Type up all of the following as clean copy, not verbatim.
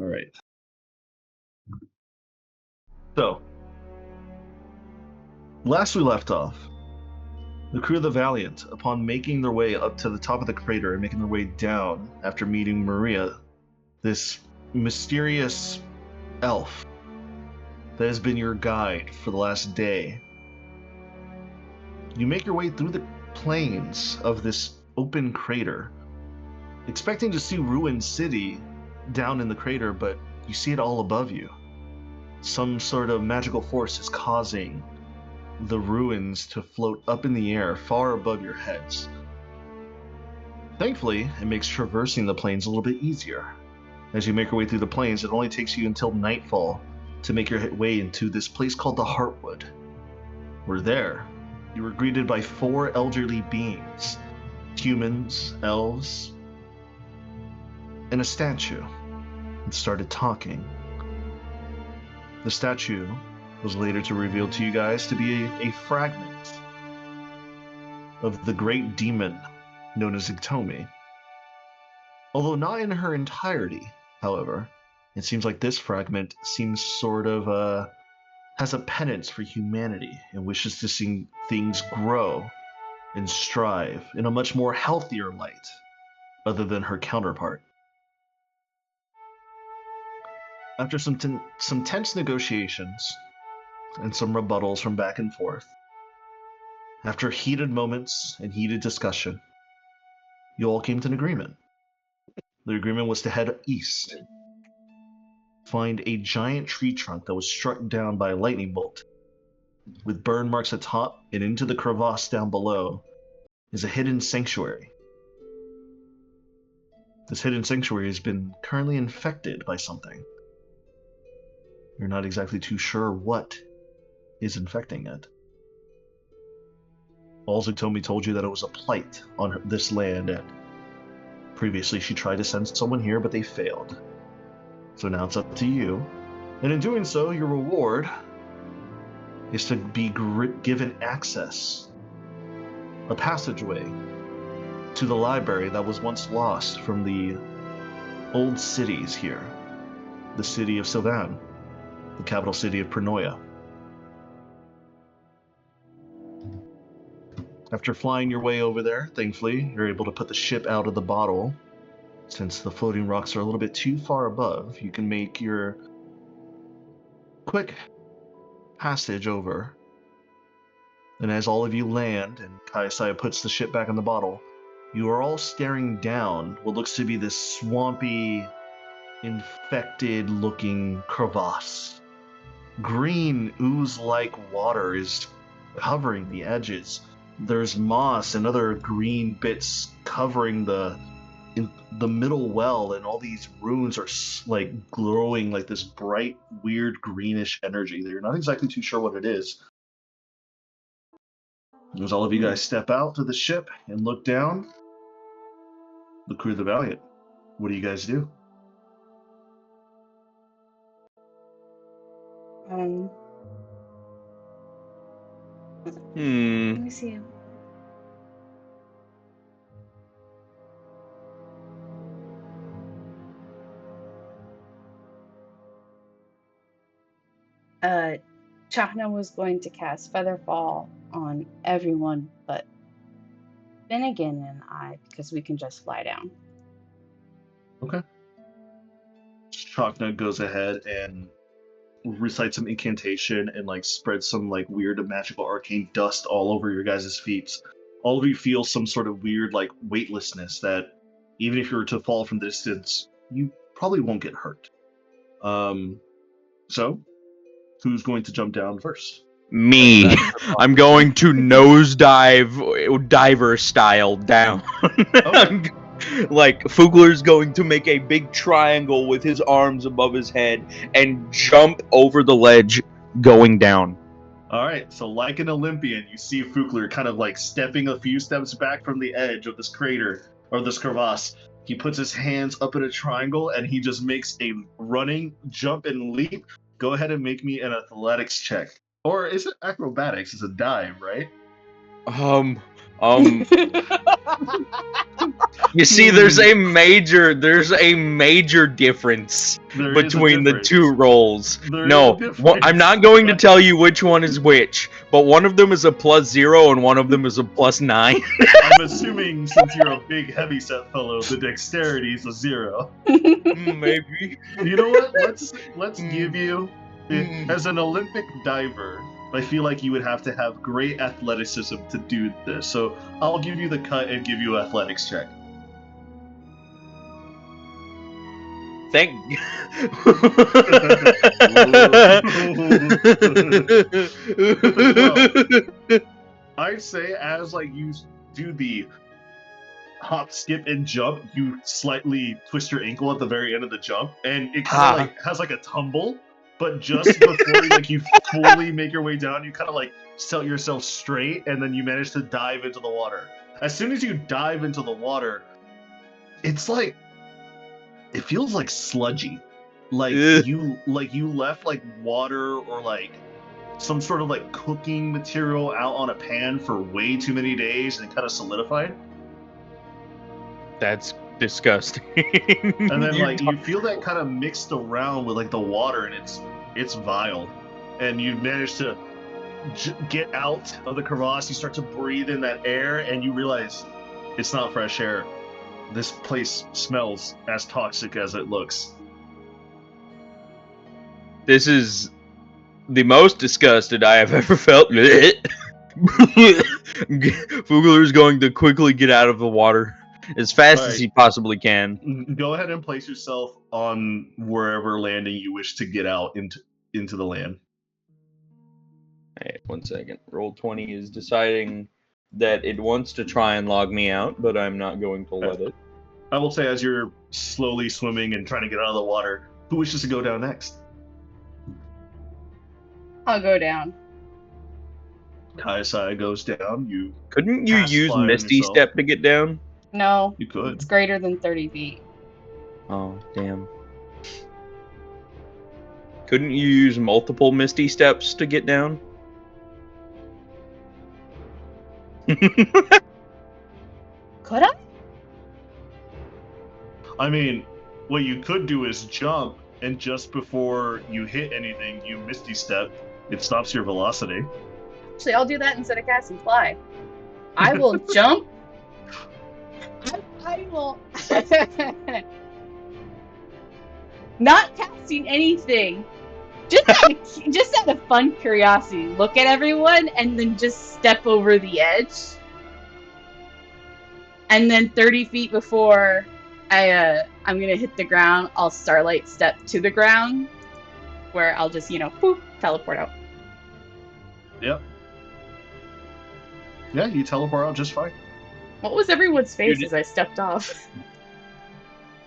All right. So, last we left off, the crew of the Valiant, upon making their way up to the top of the crater and making their way down after meeting Maria, this mysterious elf that has been your guide for the last day, you make your way through the plains of this open crater, expecting to see ruined city down in the crater, but you see it all above you. Some sort of magical force is causing the ruins to float up in the air far above your heads. Thankfully, it makes traversing the plains a little bit easier. As you make your way through the plains, it only takes you until nightfall to make your way into this place called the Heartwood. Where there, you were greeted by 4 elderly beings, humans, elves, and a statue, and started talking. The statue was later to reveal to you guys to be a fragment of the great demon known as Iktomi. Although not in her entirety, however, it seems like this fragment seems sort of has a penance for humanity and wishes to see things grow and strive in a much more healthier light, other than her counterpart. After some tense negotiations and some rebuttals from back and forth, after heated moments and heated discussion, you all came to an agreement. The agreement was to head east, find a giant tree trunk that was struck down by a lightning bolt, with burn marks atop and into the crevasse down below is a hidden sanctuary. This hidden sanctuary has been currently infected by something. You're not exactly too sure what is infecting it. All Iktomi told you that it was a plight on this land, and previously she tried to send someone here, but they failed. So now it's up to you. And in doing so, your reward is to be given access, a passageway, to the library that was once lost from the old cities here. The city of Sylvan, the capital city of Pernoia. After flying your way over there, thankfully, you're able to put the ship out of the bottle. Since the floating rocks are a little bit too far above, you can make your quick passage over. And as all of you land and Kaiasaya puts the ship back in the bottle, you are all staring down what looks to be this swampy, infected-looking crevasse. Green, ooze-like water is covering the edges. There's moss and other green bits covering the middle well, and all these runes are like glowing like this bright, weird greenish energy that you're not exactly too sure what it is. As all of you guys step out to the ship and look down, the crew of the Valiant, what do you guys do? Let me see. Chahna was going to cast Featherfall on everyone but Finnegan and I, because we can just fly down. Okay. Chakna goes ahead and recites some incantation and like spreads some like weird magical arcane dust all over your guys' feet. All of you feel some sort of weird like weightlessness that even if you were to fall from distance, you probably won't get hurt. So who's going to jump down first? Me. I'm going to nosedive, diver style down. Okay. Like, Fugler's going to make a big triangle with his arms above his head and jump over the ledge going down. All right, so like an Olympian, you see Fugler kind of like stepping a few steps back from the edge of this crater or this crevasse. He puts his hands up in a triangle and he just makes a running jump and leap. Go ahead and make me an athletics check. Or is it acrobatics? It's a dive, right? You see, there's a major difference There is a between the difference. two roles. There is No, a difference. I'm not going to tell you which one is which, but one of them is a +0 and one of them is a +9. I'm assuming since you're a big heavyset fellow, the dexterity is a 0. Maybe. You know what? Let's give you as an Olympic diver. I feel like you would have to have great athleticism to do this. So I'll give you the cut and give you an athletics check. Thank. I'd say as like you do the hop, skip, and jump, you slightly twist your ankle at the very end of the jump, and it kind of like has like a tumble. But just before like you fully make your way down, you kind of like set yourself straight, and then you manage to dive into the water. As soon as you dive into the water, it's like it feels like sludgy, like you left like water or like some sort of like cooking material out on a pan for way too many days and it kind of solidified. That's disgusting. And then like you feel that kind of mixed around with like the water, and it's vile. And you manage to get out of the crevasse. You start to breathe in that air, and you realize it's not fresh air. This place smells as toxic as it looks. This is the most disgusted I have ever felt. Fugler's going to quickly get out of the water as fast as he possibly can. Go ahead and place yourself on wherever landing you wish to get out into the land. Hey, 1 second. Roll20 is deciding that it wants to try and log me out, but I'm not going to let it. I will say, as you're slowly swimming and trying to get out of the water, who wishes to go down next? I'll go down. Kaisai goes down. Couldn't you use Misty Step to get down? No. You could. It's greater than 30 feet. Oh, damn. Couldn't you use multiple Misty Steps to get down? Could I? I mean, what you could do is jump, and just before you hit anything, you Misty Step. It stops your velocity. Actually, I'll do that instead of casting Fly. I will jump. I will... Not casting anything. Just out of fun curiosity, look at everyone and then just step over the edge. And then 30 feet before I'm gonna hit the ground, I'll Starlight Step to the ground, where I'll just, boop, teleport out. Yep. Yeah, you teleport out just fine. What was everyone's face as I stepped off?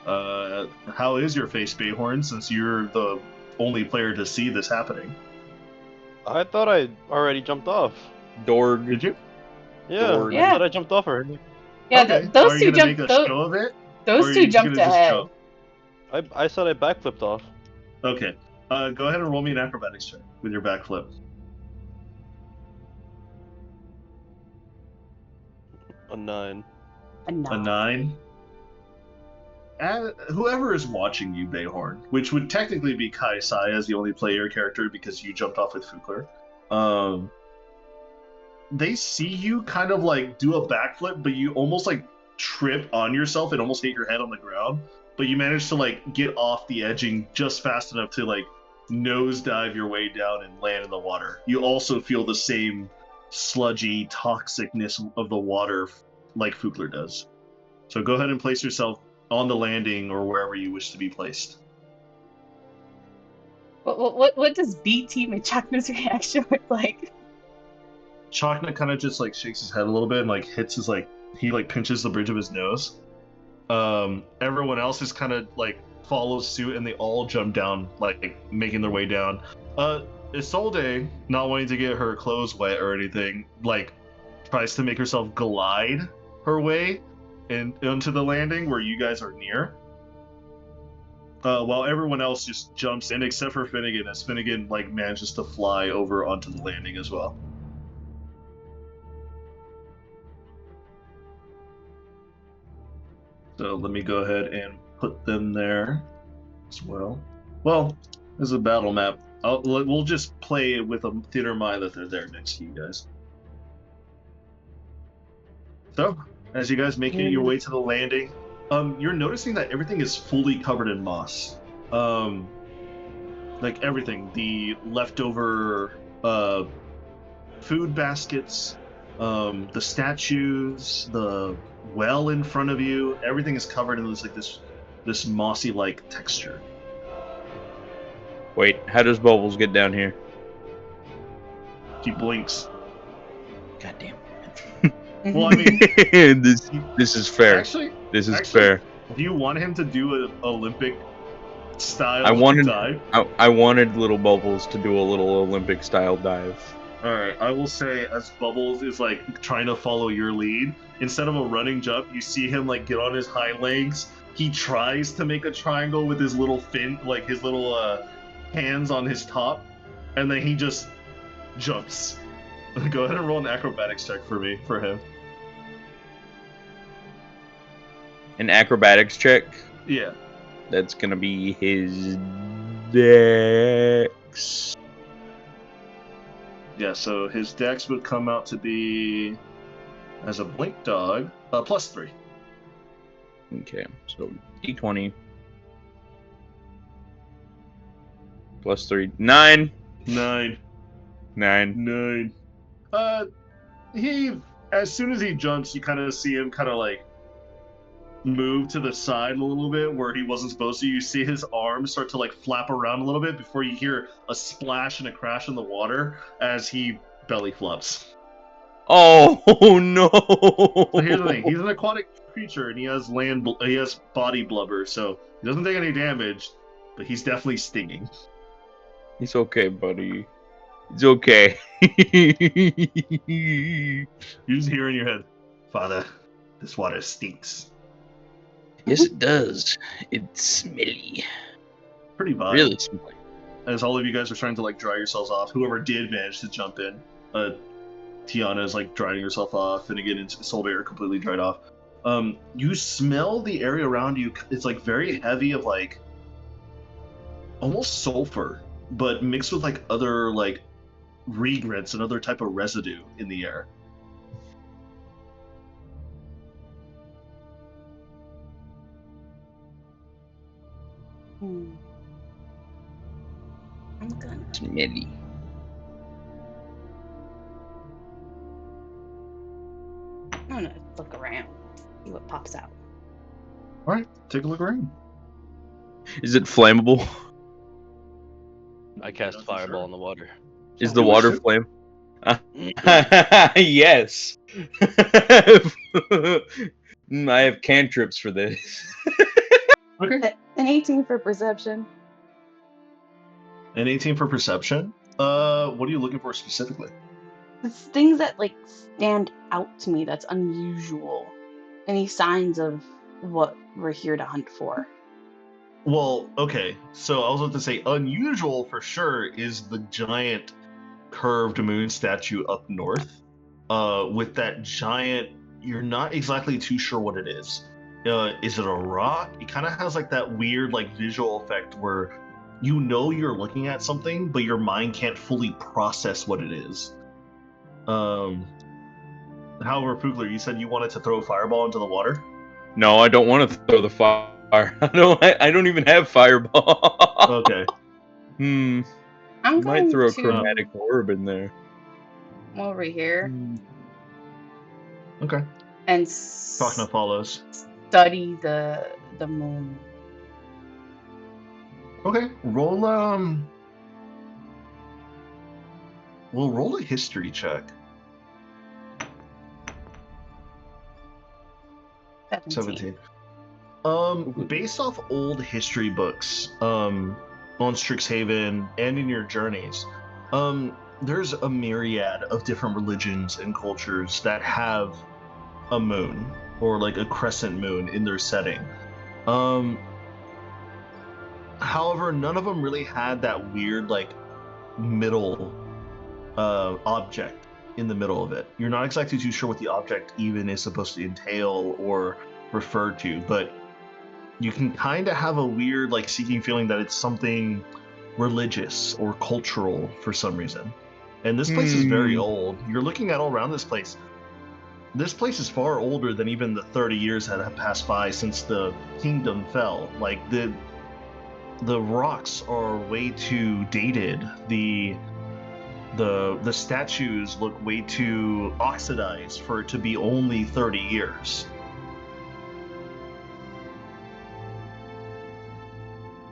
How is your face, Bayhorn, since you're the only player to see this happening? I thought I already jumped off. Dorg. Did you? Yeah, Dorg. I thought I jumped off already. Yeah, Okay. those Are two you gonna jumped. make a show of it? Those two jumped ahead. I said I backflipped off. Okay. Go ahead and roll me an acrobatics check with your backflip. A 9. A 9. A 9. Whoever is watching you, Bayhorn, which would technically be Kaisai as the only player character because you jumped off with Fukler, they see you kind of like do a backflip, but you almost like trip on yourself and almost hit your head on the ground, but you manage to like get off the edging just fast enough to like nosedive your way down and land in the water. You also feel the same sludgy toxicness of the water like Fukler does. So go ahead and place yourself on the landing or wherever you wish to be placed. What does B Team and Chakna's reaction look like? Chakna kind of just like shakes his head a little bit and like hits his like he like pinches the bridge of his nose. Everyone else is kind of like follows suit and they all jump down, like making their way down. Isolde, not wanting to get her clothes wet or anything, like tries to make herself glide her way into the landing where you guys are near. While everyone else just jumps in except for Finnegan, as Finnegan like manages to fly over onto the landing as well. So let me go ahead and put them there as well. Well, there's a battle map. We'll just play it with a theater of mind that they're there next to you guys. So, as you guys make your way to the landing, you're noticing that everything is fully covered in moss. Like everything, the leftover food baskets, the statues, the well in front of you, everything is covered in this mossy like texture. Wait, how does Bubbles get down here? He blinks. God damn. Well, I mean, this is fair. Actually, fair. Do you want him to do an Olympic style I wanted dive? I wanted little Bubbles to do a little Olympic style dive. All right, I will say as Bubbles is like trying to follow your lead, instead of a running jump, you see him like get on his hind legs. He tries to make a triangle with his little fin, like his little hands on his top, and then he just jumps. Go ahead and roll an acrobatics check for him. An acrobatics check. Yeah. That's gonna be his dex. Yeah, so his dex would come out to be, as a blink dog, +3. Okay, so d20 +3, 9. 9. 9. He, as soon as he jumps, you kind of see him kind of like move to the side a little bit where he wasn't supposed to. You see his arms start to like flap around a little bit before you hear a splash and a crash in the water as he belly flops. Oh no! So here's the thing: he's an aquatic creature and he has body blubber, so he doesn't take any damage, but he's definitely stinging. He's okay, buddy. It's okay. You just hear in your head, "Father, this water stinks." Yes, it does. It's smelly. Pretty vile. Really smelly. As all of you guys are trying to like dry yourselves off, whoever did manage to jump in, Tiana is like drying herself off, and again, Solvay are completely dried off. You smell the area around you. It's like very heavy of like almost sulfur, but mixed with like other like regrets and other type of residue in the air. I'm gonna. Smelly. I'm gonna look around, see what pops out. All right, take a look around. Is it flammable? I cast Not for fireball sure. in the water. Is the It water was flame? Yes. I have cantrips for this. Okay. An 18 for perception. An 18 for perception. What are you looking for specifically? It's things that like stand out to me that's unusual. Any signs of what we're here to hunt for? Well, okay. So I was about to say unusual for sure is the giant curved moon statue up north. With that giant, you're not exactly too sure what it is. Is it a rock? It kind of has like that weird like visual effect where you know you're looking at something, but your mind can't fully process what it is. However, Pugler, you said you wanted to throw a fireball into the water? No, I don't want to throw the fire. I don't even have fireball. Okay. I'm Might going throw a to chromatic orb in there. over here Okay. and Talking follows. study the moon. Okay. Roll we'll roll a history check. 17. Based off old history books, on Strixhaven and in your journeys, there's a myriad of different religions and cultures that have a moon or like a crescent moon in their setting. However, none of them really had that weird like middle object in the middle of it. You're not exactly too sure what the object even is supposed to entail or referred to, but you can kind of have a weird, like, seeking feeling that it's something religious or cultural for some reason. And this place is very old. You're looking at all around this place. This place is far older than even the 30 years that have passed by since the kingdom fell. Like, the rocks are way too dated. The statues look way too oxidized for it to be only 30 years.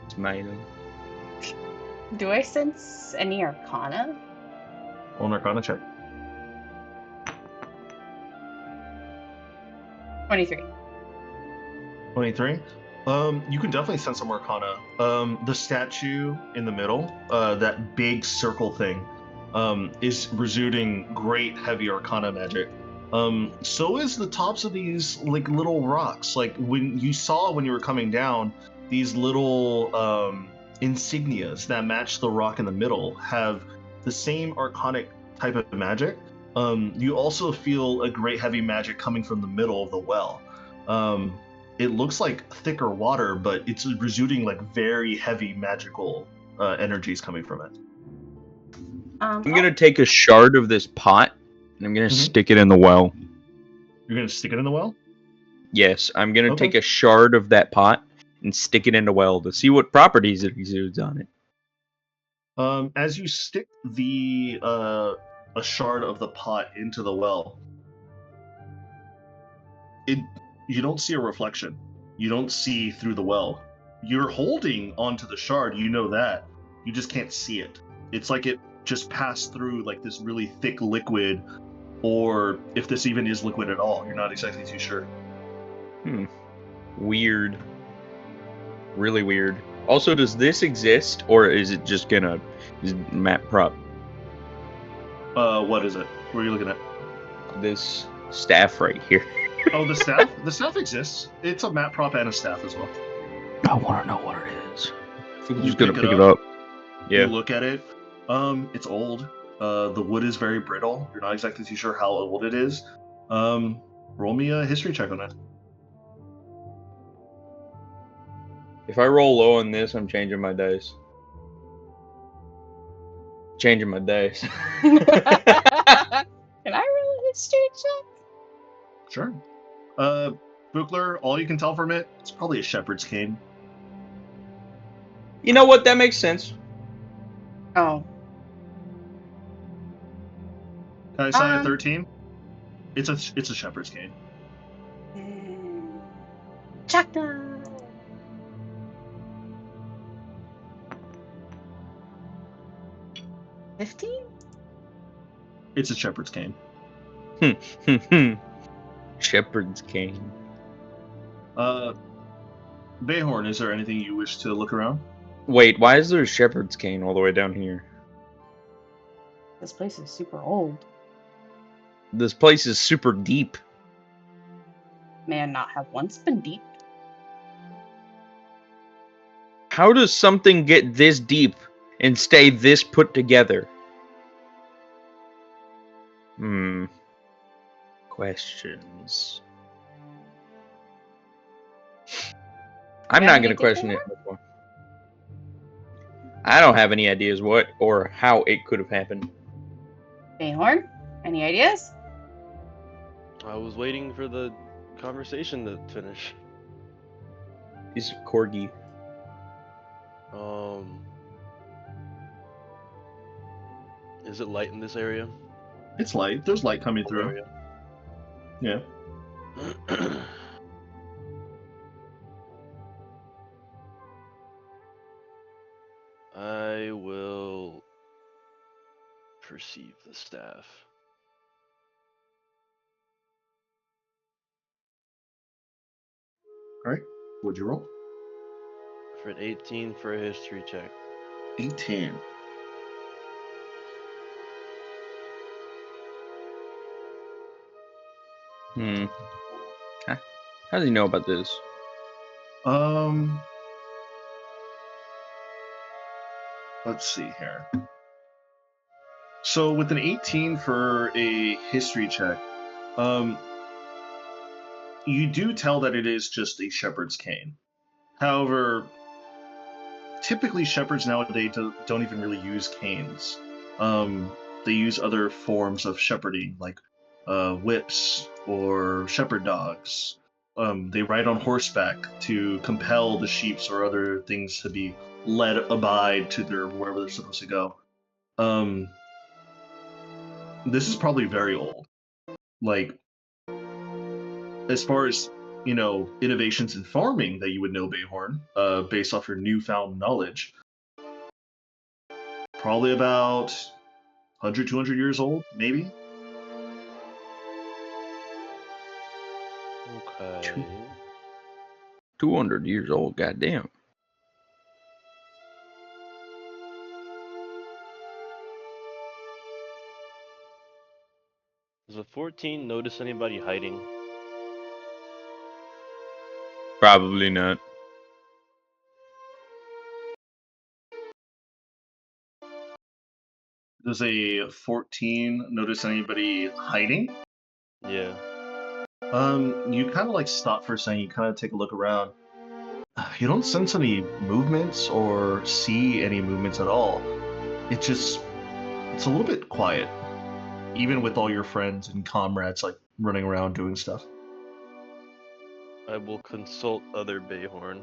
It's amazing. Do I sense any arcana? On Arcana check. 23. 23. You can definitely sense some Arcana. The statue in the middle, that big circle thing, is exuding great heavy Arcana magic. So is the tops of these like little rocks. Like when you were coming down, these little insignias that match the rock in the middle have the same arcanic type of magic. You also feel a great heavy magic coming from the middle of the well. It looks like thicker water, but it's exuding like very heavy magical energies coming from it. I'm gonna take a shard of this pot and I'm gonna stick it in the well. You're gonna stick it in the well? Yes, I'm gonna take a shard of that pot and stick it in the well to see what properties it exudes on it. As you stick a shard of the pot into the well, you don't see a reflection. You don't see through the well. You're holding onto the shard, you know that. You just can't see it. It's like it just passed through like this really thick liquid, or if this even is liquid at all. You're not exactly too sure. Weird. Really weird. Also, does this exist, or is it just is map prop? What is it? What are you looking at? This staff right here. Oh, the staff? The staff exists. It's a map prop and a staff as well. I want to know what it is. I'm just You gonna pick it up. Yeah. You look at it. It's old. The wood is very brittle. You're not exactly too sure how old it is. Roll me a history check on it. If I roll low on this, I'm changing my dice. Changing my dice. Can I roll a history check? Sure. Buchler, all you can tell from it, it's probably a shepherd's cane. You know what? That makes sense. Oh. I saw a 13. It's a shepherd's cane. Chaka. 15? It's a shepherd's cane. Shepherd's cane. Bayhorn, is there anything you wish to look around? Wait, why is there a shepherd's cane all the way down here? This place is super old. This place is super deep. May I not have once been deep? How does something get this deep and stay this put together? Questions. I'm not going to question it before. I don't have any ideas what or how it could have happened. Bayhorn, any ideas? I was waiting for the conversation to finish. He's corgi. Is it light in this area? It's light. There's light coming through. Yeah. I will perceive the staff. All right. What'd you roll? For an 18 for a history check. 18. How does he know about this? Let's see here. So with an 18 for a history check, You do tell that it is just a shepherd's cane. However, typically shepherds nowadays don't even really use canes. They use other forms of shepherding, like whips or shepherd dogs. They ride on horseback to compel the sheep or other things to be led abide to their wherever they're supposed to go. Um, this is probably very old. Like, as far as innovations in farming that you would know, Bayhorn, based off your newfound knowledge, probably about 100, 200 years old, maybe. Okay. 200 years old, goddamn. Does a 14 notice anybody hiding? Probably not. Does a 14 notice anybody hiding? Yeah. You kind of like stop for a second. You kind of take a look around. You don't sense any movements or see any movements at all. It's a little bit quiet, even with all your friends and comrades like running around doing stuff. I will consult other Bayhorn.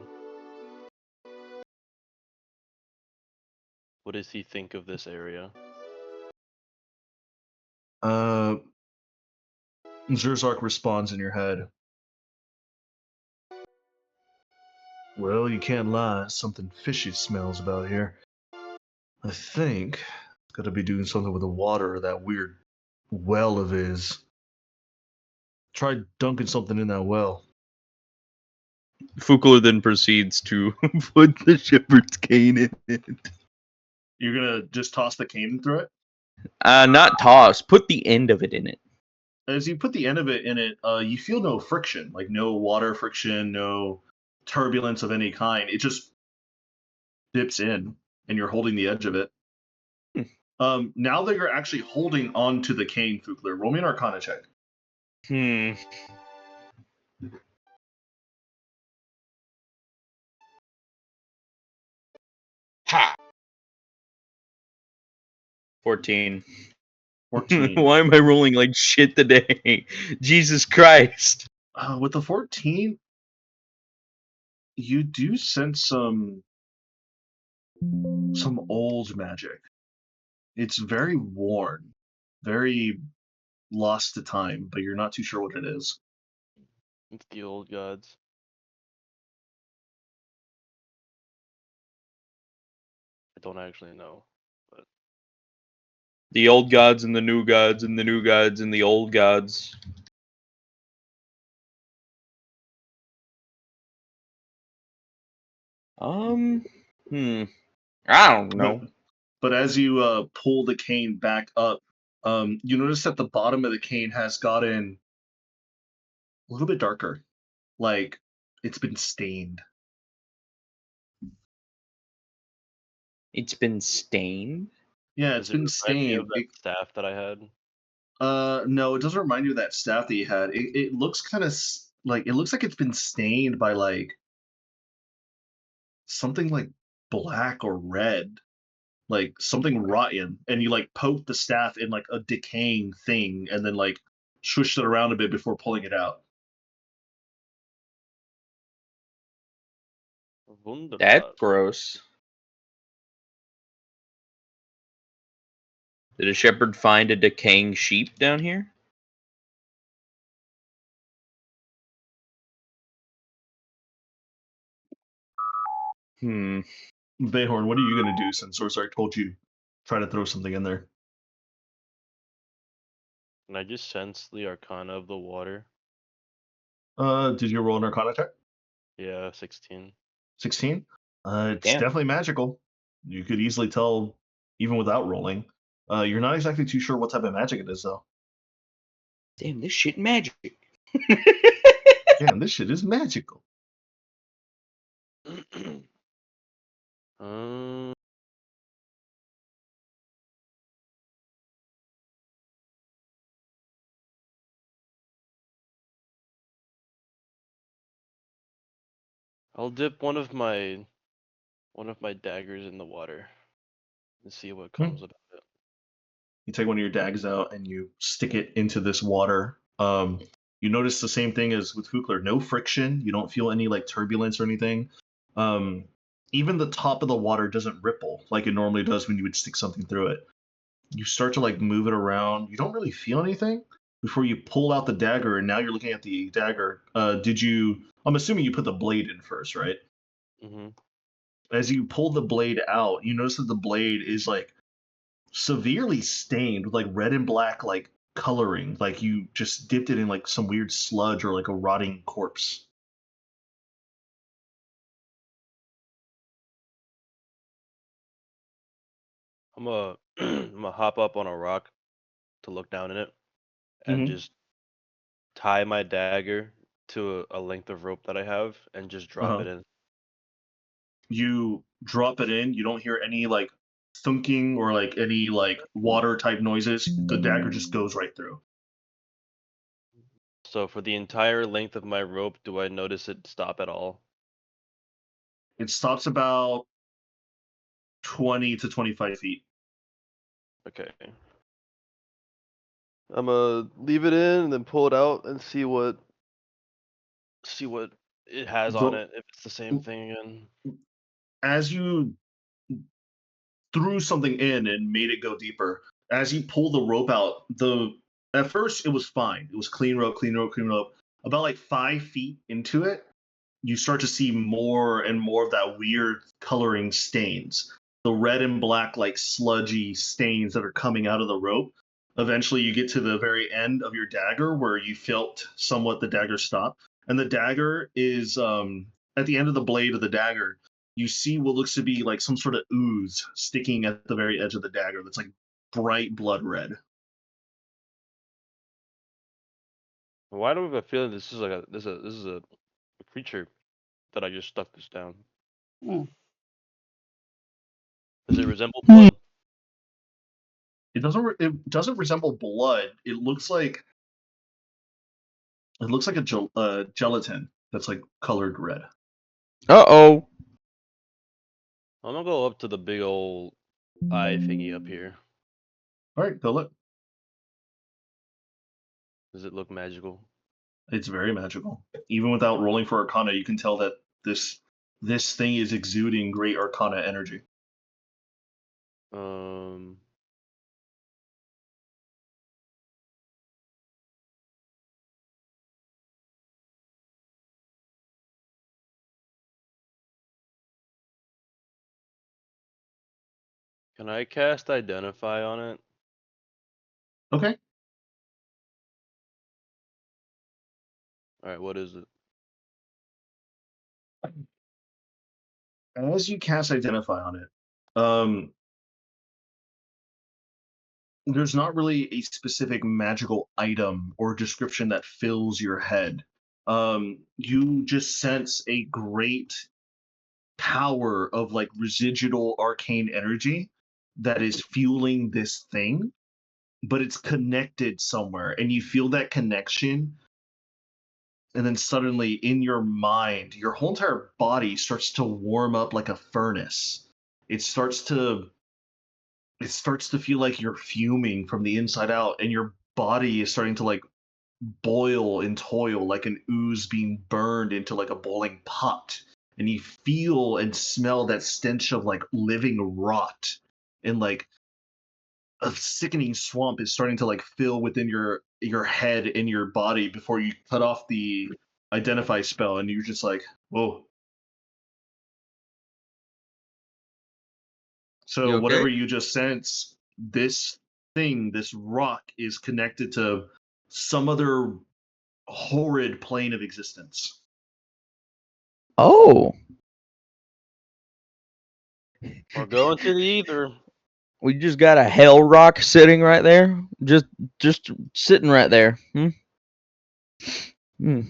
What does he think of this area? Zerzark responds in your head. Well, you can't lie. Something fishy smells about here. I think it's got to be doing something with the water or that weird well of his. Try dunking something in that well. Fukler then proceeds to put the shepherd's cane in it. You're gonna just toss the cane through it? Not toss. Put the end of it in it. As you put the end of it in it, you feel no friction, like no water friction, no turbulence of any kind. It just dips in, and you're holding the edge of it. Now that you're actually holding onto the cane, Fukler, roll me an Arcana check. Ha! 14. 14. Why am I rolling like shit today? Jesus Christ. With the 14, you do sense some old magic. It's very worn, very lost to time, but you're not too sure what it is. It's the old gods. I don't actually know, but The old gods and the new gods and the new gods and the old gods. I don't know. But as you pull the cane back up, you notice that the bottom of the cane has gotten a little bit darker, like it's been stained. It's been stained. Yeah, it's does it been remind me of stained. that staff that I had? No, it doesn't remind you of that staff that you had. It looks kind of like it looks like it's been stained by like something like black or red, like something rotten. And you like poke the staff in like a decaying thing, and then like swish it around a bit before pulling it out. That's Wunderbar. gross. Did a shepherd find a decaying sheep down here? Bayhorn, what are you gonna do since Zorzark told you try to throw something in there? Can I just sense the arcana of the water? Did you roll an Arcana check? Yeah, 16. 16? It's Damn. definitely magical. You could easily tell even without rolling. You're not exactly too sure what type of magic it is, though. Damn, this shit magic. Damn, this shit is magical. um, I'll dip one of my daggers in the water and see what comes about it. You take one of your dags out and you stick it into this water. You notice the same thing as with Hookler. No friction. You don't feel any like turbulence or anything. Um, even the top of the water doesn't ripple like it normally does when you would stick something through it. You start to like move it around. You don't really feel anything before you pull out the dagger, and now you're looking at the dagger. Did you? I'm assuming you put the blade in first, right? Mm-hmm. As you pull the blade out, you notice that the blade is like severely stained with like red and black like coloring, like you just dipped it in like some weird sludge or like a rotting corpse. I'm gonna I'm gonna hop up on a rock to look down in it and Mm-hmm. just tie my dagger to a length of rope that I have and just drop Uh-huh. it in. You drop it in. You don't hear any like thunking or like any like water type noises. The dagger just goes right through. So for the entire length of my rope, do I notice it stop at all? It stops about 20 to 25 feet. Okay. I'm gonna leave it in and then pull it out and see what it has on The it, if it's the same thing again. as you threw something in and made it go deeper. As you pull the rope out, the at first it was fine. It was clean rope, clean rope, clean rope. About like 5 feet into it, you start to see more and more of that weird coloring stains. The red and black, like sludgy stains that are coming out of the rope. Eventually, you get to the very end of your dagger where you felt somewhat the dagger stop. And the dagger is at the end of the blade of the dagger, you see what looks to be like some sort of ooze sticking at the very edge of the dagger that's like bright blood red. Why do I have a feeling this is like this is a creature that I just stuck this down? Hmm. Does it resemble blood? It doesn't resemble blood. It looks like a gelatin that's like colored red. Uh-oh. I'm gonna go up to the big old eye thingy up here. All right, go look. Does it look magical? It's very magical. Even without rolling for Arcana, you can tell that this thing is exuding great Arcana energy. Um, can I cast Identify on it? Okay. All right, what is it? As you cast Identify on it, there's not really a specific magical item or description that fills your head. You just sense a great power of like residual arcane energy that is fueling this thing, but it's connected somewhere, and you feel that connection. And then suddenly in your mind, your whole entire body starts to warm up like a furnace. It starts to it starts to feel like you're fuming from the inside out, and your body is starting to like boil and toil like an ooze being burned into like a boiling pot. And you feel and smell that stench of like living rot, and like a sickening swamp is starting to like fill within your head and your body before you cut off the identify spell, and you're just like, whoa. You So okay? whatever you just sense, this thing, this rock is connected to some other horrid plane of existence. Oh. Or go into the ether? We just got a hell rock sitting right there. Just sitting right there. Hmm. Hmm.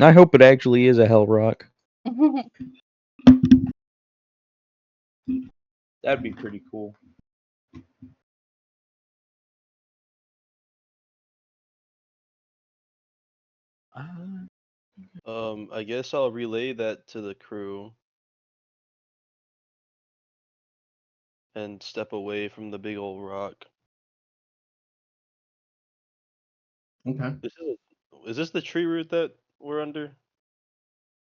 I hope it actually is a hell rock. That'd be pretty cool. I guess I'll relay that to the crew and step away from the big old rock. Okay. Is this the tree root that we're under?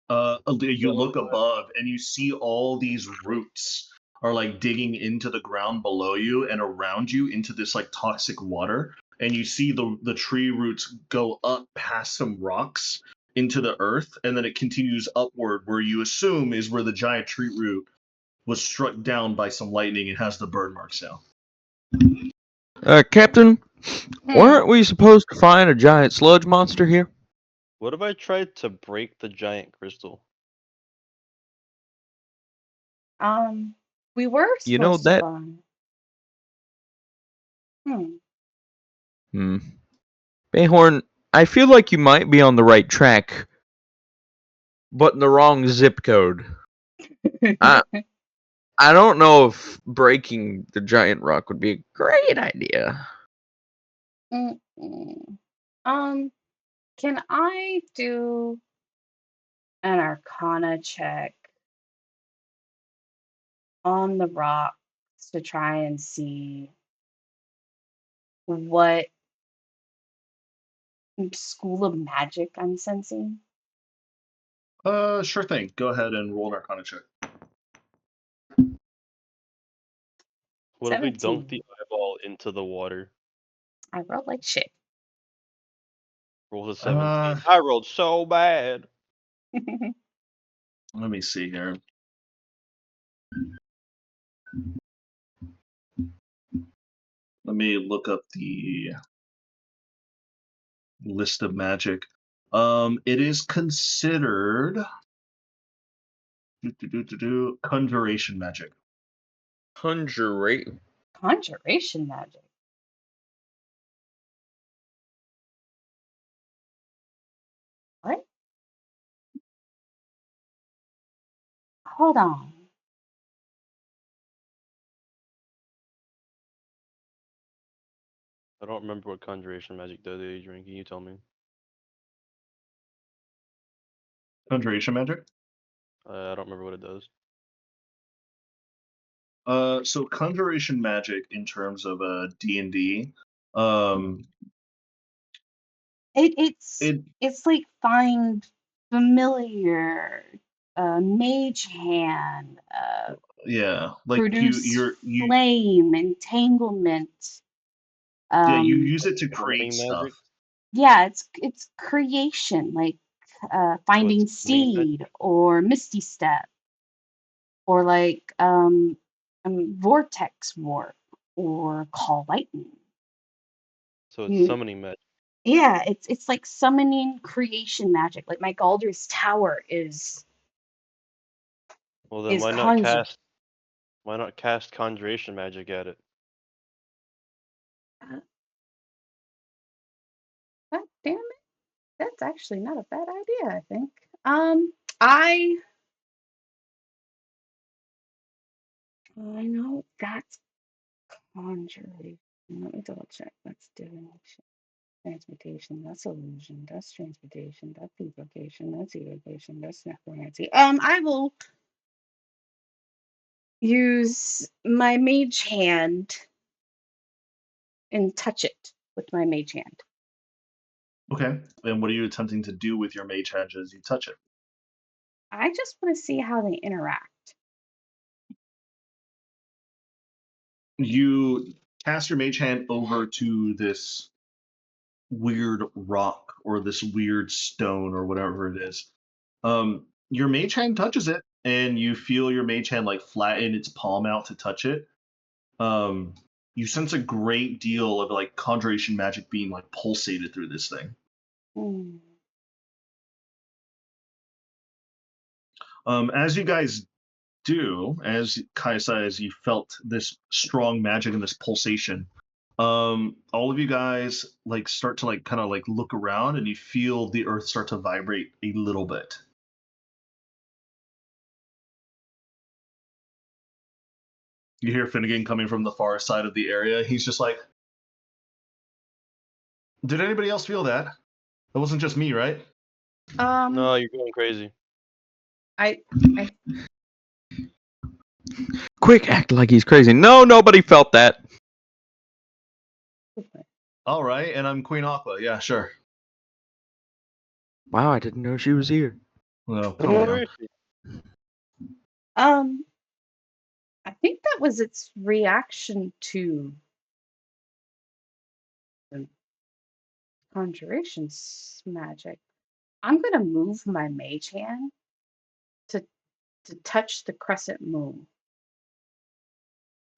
You look above and you see all these roots are like digging into the ground below you and around you into this like toxic water. And you see the tree roots go up past some rocks into the earth, and then it continues upward where you assume is where the giant tree root was struck down by some lightning and has the burn marks now. Captain, Hmm. weren't we supposed to find a giant sludge monster here? What if I tried to break the giant crystal? We were You know supposed to that. find. Bayhorn, I feel like you might be on the right track, but in the wrong zip code. I I don't know if breaking the giant rock would be a great idea. Mm-mm. Can I do an Arcana check on the rocks to try and see what school of magic I'm sensing? Sure thing. Go ahead and roll an Arcana check. What if we dunk 17. the eyeball into the water? I rolled like shit. Rolls a Uh, 17. I rolled so bad. Let me see here. Let me look up the list of magic. It is considered conjuration magic. Conjuration. Conjuration magic. What? Hold on. I don't remember what conjuration magic does, Adrian. Can you tell me? Conjuration magic. I don't remember what it does. So conjuration magic in terms of D&D, um, It's it it's like find familiar, mage hand, yeah, like produce you flame, entanglement. yeah, you Um, use it to create Summoning stuff. magic? yeah, it's creation, like So it's finding summoning magic? seed or misty step or like vortex warp or call lightning. So it's You, summoning magic. yeah, it's like summoning creation magic. Like my Galdr's tower Well then is conjure. why not cast conjuration magic at it? Uh, God damn it, that's actually not a bad idea, I think. I I know that's conjuration. Let me double check. That's divination. Transmutation, that's illusion, that's transmutation, that's evocation, that's necromancy. I will use my mage hand and touch it with my mage hand. Okay. And what are you attempting to do with your mage hand as you touch it? I just want to see how they interact. You cast your mage hand over to this weird rock or this weird stone or whatever it is. Your mage hand touches it, and you feel your mage hand like flatten its palm out to touch it. Um, you sense a great deal of like conjuration magic being like pulsated through this thing. Hmm. As you guys do, as Kaisa, as you felt this strong magic and this pulsation, all of you guys like start to like kind of like look around, and you feel the earth start to vibrate a little bit. You hear Finnegan coming from the far side of the area. He's just like, "Did anybody else feel that? That wasn't just me, right?" No, you're going crazy. I Quick, act like he's crazy. No, nobody felt that. All right, and I'm Queen Aqua. Yeah, sure. Wow, I didn't know she was here. Well, calm Where down. is she? I think that was its reaction to the conjuration's magic. I'm gonna move my mage hand to touch the crescent moon.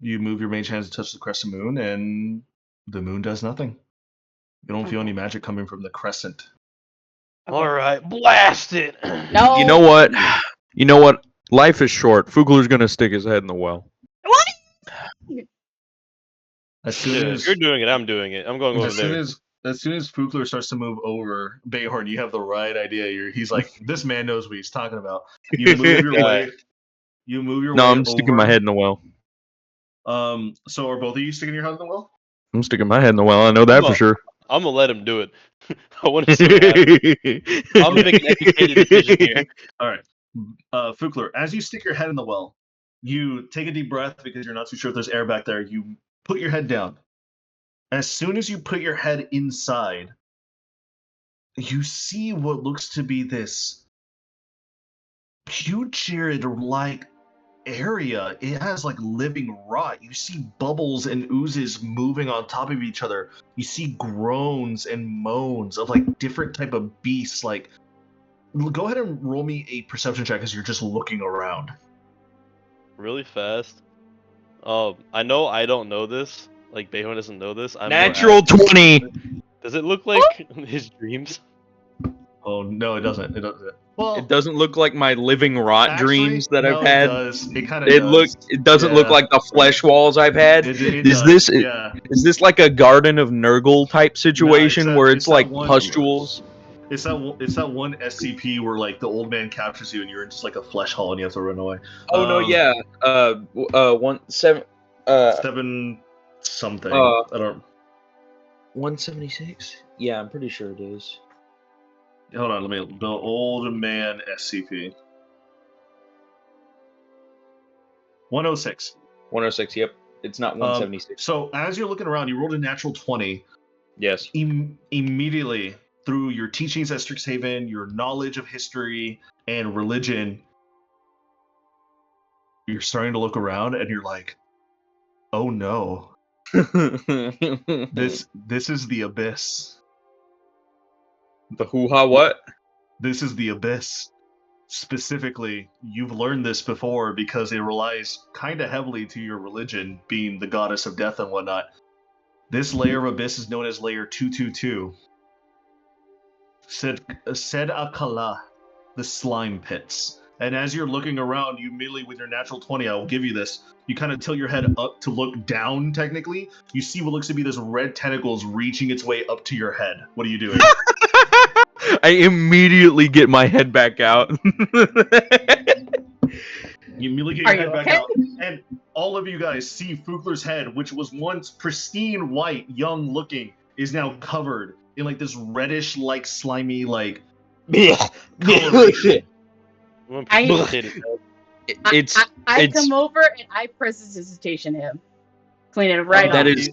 You move your mage hands to touch the crescent moon, and the moon does nothing. You don't feel any Okay. magic coming from the crescent. Okay. All right, blast it. No. You know what? You know what? Life is short. Fugler's gonna stick his head in the well. What? As soon Dude, if as you're doing it, I'm doing it. I'm going over as soon there. as soon as Fugler starts to move over, Bayhorn, you have the right idea. He's like, this man knows what he's talking about. You move your Yeah. way. You move your No, way I'm over. sticking my head in the well. So are both of you sticking your head in the well? I'm sticking my head in the well. I know that for sure. I'm gonna let him do it. I want to see what happens. I'm gonna make an educated decision here. All right. Fugler, as you stick your head in the well, you take a deep breath because you're not too sure if there's air back there. You put your head down. As soon as you put your head inside, you see what looks to be this putrid-like area. It has like living rot. You see bubbles and oozes moving on top of each other. You see groans and moans of like different type of beasts. Like, go ahead and roll me a perception check as you're just looking around. Really fast. I know I don't know this. Like Bayhorn doesn't know this. I'm more Natural asking, 20. Does it look like his dreams? Oh no, it doesn't. It doesn't. Well, It doesn't look like my living rot actually, dreams that no, I've had. it does. It kind of does. It doesn't look Yeah. like the flesh walls I've had. It Is does. this Yeah. is this like a Garden of Nurgle type situation that- where it's it's that like one- pustules? It's that one SCP where like the old man captures you and you're in just like a flesh hole and you have to run away. Oh no, yeah. 7 something. I don't. 176. Yeah, I'm pretty sure it is. Hold on. Let me. The old man SCP. 106. 106. Yep, it's not 176. So as you're looking around, you rolled a natural 20. Yes. Immediately through your teachings at Strixhaven, your knowledge of history and religion, you're starting to look around and you're like, oh no, this is the abyss. The hoo-ha what? This is the abyss. Specifically, you've learned this before because it relies kind of heavily to your religion being the goddess of death and whatnot. This layer of abyss is known as layer 222. Sed Akala, the slime pits. And as you're looking around, you immediately, with your natural 20, I will give you this, you kind of tilt your head up to look down, technically. You see what looks to be this red tentacles reaching its way up to your head. What are you doing? I immediately get my head back out. You immediately get Are your you head back okay? out, and all of you guys see Fugler's head, which was once pristine white, young looking, is now covered in like this reddish, like slimy, like coloration. I'm gonna I- precipitate it. I come over and I prestidigitation him, clean it right That off. is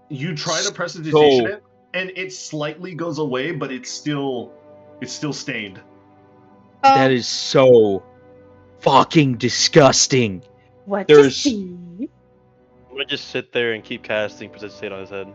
You try to prestidigitation so- it, and it slightly goes away, but it's still stained. that is so fucking disgusting. What there's- you see? I'm gonna just sit there and keep casting precipitate on his head.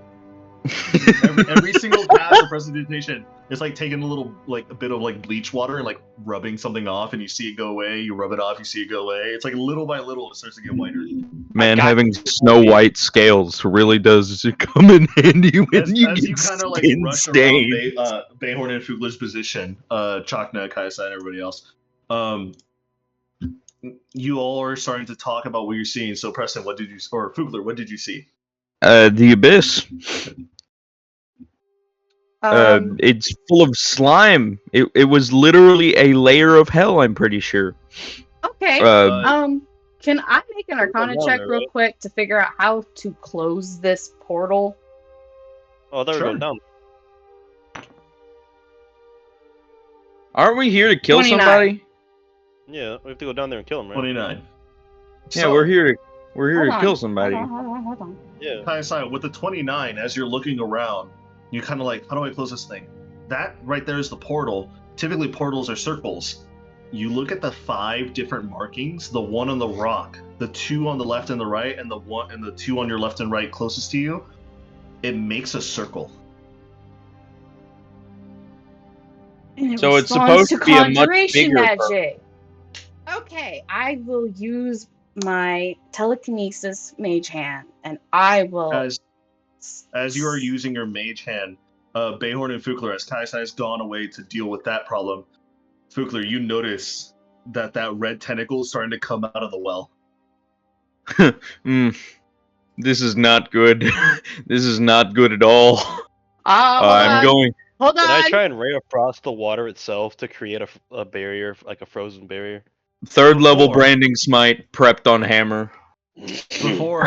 Every single cast of prestidigitation, it's like taking a bit of like bleach water and like rubbing something off, and you see it go away. You rub it off, you see it go away. It's like little by little, it starts to get whiter. Man, having Snow White scales really does come in handy when As you you get kind of like skin rush stained. around Bayhorn and Fugler's position, Chakna, Kaisa, and everybody else, you all are starting to talk about what you're seeing. So, Preston, Fugler, what did you see? The abyss. It's full of slime. It was literally a layer of hell, I'm pretty sure. Okay. Can I make an Arcana down check there, real right? quick to figure out how to close this portal? Oh, I thought we were going down. Aren't we here to kill 29. somebody? Yeah, we have to go down there and kill him, right? 29. Yeah, So, we're here Hold to on. kill somebody. Hold on. Yeah. Kayasai, with the 29, as you're looking around, you kind of like, how do I close this thing? That right there is the portal. Typically, portals are circles. You look at the 5 different markings, the one on the rock, the 2 on the left and the right, and the 2 on your left and right closest to you. It makes a circle. And it So it's responds supposed to be a much conjuration bigger magic. Okay, I will use my telekinesis mage hand, and I will. As you are using your mage hand, Bayhorn and Fukler, as Kaisai has gone away to deal with that problem, Fukler, you notice that red tentacle is starting to come out of the well. This is not good. This is not good at all. I'm going. Hold on. Can I try and ray of frost the water itself to create a barrier, like a frozen barrier? Third level Before- branding smite prepped on hammer. Before,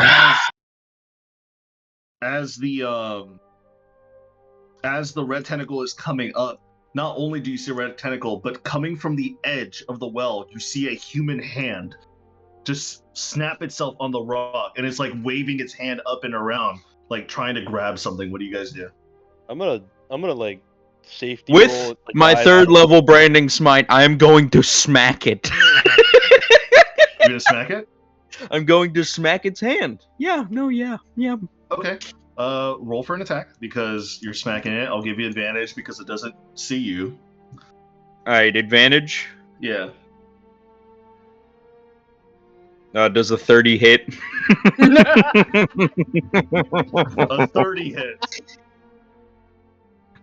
as the red tentacle is coming up, not only do you see a red tentacle, but coming from the edge of the well, you see a human hand just snap itself on the rock, and it's like waving its hand up and around, like trying to grab something. What do you guys do? I'm gonna like safety With roll, like, my dive third out. level branding smite, I am going to smack it. You gonna smack it? I'm going to smack its hand. Yeah, no, yeah. Okay. Roll for an attack because you're smacking it. I'll give you advantage because it doesn't see you. Alright, advantage. Yeah. Does a 30 hit? A 30 hits.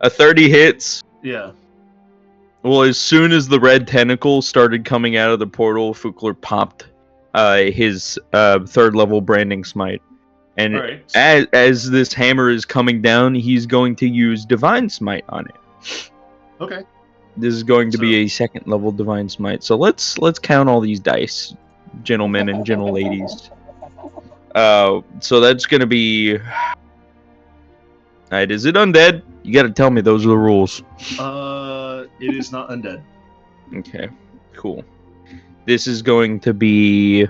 A 30 hits. Yeah. Well, as soon as the red tentacle started coming out of the portal, Fukler popped his third level branding smite. And All right. as this hammer is coming down, he's going to use divine smite on it. Okay. This is going to be a second level divine smite. So let's count all these dice, gentlemen and gentle ladies. So that's going to be. Alright, is it undead? You got to tell me those are the rules. It is not undead. Okay, cool. This is going to be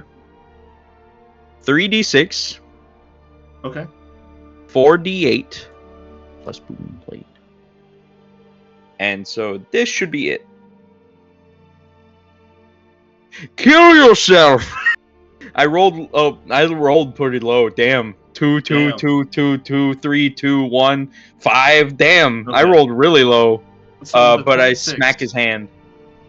3d6. Okay. 4d8 plus boom plate. And so this should be it. Kill yourself! I rolled pretty low. Damn. 2, 2, Damn. 2, 2, 2, 3, 2, 1, 5. Damn. I Okay. rolled really low. So with a But I 26, smack his hand.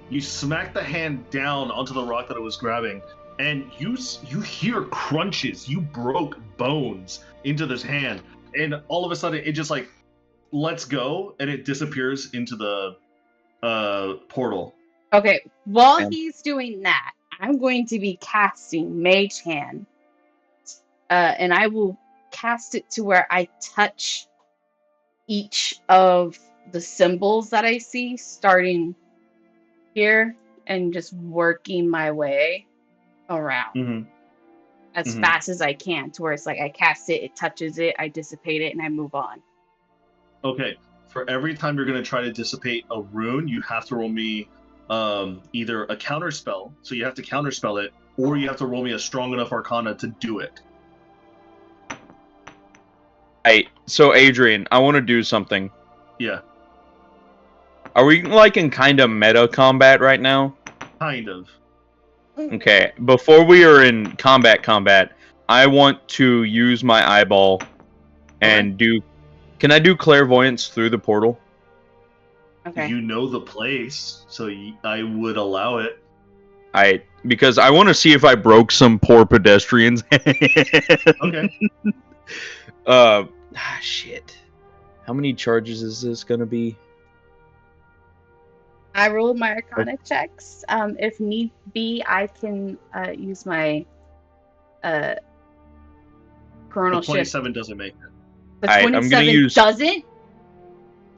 You smack the hand down onto the rock that it was grabbing, and you hear crunches. You broke bones into this hand, and all of a sudden it just like lets go and it disappears into the portal. Okay, while Damn. he's doing that, I'm going to be casting Mage Hand. And I will cast it to where I touch each of the symbols that I see, starting here and just working my way around Mm-hmm. as fast as I can, to where it's like I cast it, it touches it, I dissipate it, and I move on. Okay. For every time you're going to try to dissipate a rune, you have to roll me either a counter spell, so you have to counterspell it, or you have to roll me a strong enough arcana to do it. Hey, so Adrian, I want to do something. Yeah, Are we like in kind of meta combat right now? kind of. Okay, before we are in combat, I want to use my eyeball and do. Can I do clairvoyance through the portal? Okay. You know the place, so I would allow it. Because I want to see if I broke some poor pedestrian's hand. Okay. Shit. How many charges is this gonna be? I rolled my Arcana checks. If need be, I can use my Coronal The Shift. 27 doesn't make it. The Alright, I'm 27 gonna use- doesn't?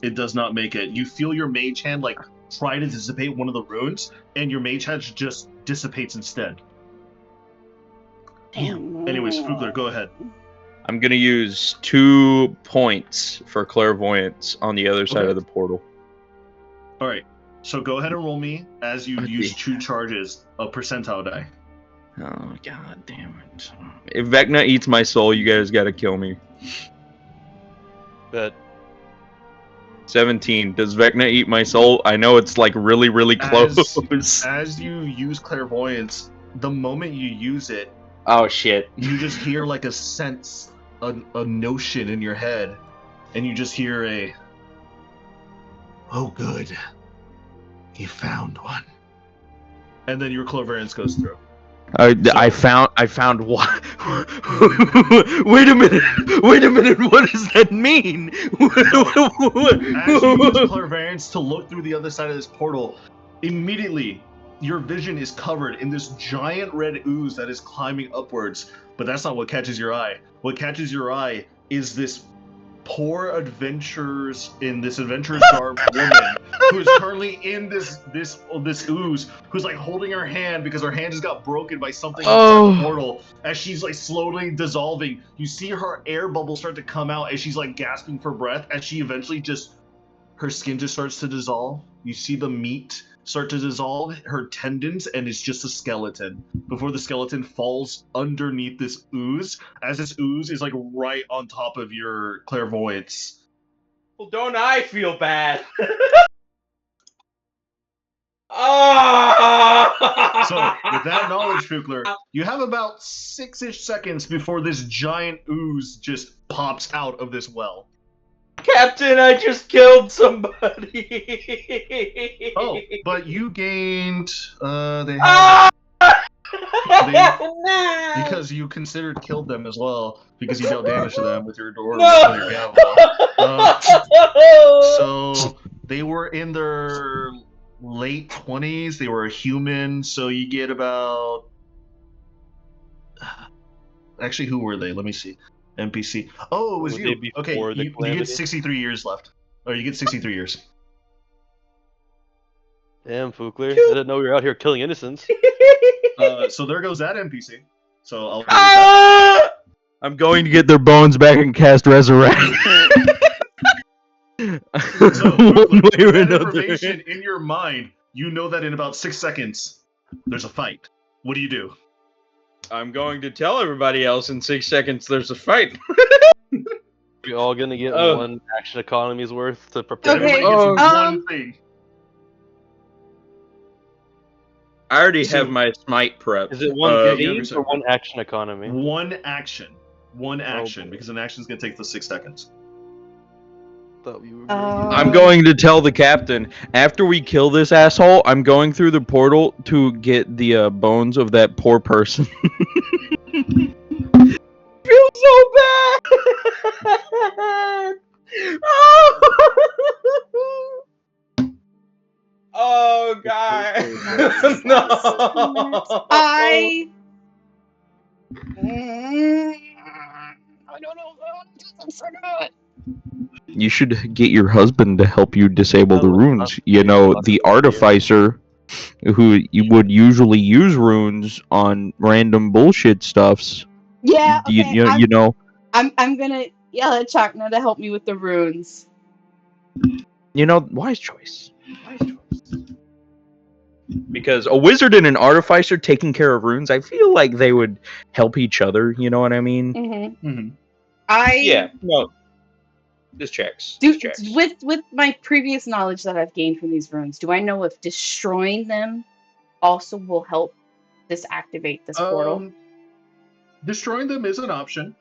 It does not make it. You feel your mage hand like try to dissipate one of the runes, and your mage hand just dissipates instead. Damn. Anyways, Fugler, go ahead. I'm gonna use 2 points for clairvoyance on the other side Okay. of the portal. All right. So go ahead and roll me as you Okay. use 2 charges of percentile die. Oh god damn it! If Vecna eats my soul, you guys gotta kill me. But 17. Does Vecna eat my soul? I know it's like really, really close. As you use clairvoyance, the moment you use it, Oh shit! you just hear like a sense, a notion in your head, and you just hear a, "Oh, good, he found one," and then your clairvoyance goes through. I found what? Wait a minute! What does that mean? As you use clairvoyance to look through the other side of this portal, immediately your vision is covered in this giant red ooze that is climbing upwards. But that's not what catches your eye. What catches your eye is this poor adventurer's garb woman who is currently in this ooze, who's like holding her hand because her hand just got broken by something inside the portal. As she's like slowly dissolving, you see her air bubbles start to come out as she's like gasping for breath. As she eventually her skin just starts to dissolve. You see the meat start to dissolve, her tendons, and it's just a skeleton before the skeleton falls underneath this ooze, as this ooze is like right on top of your clairvoyance. Well, don't I feel bad? Oh! So with that knowledge, Fugler, you have about 6-ish seconds before this giant ooze just pops out of this well. Captain, I just killed somebody. Oh, but you gained because you considered killed them as well, because you dealt damage to them with your door with your gavel. So they were in their late 20s. They were a human, so you get about. Actually, who were they? Let me see. NPC. Oh, it was you. Okay, you get 63 years left. Or you get 63 years. damn, Fugler, I didn't know you were out here killing innocents. So there goes that NPC. So I'll. I'm going to get their bones back and cast Resurrect. So One way or that another. information in your mind, you know that in about 6 seconds, there's a fight. What do you do? I'm going to tell everybody else in 6 seconds there's a fight. You're all gonna get one action economy's worth to prepare. Okay, Everybody gets one thing. I already have my smite prep. Is it one theme or one action economy? One action, because an action's gonna take the 6 seconds. I'm going to tell the captain, after we kill this asshole, I'm going through the portal to get the bones of that poor person. Feels so bad. Oh god. No. I don't know. You should get your husband to help you disable the runes. You know, the artificer who you would usually use runes on random bullshit stuffs. Yeah, okay. You know. I'm gonna yell at Chakna to help me with the runes. You know, wise choice. Because a wizard and an artificer taking care of runes, I feel like they would help each other. You know what I mean? Mm-hmm. Mm-hmm. No. This checks. With my previous knowledge that I've gained from these runes, do I know if destroying them also will help disactivate this portal? Destroying them is an option.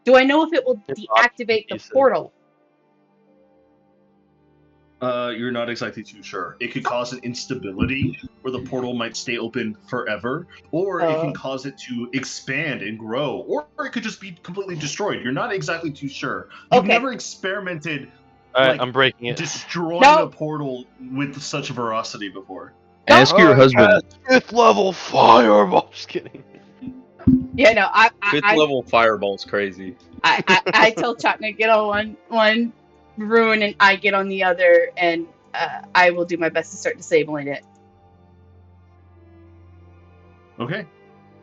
Do I know if it will deactivate the portal? You're not exactly too sure. It could cause an instability where the portal might stay open forever, or it can cause it to expand and grow, or it could just be completely destroyed. You're not exactly too sure. You've never experimented I'm breaking it. destroying a portal with such ferocity before. Ask your husband. 5th level fireball. Just kidding. Yeah, no, 5th level fireball's crazy. I tell Chakna get on one rune and I get on the other, and I will do my best to start disabling it. Okay.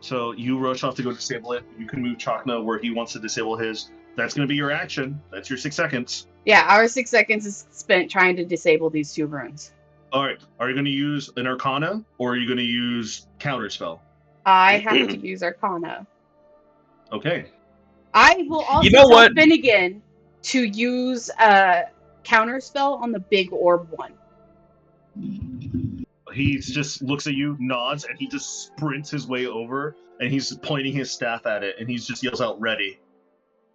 So you rush off to go disable it. You can move Chakna where he wants to disable his. That's going to be your action. That's your 6 seconds. Yeah, our 6 seconds is spent trying to disable these 2 runes. All right. Are you going to use an Arcana or are you going to use Counterspell? I have to use Arcana. Okay. I will also You know tell what? Finnegan to use a Counterspell on the big orb one. He just looks at you, nods, and he just sprints his way over, and he's pointing his staff at it, and he just yells out, "Ready!"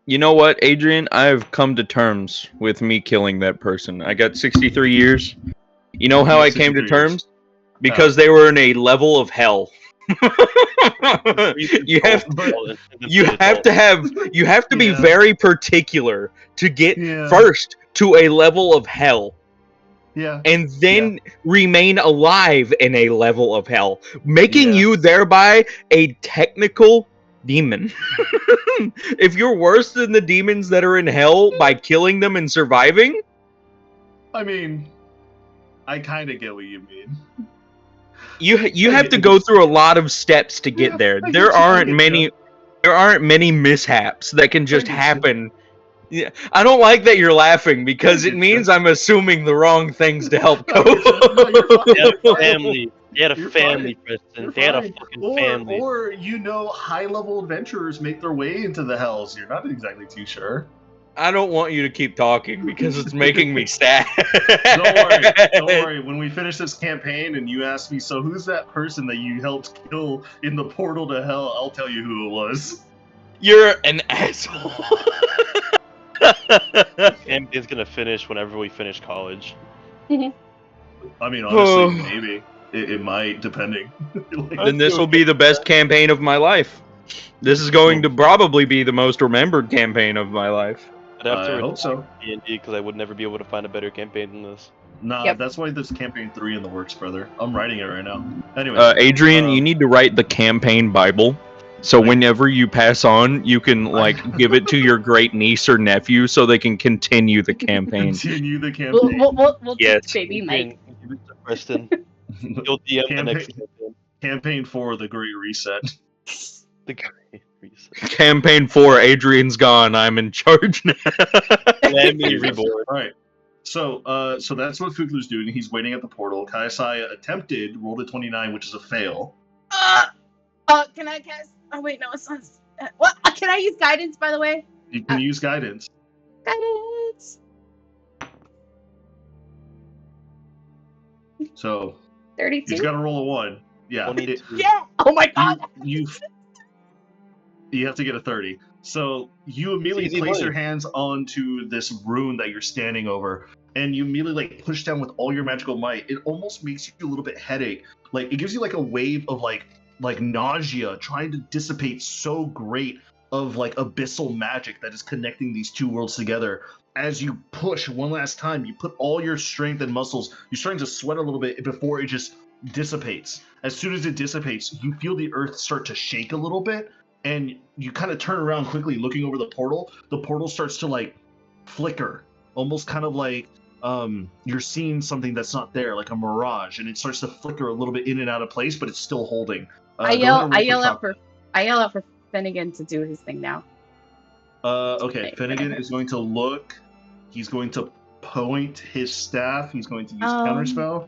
You know what, Adrian? I've come to terms with me killing that person. I got 63 years. You know how I came to 63 years. terms? Because they were in a level of hell. you have to be Yeah. very particular to get Yeah. first to a level of hell Yeah. and then remain alive in a level of hell, making Yeah. you thereby a technical demon. If you're worse than the demons that are in hell by killing them and surviving, I mean, I kind of get what you mean. you I have get- to I go get- through a lot of steps to get Yeah, there. I There get you, I aren't get many you. there aren't many mishaps that can just get you. happen. Yeah, I don't like that you're laughing because I it get means you. I'm assuming the wrong things to help I go. get you. No, you're fine. They had You're a fine. family. They had a You're family, fine. Preston. You're They had a fine. fucking family. Or high-level adventurers make their way into the hells. You're not exactly too sure. I don't want you to keep talking because it's making me sad. Don't worry. When we finish this campaign and you ask me, so who's that person that you helped kill in the portal to hell? I'll tell you who it was. You're an asshole. Campaign's gonna finish whenever we finish college. I mean, honestly, maybe it might, depending. Then this will be the best campaign of my life. This is going to probably be the most remembered campaign of my life. I'd have to I hope so. D&D because I would never be able to find a better campaign than this. Nah, Yep. that's why there's campaign 3 in the works, brother. I'm writing it right now. Anyway, Adrian, you need to write the campaign Bible. So whenever you pass on, you can give it to your great niece or nephew so they can continue the campaign. continue the campaign. We'll Yes. teach baby Mike. Give it to Preston. You'll DM the next campaign. Campaign 4, the Great Reset. The Great Reset. Campaign 4, Adrian's gone. I'm in charge now. Family reborn. All right. So that's what Fuklu's doing. He's waiting at the portal. Kaisai attempted, rolled a 29, which is a fail. Can I cast? Oh wait, no, it's not. What? Can I use guidance? By the way, You can use guidance. guidance. So 32. he's got to roll a 1. Yeah. 22. Yeah. Oh my god. You have to get a 30. So you immediately Easy place money. your hands onto this rune that you're standing over, and you immediately push down with all your magical might. It almost makes you a little bit headache. It gives you a wave of like nausea trying to dissipate so great of abyssal magic that is connecting these two worlds together. As you push one last time, you put all your strength and muscles. You're starting to sweat a little bit before it just dissipates. As soon as it dissipates, you feel the earth start to shake a little bit, and you kind of turn around quickly, looking over the portal. The portal starts to flicker, almost kind of like you're seeing something that's not there, like a mirage, and it starts to flicker a little bit in and out of place, but it's still holding. I yell out for Finnegan to do his thing now. Okay, Finnegan is going to look. He's going to point his staff. He's going to use counterspell.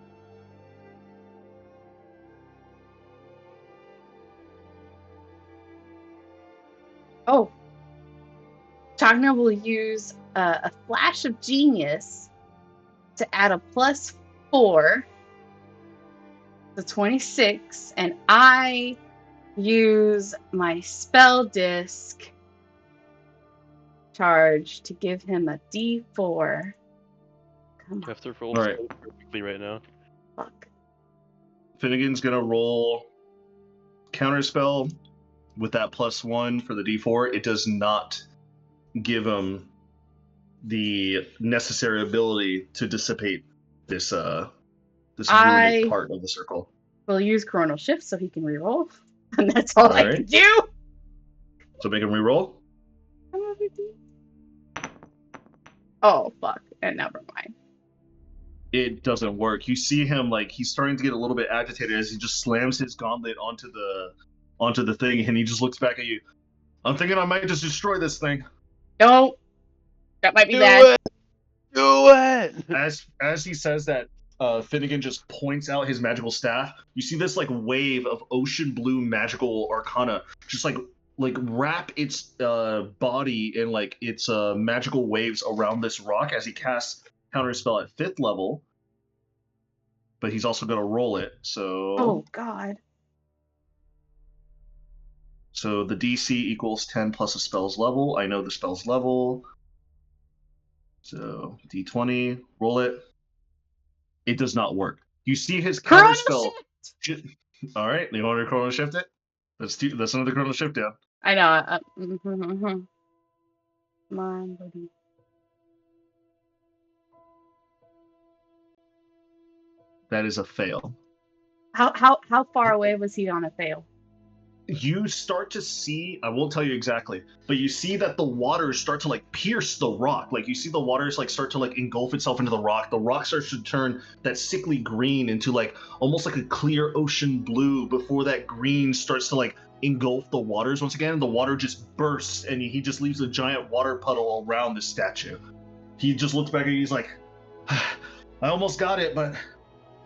Oh. Chagna will use a flash of genius to add a +4 to 26, and I use my spell disc charge to give him a D4. Come You on, have to roll All right. so perfectly right now. fuck. Finnegan's gonna roll counterspell with that +1 for the D4. It does not give him the necessary ability to dissipate this runic part of the circle. We'll use Coronal Shift so he can reroll, and that's all I Alright. can do. So make him reroll. Oh fuck! And never mind. It doesn't work. You see him he's starting to get a little bit agitated as he just slams his gauntlet onto the thing, and he just looks back at you. I'm thinking I might just destroy this thing. Don't. That might be Do bad. it! Do it! As he says that, Finnegan just points out his magical staff. You see this like wave of ocean blue magical arcana just like wrap its body in like its magical waves around this rock as he casts counter spell at 5th level. But he's also going to roll it. So Oh God. So the DC equals 10 plus a spell's level. I know the spell's level. So D20, roll it. It does not work. You see his counter spell. All right, you want to chrono shift it? That's another chrono shift down. I know. Come on, buddy. That is a fail. How far away was he on a fail? You start to see, I won't tell you exactly, but you see that the waters start to like pierce the rock. Like you see the waters like start to like engulf itself into the rock. The rock starts to turn that sickly green into like almost like a clear ocean blue before that green starts to like engulf the waters once again. The water just bursts and he just leaves a giant water puddle around the statue. He just looks back at you, he's like, I almost got it, but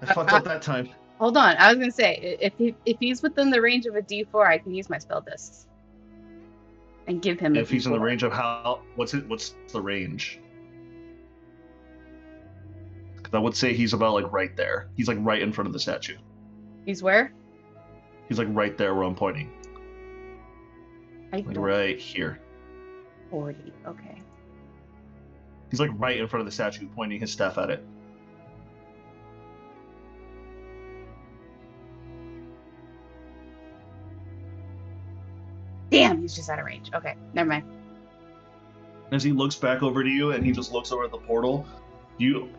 I fucked up that time. Hold on, I was gonna say if he's within the range of a D4, I can use my spell discs and give him. If he's in the range of how? What's the range? Because I would say he's about like right there. He's like right in front of the statue. He's where? He's like right there where I'm pointing. Like right here. 40. Okay. He's like right in front of the statue, pointing his staff at it. Damn, he's just out of range. Okay, never mind. As he looks back over to you and he just looks over at the portal,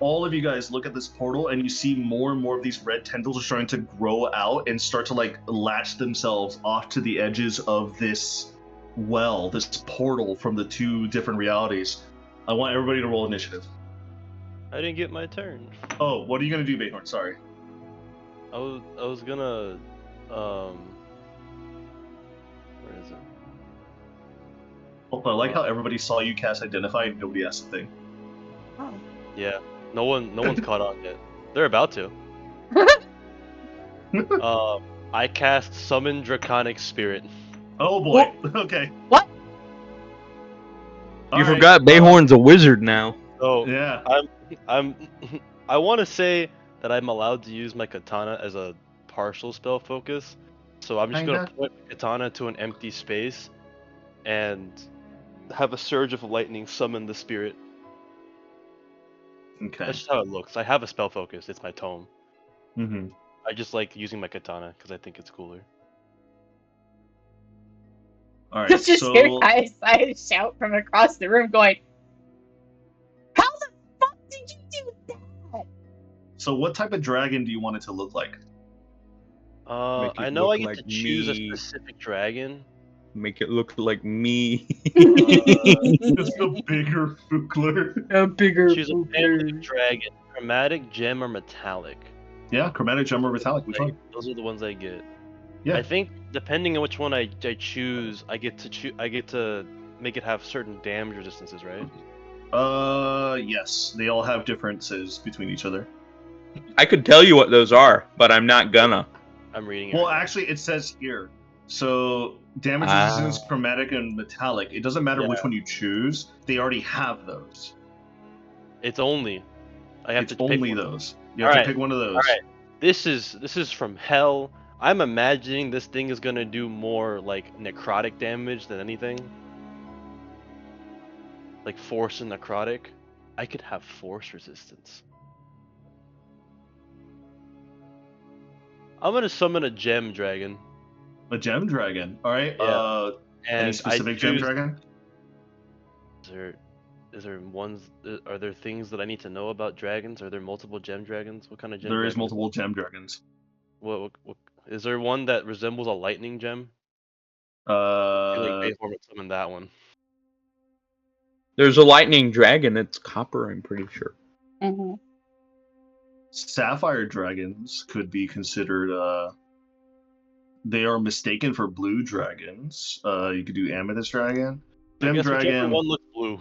all of you guys look at this portal and you see more and more of these red tendrils are starting to grow out and start to like latch themselves off to the edges of this well, this portal from the 2 different realities. I want everybody to roll initiative. I didn't get my turn. Oh, what are you gonna do, Bayhorn? Sorry. I was gonna where is it? Oh, I like how everybody saw you cast Identify and nobody asked a thing. Oh. Yeah, no one's caught on yet. They're about to. I cast Summon Draconic Spirit. Oh boy. What? Okay. What? You forgot Bayhorn's a wizard now. So yeah. I want to say that I'm allowed to use my katana as a partial spell focus. So I'm just gonna point my katana to an empty space and have a surge of lightning summon the spirit. Okay. That's just how it looks. I have a spell focus. It's my tome. Mm-hmm. I just like using my katana because I think it's cooler. All right. Just hear I shout from across the room, going, "How the fuck did you do that?" So, what type of dragon do you want it to look like? I know I get to choose a specific dragon. Make it look like me. Just a bigger Fugler. A bigger Choose a family dragon. Chromatic, gem, or metallic. Yeah, chromatic, gem, or metallic. Which one? Those are the ones I get. Yeah. I think depending on which one I choose, I get to make it have certain damage resistances, right? Yes. They all have differences between each other. I could tell you what those are, but I'm not gonna. I'm reading it. Well, right actually, it says here. So, damage resistance, chromatic, and metallic. It doesn't matter which one you choose. They already have those. It's only. I have to pick only one. Those. You have to pick one of those. All right. This is from hell. I'm imagining this thing is gonna do more like necrotic damage than anything. Like force and necrotic. I could have force resistance. I'm gonna summon a gem dragon. A gem dragon. All right. Yeah. Any specific gem dragon? Is there ones? Are there things that I need to know about dragons? Are there multiple gem dragons? What kind of gem? There is multiple gem dragons. What is there one that resembles a lightning gem? I feel like Bayhorn would summon that one. There's a lightning dragon. It's copper, I'm pretty sure. Mm-hmm. Sapphire dragons could be considered. They are mistaken for blue dragons. You could do amethyst dragon. Gem dragon. Whichever one looks blue.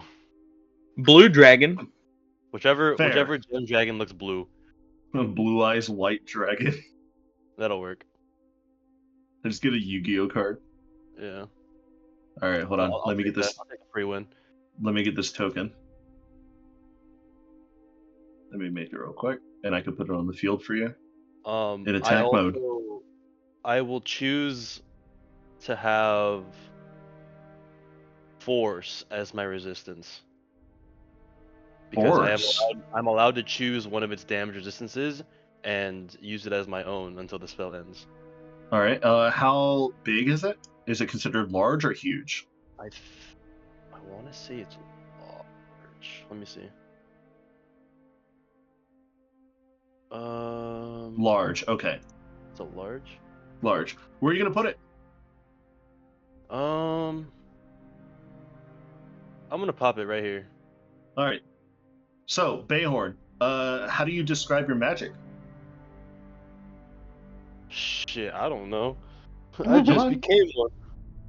Blue dragon. Whichever gem dragon looks blue. Blue eyes white dragon. That'll work. I just get a Yu-Gi-Oh card. Yeah. All right, hold on. Let me get this. I'll take a free win. Let me get this token. Let me make it real quick, and I can put it on the field for you. In attack mode. I will choose to have force as my resistance. Because I'm allowed to choose one of its damage resistances and use it as my own until the spell ends. All right. How big is it? Is it considered large or huge? I want to say it's large. Let me see. Large. Okay. It's a large. Large. Where are you gonna put it? I'm gonna pop it right here. All right. So, Bayhorn, how do you describe your magic? Shit, I don't know. I just became one.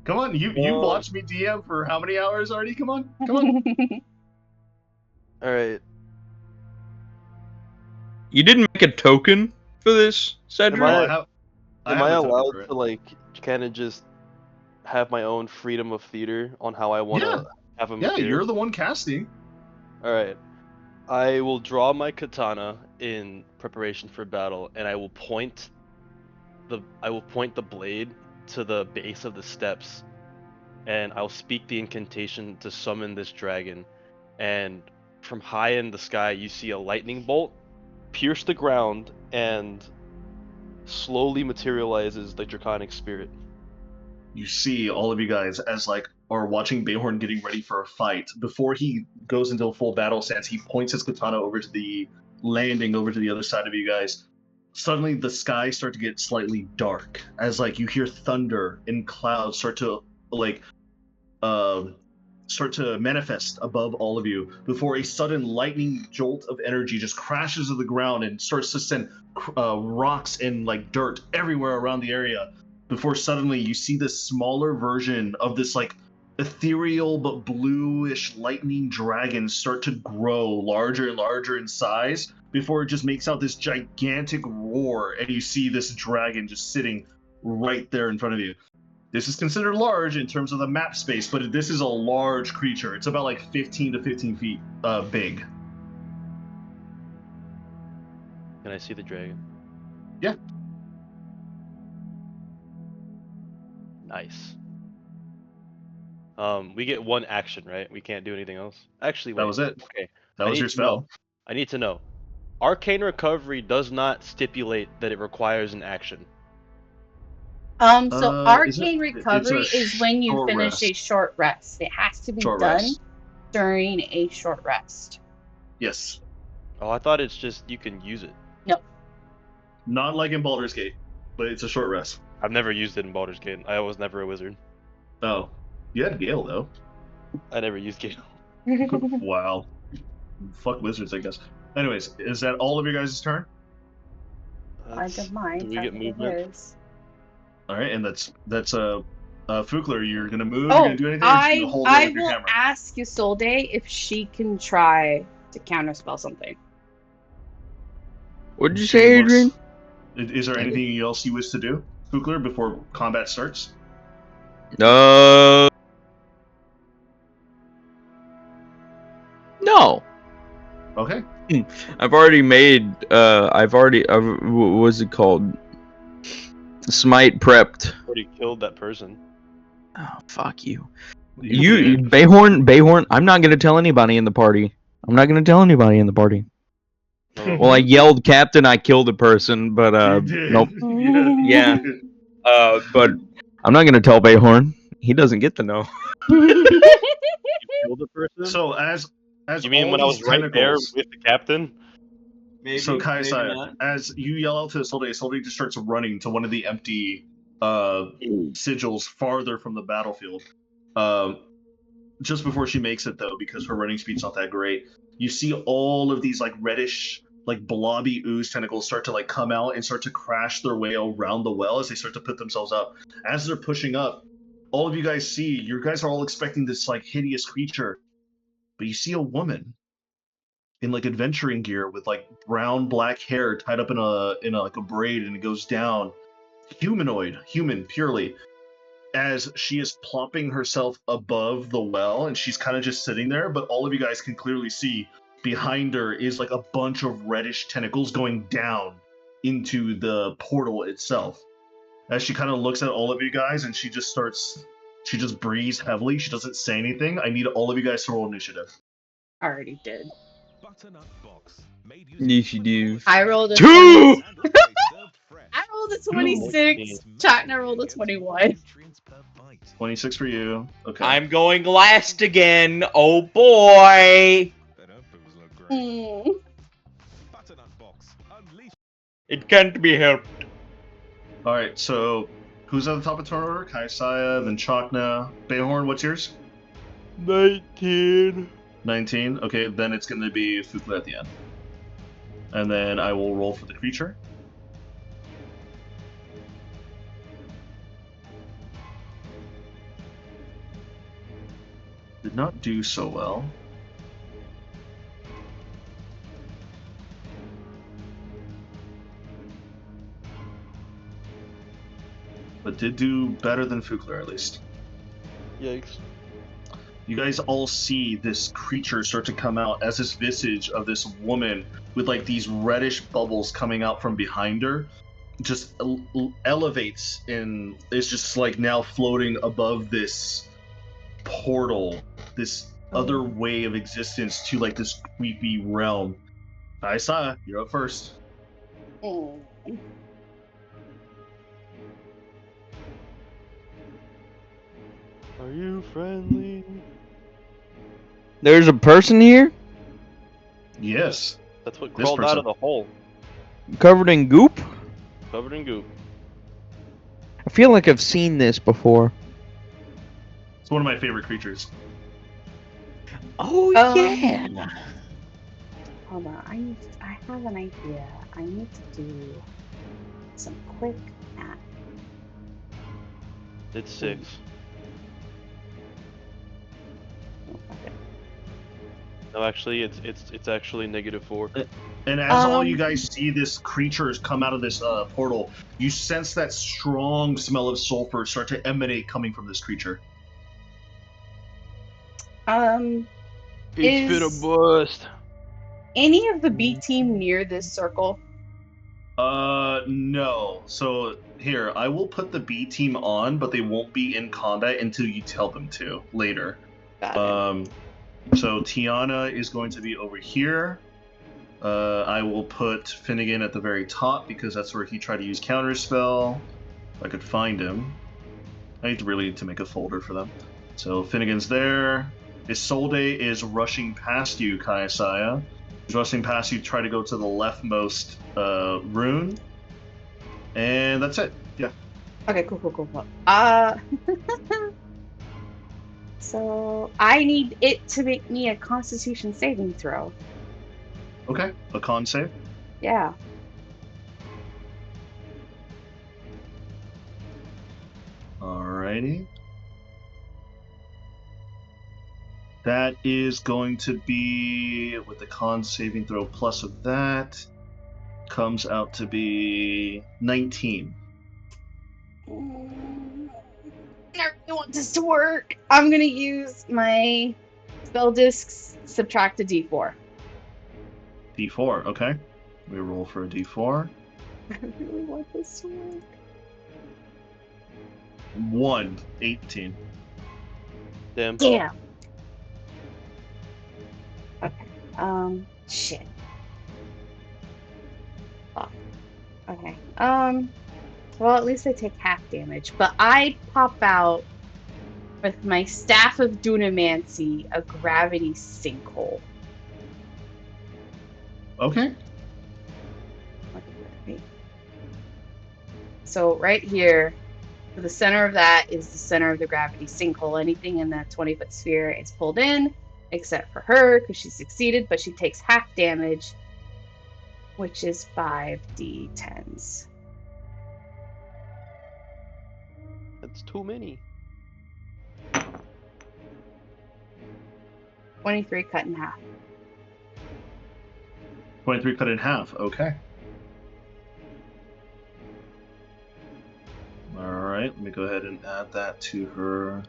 Come on, you watched me DM for how many hours already? Come on. All right. You didn't make a token for this, Cedric? Am I allowed to like kind of just have my own freedom of theater on how I want to have him appear? Yeah, you're the one casting. All right. I will draw my katana in preparation for battle, and I will point the blade to the base of the steps, and I'll speak the incantation to summon this dragon. And from high in the sky, you see a lightning bolt pierce the ground and slowly materializes the draconic spirit. You see all of you guys as are watching Bayhorn getting ready for a fight. Before he goes into a full battle stance, he points his katana over to the landing over to the other side of you guys. Suddenly the skies start to get slightly dark as you hear thunder and clouds start to manifest above all of you before a sudden lightning jolt of energy just crashes to the ground and starts to send rocks and dirt everywhere around the area. Before suddenly you see this smaller version of this ethereal but bluish lightning dragon start to grow larger and larger in size before it just makes out this gigantic roar, and you see this dragon just sitting right there in front of you. This is considered large in terms of the map space, but this is a large creature. It's about 15 to 15 feet big. Can I see the dragon? Yeah. Nice. We get one action, right? We can't do anything else. Actually, wait. That was it. Okay. That was your spell. I need to know. Arcane Recovery does not stipulate that it requires an action. So Arcane Recovery is when you finish a short rest. It has to be done during a short rest. Yes. Oh, I thought it's just you can use it. No. Not like in Baldur's Gate, but it's a short rest. I've never used it in Baldur's Gate. I was never a wizard. Oh. You had Gale, though. I never used Gale. Wow. Fuck wizards, I guess. Anyways, is that all of your guys' turn? I don't mind. Do we get movement? All right, and that's Fukler. You're gonna move. You're gonna do anything. I will ask Isolde if she can try to counterspell something. What did you say, Adrian? Is there anything else you wish to do, Fukler, before combat starts? No. Okay. I've already made. What was it called? Smite prepped. Already killed that person. Oh, fuck you. You Bayhorn. I'm not gonna tell anybody in the party. Well, I yelled, "Captain, I killed a person," but nope. Yeah. But I'm not gonna tell Bayhorn. He doesn't get to know. You killed a person? So as you mean when I was right there with the captain? Maybe, so Kai-Sai, as you yell out to Isolde just starts running to one of the empty sigils farther from the battlefield. Just before she makes it, though, because her running speed's not that great, you see all of these reddish, blobby ooze tentacles start to come out and start to crash their way around the well as they start to put themselves up. As they're pushing up, all of you guys see, you guys are all expecting this hideous creature, but you see a woman. in like adventuring gear with like brown black hair tied up in a like a braid, and it goes down. Human purely, as she is plopping herself above the well, and she's kind of just sitting there, but all of you guys can clearly see behind her is like a bunch of reddish tentacles going down into the portal itself. As she kind of looks at all of you guys, and she just breathes heavily. She doesn't say anything. I need all of you guys to roll initiative. Already did. Initiative. I rolled a 2! 20. I rolled a 26. Chatna rolled a 21. 26 for you. Okay. I'm going last again. Oh boy. Mm. It can't be helped. All right. So, who's at the top of turn order? Kaisaya, then Chakna. Bayhorn, what's yours? 19. 19. Okay, then it's going to be Fukla at the end. And then I will roll for the creature. Did not do so well. But did do better than Fukler, at least. Yikes. You guys all see this creature start to come out as this visage of this woman with like these reddish bubbles coming out from behind her just elevates and is just like now floating above this portal, this other way of existence to like this creepy realm. Isaiah, you're up first. Mm. Are you friendly? There's a person here? Yes. That's what This crawled out person. of the hole. Covered in goop? Covered in goop. I feel like I've seen this before. It's one of my favorite creatures. Oh, yeah. Hold on. I have an idea. I need to do some quick math. It's 6. Okay. No, actually, it's actually -4. And as all you guys see this creatures come out of this portal, you sense that strong smell of sulfur start to emanate coming from this creature. It's been a Is bust. any of the B team near this circle? No. So here, I will put the B team on, but they won't be in combat until you tell them to later. Got it. So Tiana is going to be over here. I will put Finnegan at the very top because that's where he tried to use counterspell. If I could find him. I need to make a folder for them. So Finnegan's there. Isolde is rushing past you, Kaisaya. He's rushing past you to try to go to the leftmost rune. And that's it. Yeah. Okay, cool. So I need it to make me a Constitution saving throw. Okay. A con save. Yeah. Alrighty. That is going to be, with the con saving throw plus of that, comes out to be 19. I really want this to work. I'm gonna use my spell discs, subtract a d4. D4, okay. We roll for a D4. I really want this to work. 1, 18. Damn. Damn. Okay. Shit. Fuck. Okay. Well, at least I take half damage, but I pop out with my Staff of Dunamancy a gravity sinkhole. Okay. So right here, the center of that is the center of the gravity sinkhole. Anything in that 20-foot sphere is pulled in, except for her, because she succeeded, but she takes half damage, which is 5d10s. That's too many. 23 cut in half. 23 cut in half. Okay. All right. Let me go ahead and add that to her.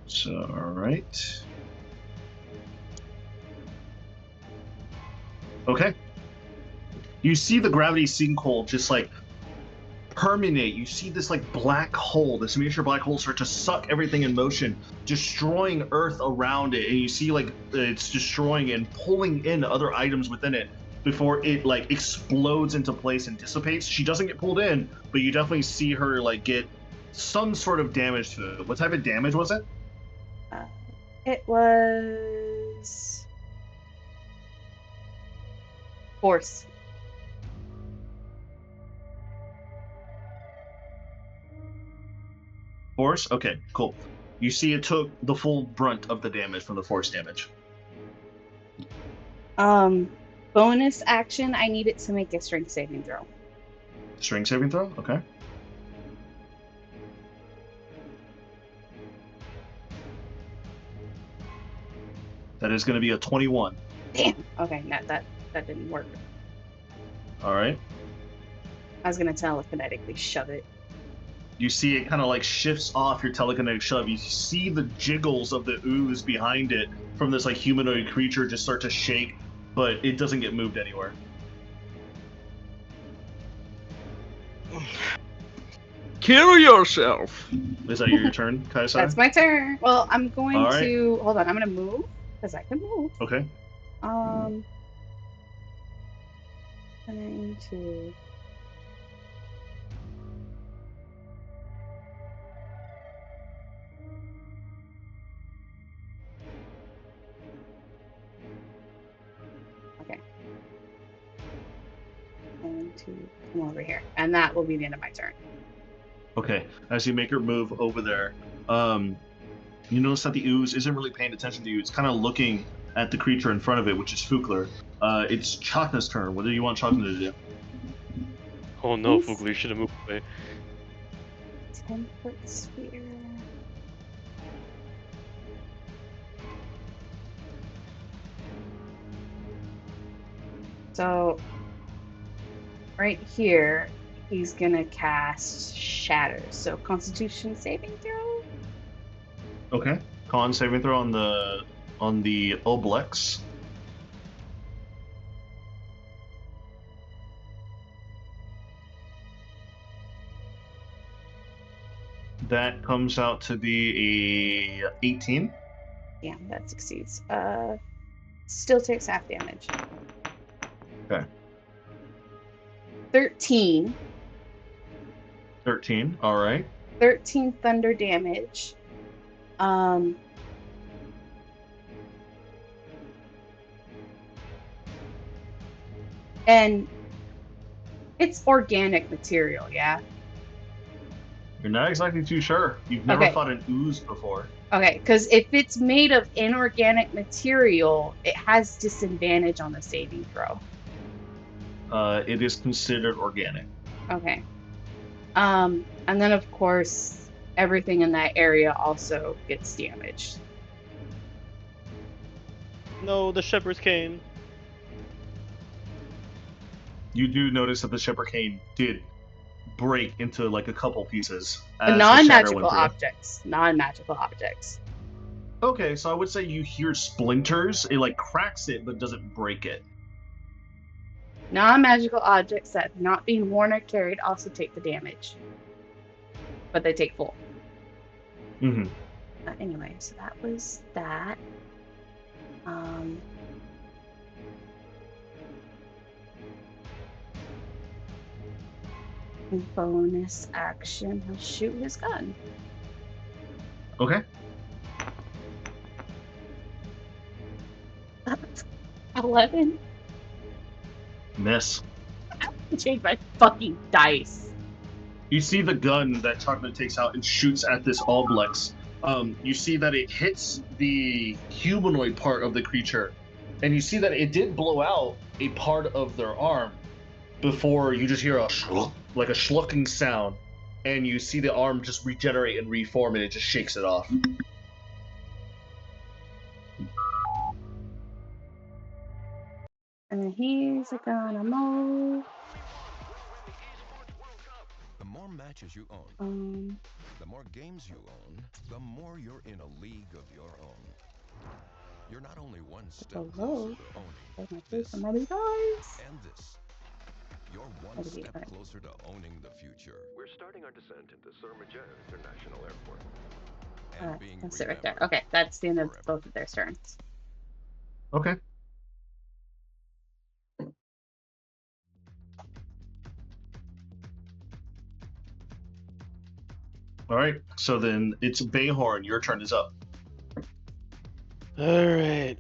So, all right. Okay. You see the gravity sinkhole just like permeate. You see this like black hole, this miniature black hole start to suck everything in motion, destroying Earth around it. And you see like it's destroying and pulling in other items within it before it like explodes into place and dissipates. She doesn't get pulled in, but you definitely see her like get some sort of damage to it. What type of damage was it? It was force. Force? Okay, cool. You see it took the full brunt of the damage from the force damage. Bonus action, I need it to make a strength saving throw. Strength saving throw? Okay. That is going to be a 21. Damn. Okay, no, that didn't work. All right. I was gonna telekinetically shove it. You see it kind of like shifts off your telekinetic shove. You see the jiggles of the ooze behind it from this like humanoid creature just start to shake, but it doesn't get moved anywhere. Kill yourself. Is that your turn, Kaisai? That's my turn. Well, I'm going to hold on. I'm gonna move because I can move. Okay. Going to. Okay. Going to come over here, and that will be the end of my turn. Okay. As you make her move over there, you notice that the ooze isn't really paying attention to you. It's kind of looking at the creature in front of it, which is Fugler. It's Chakna's turn. What do you want Chakna to do? Oh no, Fugler, you should have moved away. 10-foot sphere. So, right here, he's gonna cast Shatter. So, Constitution saving throw. Okay. Con saving throw on the Oblex. That comes out to be a 18. Yeah, that succeeds. Still takes half damage. Okay. 13. 13. All right. 13 thunder damage. And it's organic material, yeah? You're not exactly too sure. You've never fought an ooze before. Okay, because if it's made of inorganic material, it has disadvantage on the saving throw. It is considered organic. Okay. And then, of course, everything in that area also gets damaged. No, the shepherd's cane. You do notice that the shepherd cane did break into like a couple pieces. Non-magical objects. Non-magical objects. Okay, so I would say you hear splinters. It like cracks it, but doesn't break it. Non-magical objects that are not being worn or carried also take the damage. But they take full. Mm-hmm. Anyway, so that was that. Bonus action, he'll shoot his gun. Okay. 11. Miss. I changed my fucking dice. You see the gun that Chocolate takes out and shoots at this Oblex. You see that it hits the humanoid part of the creature, and you see that it did blow out a part of their arm before you just hear a schlucking sound, and you see the arm just regenerate and reform, and it just shakes it off. he's gonna move. The more matches you own, the more games you own, the more you're in a league of your own. You're not only one step closer to owning this and this. You're one step closer to owning the future. We're starting our descent into Surmajan International Airport. Alright, that's it right there. Okay, that's the end of both of their turns. Okay. All right. So then it's Bayhorn. Your turn is up. Alright.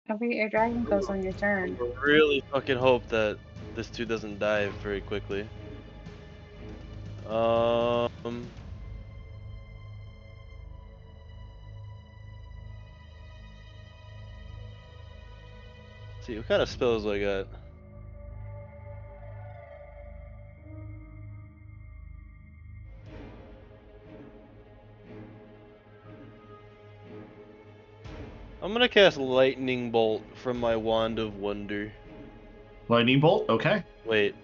Every air dragon goes on your turn. I really fucking hope that this dude doesn't die very quickly. See, what kind of spells do I got? I'm gonna cast Lightning Bolt from my Wand of Wonder. Lightning bolt. Okay. Wait.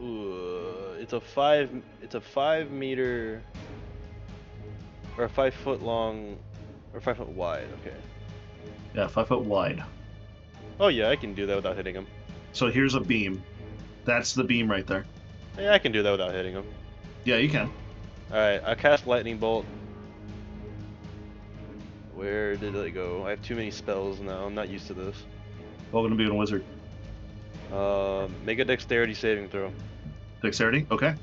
Ooh, it's a 5 meter or a 5 foot long or 5 foot wide. Okay. Yeah, 5 foot wide. Oh yeah, I can do that without hitting him. So here's a beam. That's the beam right there. Yeah, I can do that without hitting him. Yeah, you can. Alright, I cast Lightning Bolt. Where did it go? I have too many spells now. I'm not used to this. Welcome to being a wizard. Make a dexterity saving throw. Dexterity. Okay.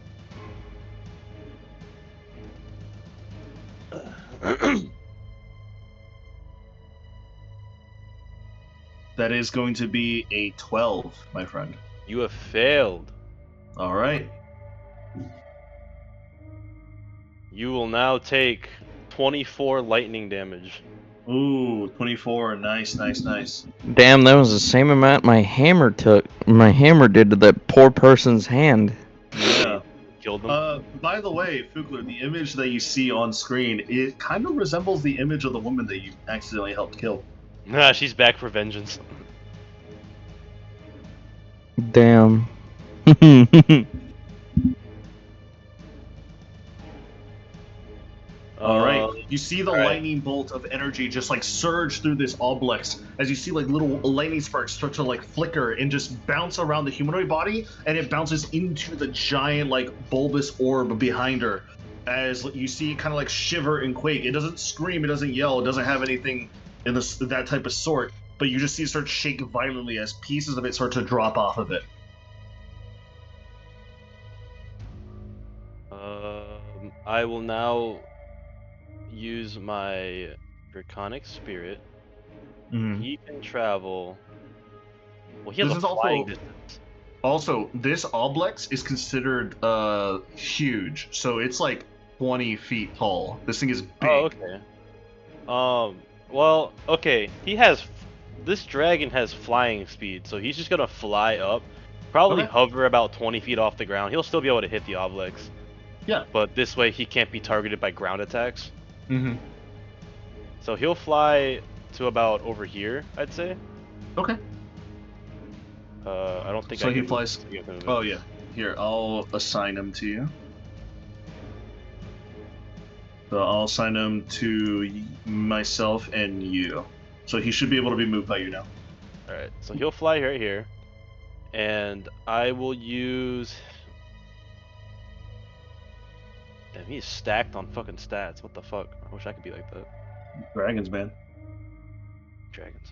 That is going to be a 12, my friend. You have failed. All right. You will now take 24 lightning damage. Ooh, 24. Nice, nice, nice. Damn, that was the same amount my hammer took. My hammer did to that poor person's hand. Yeah. Killed them. By the way, Fugler, the image that you see on screen, it kind of resembles the image of the woman that you accidentally helped kill. Nah, she's back for vengeance. Damn. All right. You see the right. lightning bolt of energy just like surge through this obelisk as you see like little lightning sparks start to like flicker and just bounce around the humanoid body, and it bounces into the giant like bulbous orb behind her as you see it kind of like shiver and quake. It doesn't scream, it doesn't yell, it doesn't have anything in this that type of sort, but you just see it start to shake violently as pieces of it start to drop off of it. I will now use my Draconic Spirit. Mm-hmm. He can travel. Well, he has This a is flying also- distance. Also, this obelisk is considered huge, so it's like 20 feet tall. This thing is big. Oh, okay. Well, okay. This dragon has flying speed, so he's just gonna fly up, probably Okay. hover about 20 feet off the ground. He'll still be able to hit the obelisk. Yeah. But this way, he can't be targeted by ground attacks. Mm-hmm. So he'll fly to about over here, I'd say. Okay. I don't think So I he can flies. move it. Oh yeah. Here, I'll assign him to you. So I'll assign him to myself and you. So he should be able to be moved by you now. Alright, so he'll fly right here. And I will use... Damn, he's stacked on fucking stats. What the fuck? I wish I could be like that. Dragons, man. Dragons.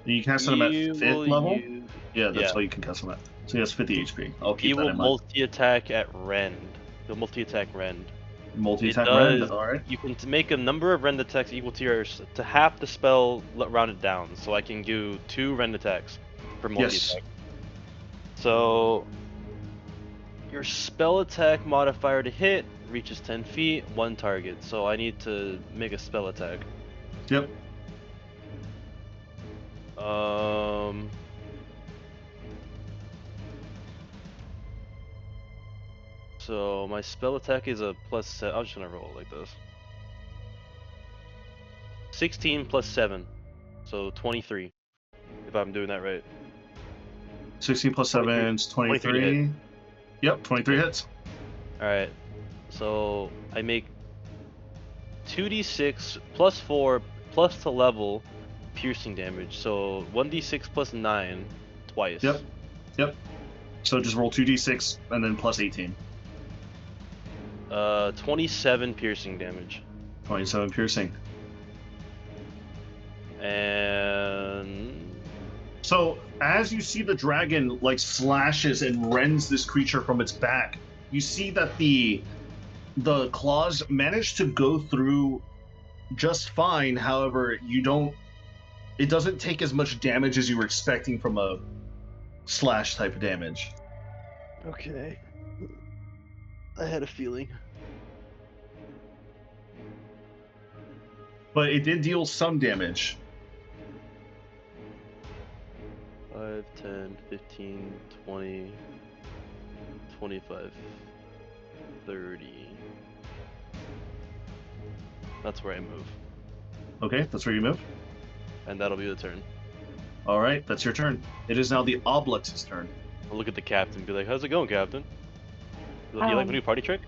You can cast him at 5th level? Yeah, that's Yeah. all you can cast him at. So he has 50 HP. I'll He keep that will in mind. multi-attack at rend. He'll multi-attack rend. Multi-attack It rend, does- alright. You can make a number of rend attacks equal to yours to half the spell rounded down. So I can do 2 rend attacks for multi-attack. So your spell attack modifier to hit reaches 10 feet, 1 target. So I need to make a spell attack. Yep. So my spell attack is a +7. I'm just gonna roll it like this. 16 plus 7, so 23. If I'm doing that right. 16 plus 7 is 23. Yep, 23 hits. All right. So I make 2d6 plus 4 plus to level piercing damage. So 1d6 plus 9 twice. Yep. So just roll 2d6 and then plus 18. 27 piercing damage. 27 piercing. And so as you see the dragon like slashes and rends this creature from its back, you see that the claws manage to go through just fine. However, it doesn't take as much damage as you were expecting from a slash type of damage. Okay. I had a feeling. But it did deal some damage. 5, 10, 15, 20, 25, 30. That's where I move. Okay, that's where you move. And that'll be the turn. All right, that's your turn. It is now the Oblux's turn. I'll look at the captain and be like, how's it going, Captain? Do you like a new party trick?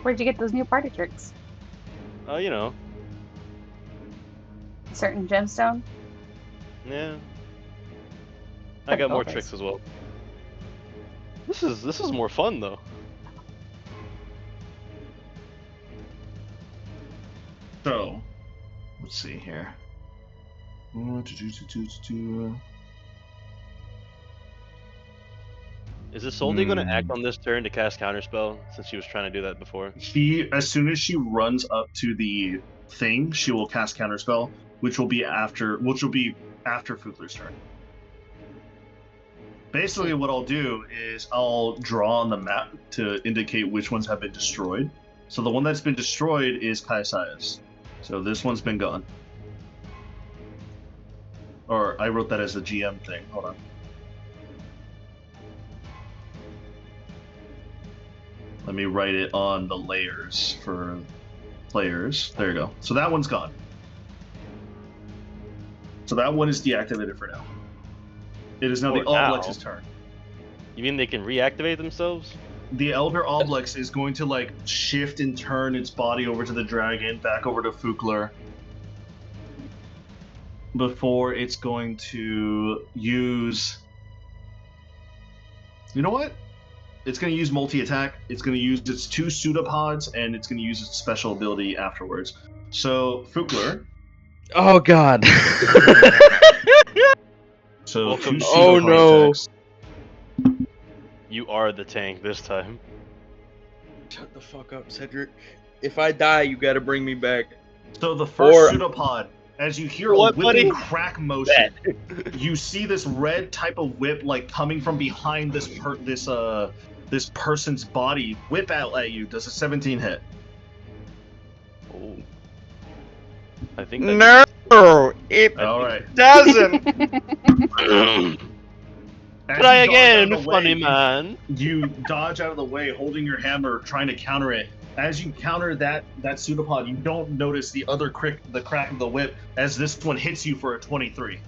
Where'd you get those new party tricks? You know. Certain gemstone? Yeah. I got more tricks as well. This is more fun though. So, let's see here. Is Isolde going to act on this turn to cast Counterspell, since she was trying to do that before? As soon as she runs up to the thing, she will cast Counterspell, which will be after Fugler's turn. Basically, what I'll do is I'll draw on the map to indicate which ones have been destroyed. So the one that's been destroyed is Kaisaya's. So this one's been gone. Or I wrote that as a GM thing. Hold on. Let me write it on the layers for players. There you go. So that one's gone. So that one is deactivated for now. It is now the Oblex's turn. You mean they can reactivate themselves? The Elder Oblex is going to like shift and turn its body over to the dragon, back over to Fugler, before it's going to use... You know what? It's going to use multi-attack. It's going to use its 2 pseudopods, and it's going to use its special ability afterwards. So, Fugler. Oh, God. So, 2 pseudopod oh, no. attacks. You are the tank this time. Shut the fuck up, Cedric. If I die, you gotta bring me back. So, the first pseudopod, as you hear a whipping crack motion, you see this red type of whip like coming from behind this person's body whip out at you. Does a 17 hit? Oh. I think no, it doesn't. Try again, funny man. You dodge out of the way, holding your hammer, trying to counter it. As you counter that pseudopod, you don't notice the other the crack of the whip as this one hits you for a 23.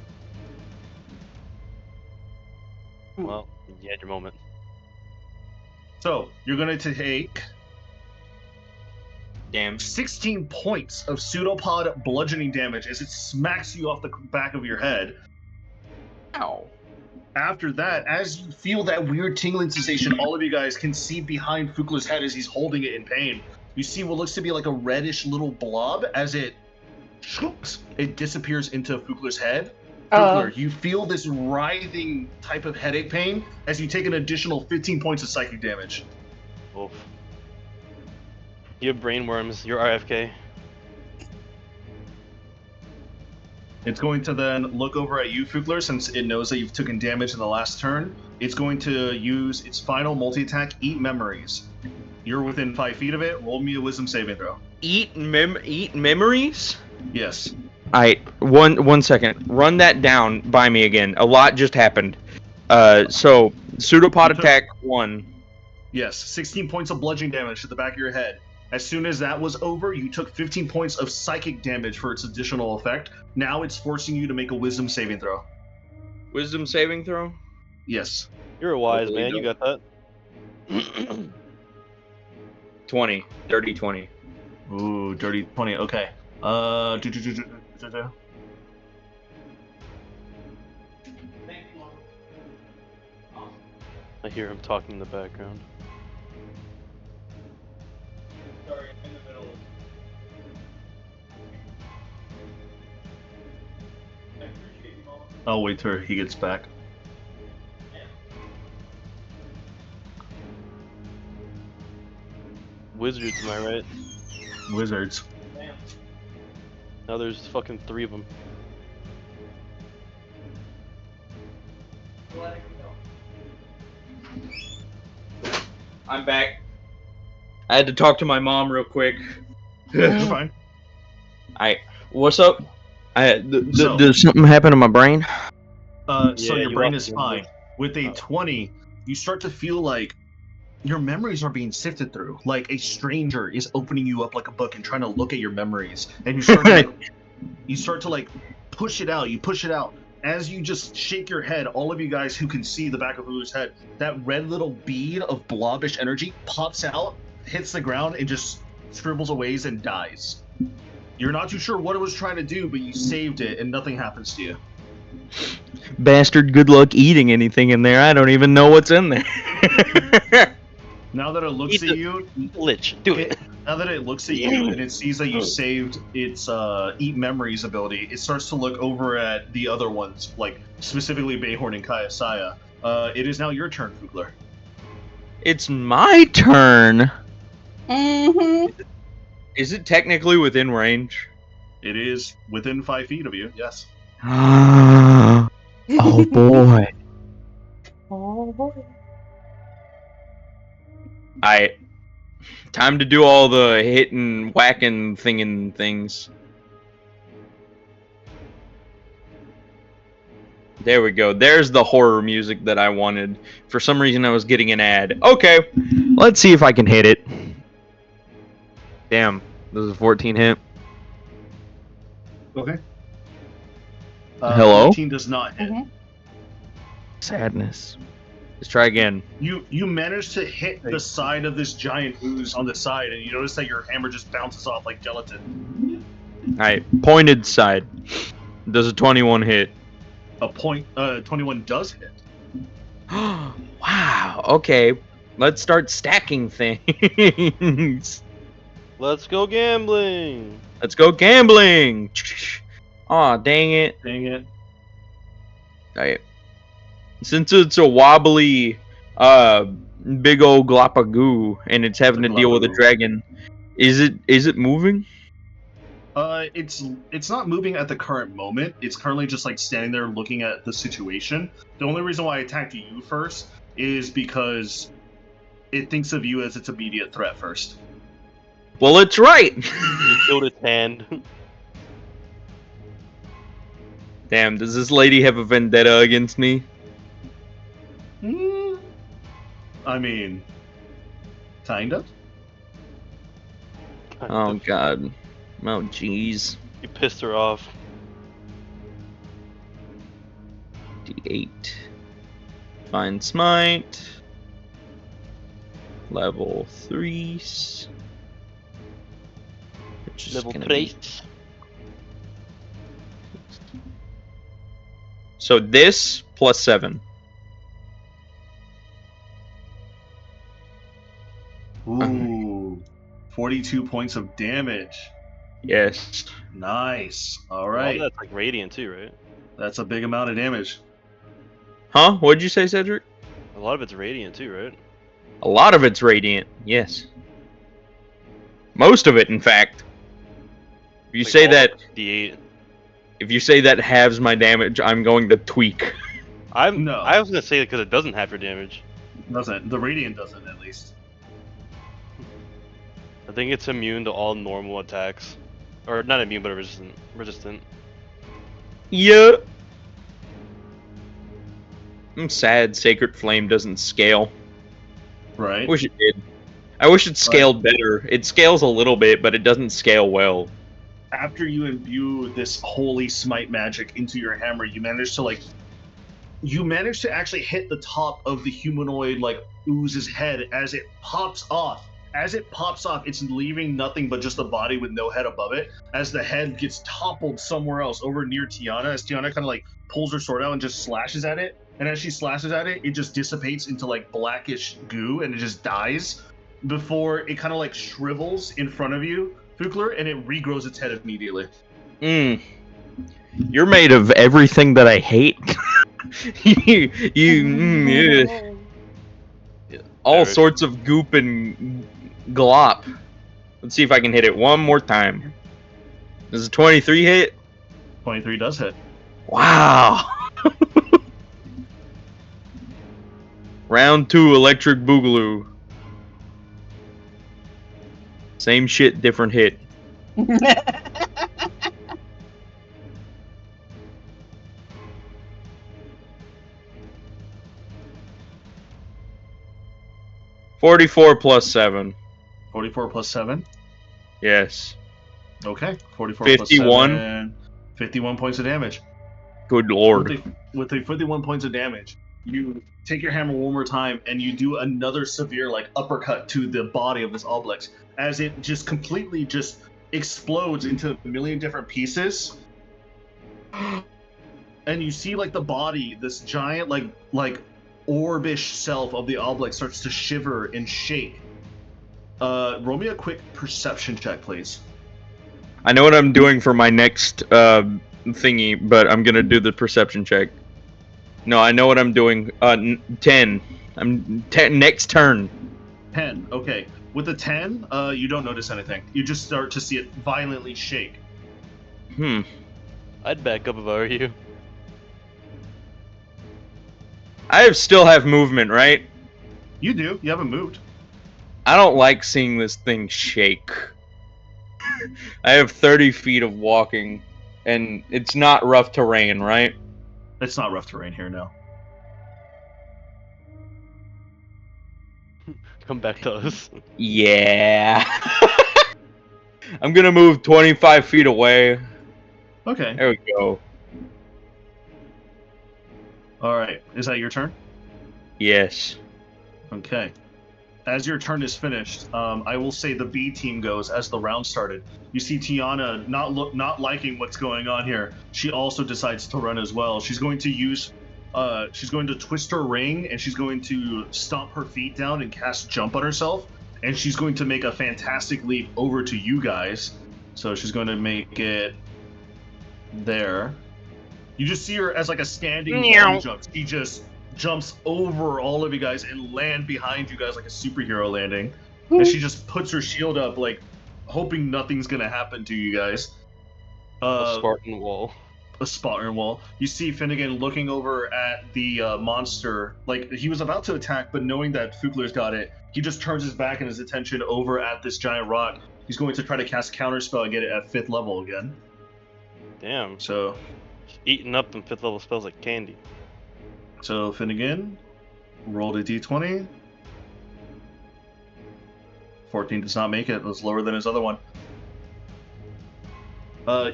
Well, you had your moment. So, you're going to take 16 points of pseudopod bludgeoning damage as it smacks you off the back of your head. Ow. After that, as you feel that weird tingling sensation, all of you guys can see behind Fugler's head as he's holding it in pain. You see what looks to be like a reddish little blob as it disappears into Fugler's head. Fugler, you feel this writhing type of headache pain as you take an additional 15 points of psychic damage. Oof. You have brain worms. You're RFK. It's going to then look over at you, Fugler, since it knows that you've taken damage in the last turn. It's going to use its final multi-attack, Eat Memories. You're within 5 feet of it. Roll me a Wisdom saving throw. Eat memories? Yes. Alright, one second. Run that down by me again. A lot just happened. So, pseudopod attack 1. Yes, 16 points of bludgeoning damage to the back of your head. As soon as that was over, you took 15 points of psychic damage for its additional effect. Now it's forcing you to make a wisdom saving throw. Wisdom saving throw? Yes. You're a wise man. You got that. 20. Dirty 20. Ooh, dirty 20. Okay. I hear him talking in the background. Sorry, I'm in the middle of... I'll wait till he gets back. Wizards, am I right? Wizards. Now there's fucking 3 of them. I'm back. I had to talk to my mom real quick. You're fine. What's up? So- Did something happen to my brain? So Yeah, your you brain lost is your fine. memory. With a 20, you start to feel like your memories are being sifted through. Like a stranger is opening you up like a book and trying to look at your memories. And you start to like push it out. You push it out. As you just shake your head, all of you guys who can see the back of Ulu's head, that red little bead of blobbish energy pops out, hits the ground, and just scribbles away and dies. You're not too sure what it was trying to do, but you saved it and nothing happens to you. Bastard, good luck eating anything in there. I don't even know what's in there. Now that it looks Eat at the- you, Lich, do it. now that it looks at you and it sees that you saved its eat memories ability, it starts to look over at the other ones, like specifically Bayhorn and Kayasaya. It is now your turn, Fugler. It's my turn. Mm-hmm. Is it technically within range? It is within 5 feet of you, yes. Oh boy. Oh boy. Time to do all the hitting, whacking, thinging things. There we go. There's the horror music that I wanted. For some reason, I was getting an ad. Okay, let's see if I can hit it. Damn, this is a 14 hit. Okay. Hello? 14 does not hit. Mm-hmm. Sadness. Let's try again. You manage to hit the side of this giant ooze on the side, and you notice that your hammer just bounces off like gelatin. Alright, pointed side. Does a 21 hit? 21 does hit. Wow, okay. Let's start stacking things. Let's go gambling. Let's go gambling. Aw, dang it. Dang it. Alright. Since it's a wobbly, big old glopagoo, and it's having to deal with a glopagoo. dragon, is it moving? It's not moving at the current moment. It's currently just like standing there looking at the situation. The only reason why I attacked you first is because it thinks of you as its immediate threat first. Well, it's right. You killed its hand. Damn, does this lady have a vendetta against me? I mean, kind of. Oh god. Oh jeez. You pissed her off. D8. Find smite. Level 3. Which is Level gonna 3. be... So this plus 7. Ooh, 42 points of damage. Yes. Nice. All All right, that's like radiant too, right? that's a big amount of damage. Huh? What'd you say, Cedric? A lot of it's radiant too, right? A lot of it's radiant. Yes. Most of it, in fact. If you Like say all that, D8. if you say that halves my damage, I'm going to tweak. No. I was gonna say it because it doesn't have your damage. Doesn't. The radiant doesn't, at least. I think it's immune to all normal attacks, or not immune, but resistant. Yeah. I'm sad Sacred Flame doesn't scale. Right. Wish it did. I wish it scaled better. It scales a little bit, but it doesn't scale well. After you imbue this holy smite magic into your hammer, you manage to actually hit the top of the humanoid like ooze's head as it pops off. As it pops off, it's leaving nothing but just a body with no head above it. As the head gets toppled somewhere else over near Tiana, as Tiana kind of like pulls her sword out and just slashes at it. And as she slashes at it, it just dissipates into like blackish goo and it just dies before it kind of like shrivels in front of you, Fukler, and it regrows its head immediately. You're made of everything that I hate. All sorts of goop and glop. Let's see if I can hit it one more time. Does a 23 hit? 23 does hit. Wow. Round 2, Electric Boogaloo. Same shit, different hit. $44 plus 7. 44 plus 7? Yes. Okay. 44 51. plus 7. 51 points of damage. Good lord. With the 51 points of damage, you take your hammer one more time and you do another severe like uppercut to the body of this Oblex as it just completely just explodes into a million different pieces. And you see like the body, this giant like orbish self of the Oblex starts to shiver and shake. Roll me a quick perception check, please. I know what I'm doing for my next thingy, but I'm gonna do the perception check. No, I know what I'm doing. 10. I'm 10 next turn. 10. Okay. With the 10, you don't notice anything. You just start to see it violently shake. I'd back up if I were you. I still have movement, right? You do. You haven't moved. I don't like seeing this thing shake. I have 30 feet of walking, and it's not rough terrain, right? It's not rough terrain here, no. Come back to us. Yeah. I'm gonna move 25 feet away. Okay. There we go. Alright. Is that your turn? Yes. Okay. As your turn is finished, I will say the B team goes as the round started. You see Tiana not liking what's going on here. She also decides to run as well. She's going to twist her ring and she's going to stomp her feet down and cast jump on herself. And she's going to make a fantastic leap over to you guys. So she's going to make it there. You just see her as like a standing jump. She just jumps over all of you guys and land behind you guys like a superhero landing. And she just puts her shield up, like hoping nothing's gonna happen to you guys. A Spartan wall. A Spartan wall. You see Finnegan looking over at the monster, like he was about to attack, but knowing that Fugler's got it, he just turns his back and his attention over at this giant rock. He's going to try to cast Counterspell and get it at 5th level again. Damn. So eating up them 5th level spells like candy. So Finnegan rolled a d20. 14 does not make it. It was lower than his other one.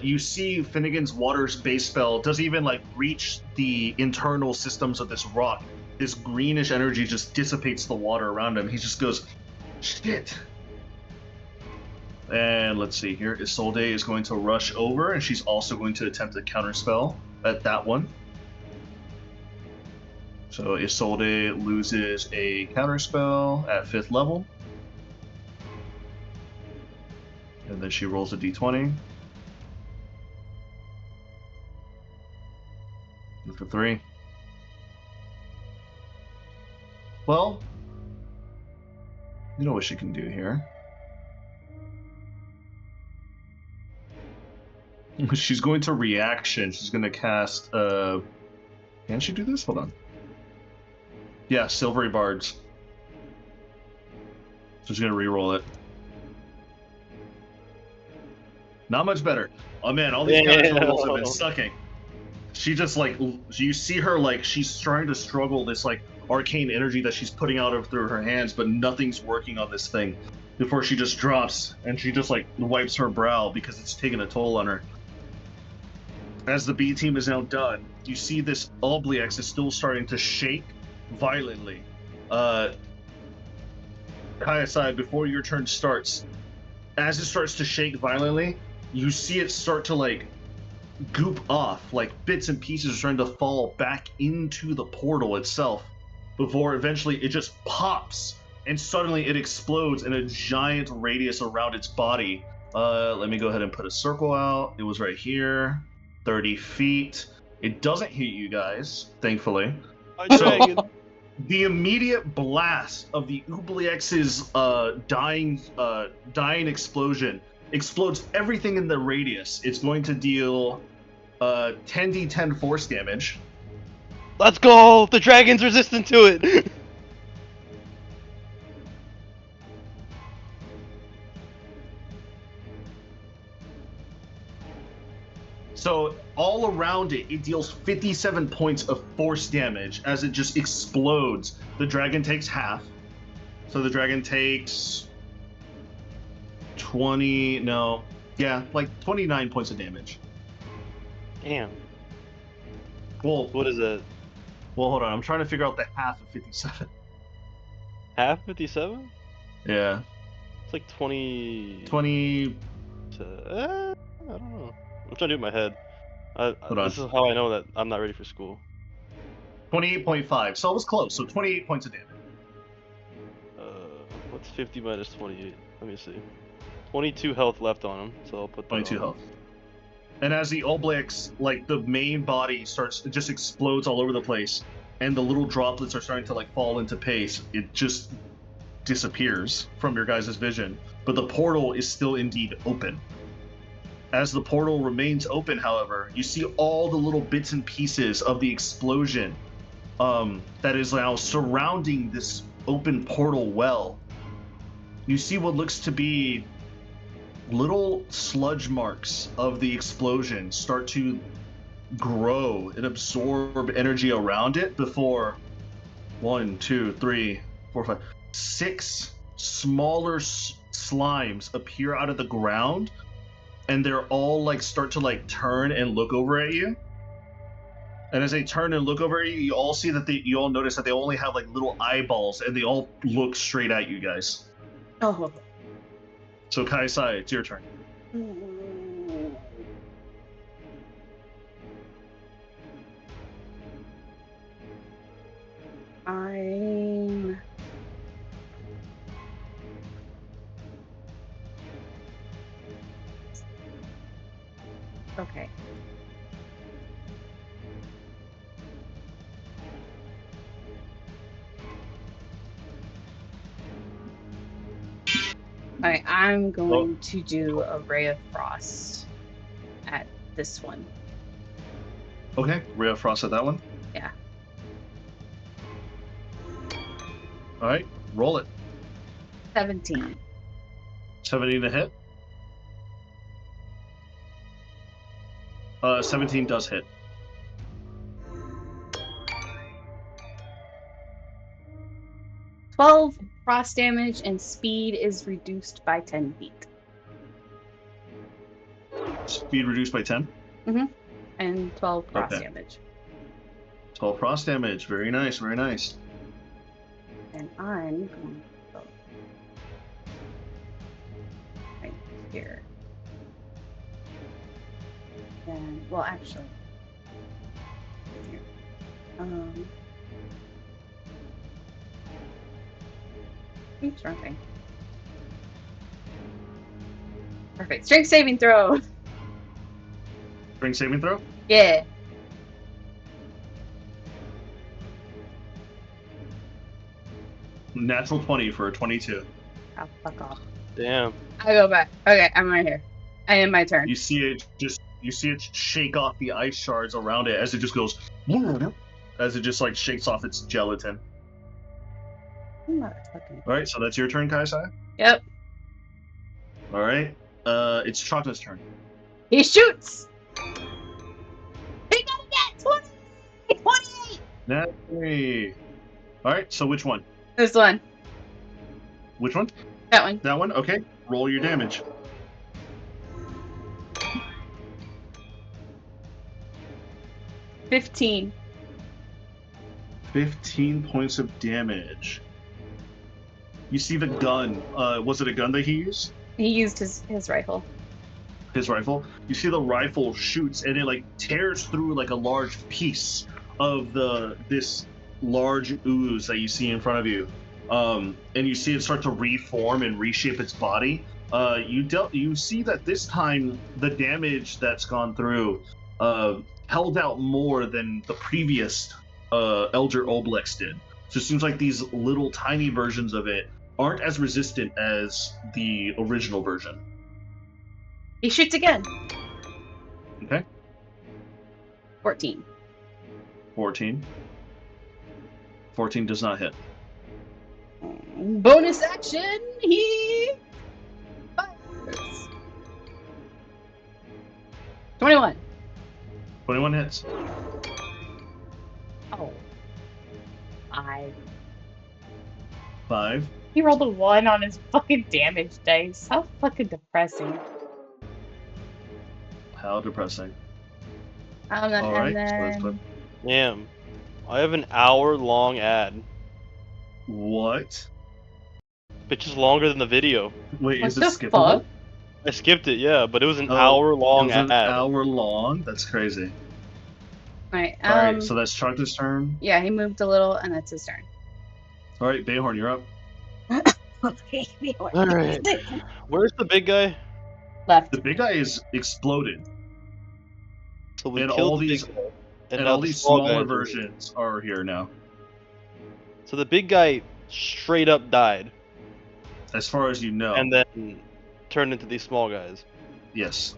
You see Finnegan's water's base spell doesn't even like reach the internal systems of this rock. This greenish energy just dissipates the water around him. He just goes, shit. And let's see here. Isolde is going to rush over, and she's also going to attempt a counterspell at that one. So Isolde loses a counterspell at 5th level. And then she rolls a d20. For 3. Well, you know what she can do here. She's going to reaction. She's going to cast, can she do this? Hold on. Yeah, Silvery Bards. So she's going to re-roll it. Not much better. Oh man, all these counter rolls have been sucking. She just like, you see her like, she's trying to struggle this like arcane energy that she's putting out through her hands, but nothing's working on this thing. Before she just drops and she just like wipes her brow because it's taking a toll on her. As the B team is now done, you see this Oblex is still starting to shake violently. Kayasai, before your turn starts, as it starts to shake violently, you see it start to like goop off, like bits and pieces are starting to fall back into the portal itself, before eventually it just pops and suddenly it explodes in a giant radius around its body. Let me go ahead and put a circle out. It was right here, 30 feet. It doesn't hit you guys, thankfully. Dragon. The immediate blast of the Oubliex's dying explosion explodes everything in the radius. It's going to deal 10d10 force damage. Let's go! The dragon's resistant to it! So all around it, it deals 57 points of force damage as it just explodes. The dragon takes half. So the dragon takes 29 points of damage. Damn. Well, What is it? Well, hold on. I'm trying to figure out the half of 57. Half 57? Yeah. It's like 20... 20... I don't know. I'm trying to do it in my head. Hold on. This is how I know that I'm not ready for school. 28.5. So it was close. So 28 points of damage. What's 50 minus 28? Let me see. 22 health left on him, so I'll put that 22 on. health. And as the Oblex, like the main body it just explodes all over the place, and the little droplets are starting to like fall into pace, it just disappears from your guys' vision. But the portal is still indeed open. As the portal remains open, however, you see all the little bits and pieces of the explosion that is now surrounding this open portal well. You see what looks to be little sludge marks of the explosion start to grow and absorb energy around it before 6 smaller slimes appear out of the ground, and they're all like start to like turn and look over at you. And as they turn and look over at you, you all see that you all notice that they only have like little eyeballs, and they all look straight at you guys. Oh. So Kaisai, it's your turn. I'm... Okay. Alright, I'm going to do a Ray of Frost at this one. Okay, Ray of Frost at that one? Yeah. Alright, roll it. 17. 17 to hit. 17 does hit. $12 frost damage, and speed is reduced by 10 feet. Speed reduced by 10? Mm-hmm. And 12 frost damage. 12 frost damage. Very nice, very nice. And I'm going to go right here. And, well, actually, here. Oops, wrong thing. Perfect. Strength saving throw. Strength saving throw? Yeah. Natural 20 for a 22. Oh, fuck off. Damn. I go back. Okay, I'm right here. I end my turn. You see it shake off the ice shards around it as it just goes, as it just like shakes off its gelatin. Alright, so that's your turn, Kaisai? Yep. Alright, it's Chakna's turn. He shoots! He got a net! 28! Natty! All right. So which one? This one. Which one? That one. That one. Okay. Roll your damage. 15. 15 points of damage. You see the gun. Was it a gun that he used? He used his rifle. His rifle. You see the rifle shoots and it like tears through like a large piece of this large ooze that you see in front of you. And you see it start to reform and reshape its body. You see that this time the damage that's gone through held out more than the previous Elder Oblex did. So it seems like these little tiny versions of it aren't as resistant as the original version. He shoots again. Okay. 14. 14. 14 does not hit. Bonus action. He fires. 21. 21 hits. Oh. 5. 5. He rolled a 1 on his fucking damage dice. How fucking depressing. How depressing. And All right. then... Damn. I have an hour-long ad. What? Which is longer than the video. Wait, What is it the skippable? fuck? I skipped it, yeah, but it was an Oh, hour-long it was ad. an hour long? That's crazy. Alright, All right, so that's Charter's turn. yeah, he moved a little, and that's his turn. All right, Bayhorn, you're up. Okay, Alright. Where's the big guy? Left. The big guy is exploded, So we and killed all the these big guy. and now all the these small smaller guys are- versions are here now. So the big guy straight up died, As far as you know. and then turned into these small guys. Yes.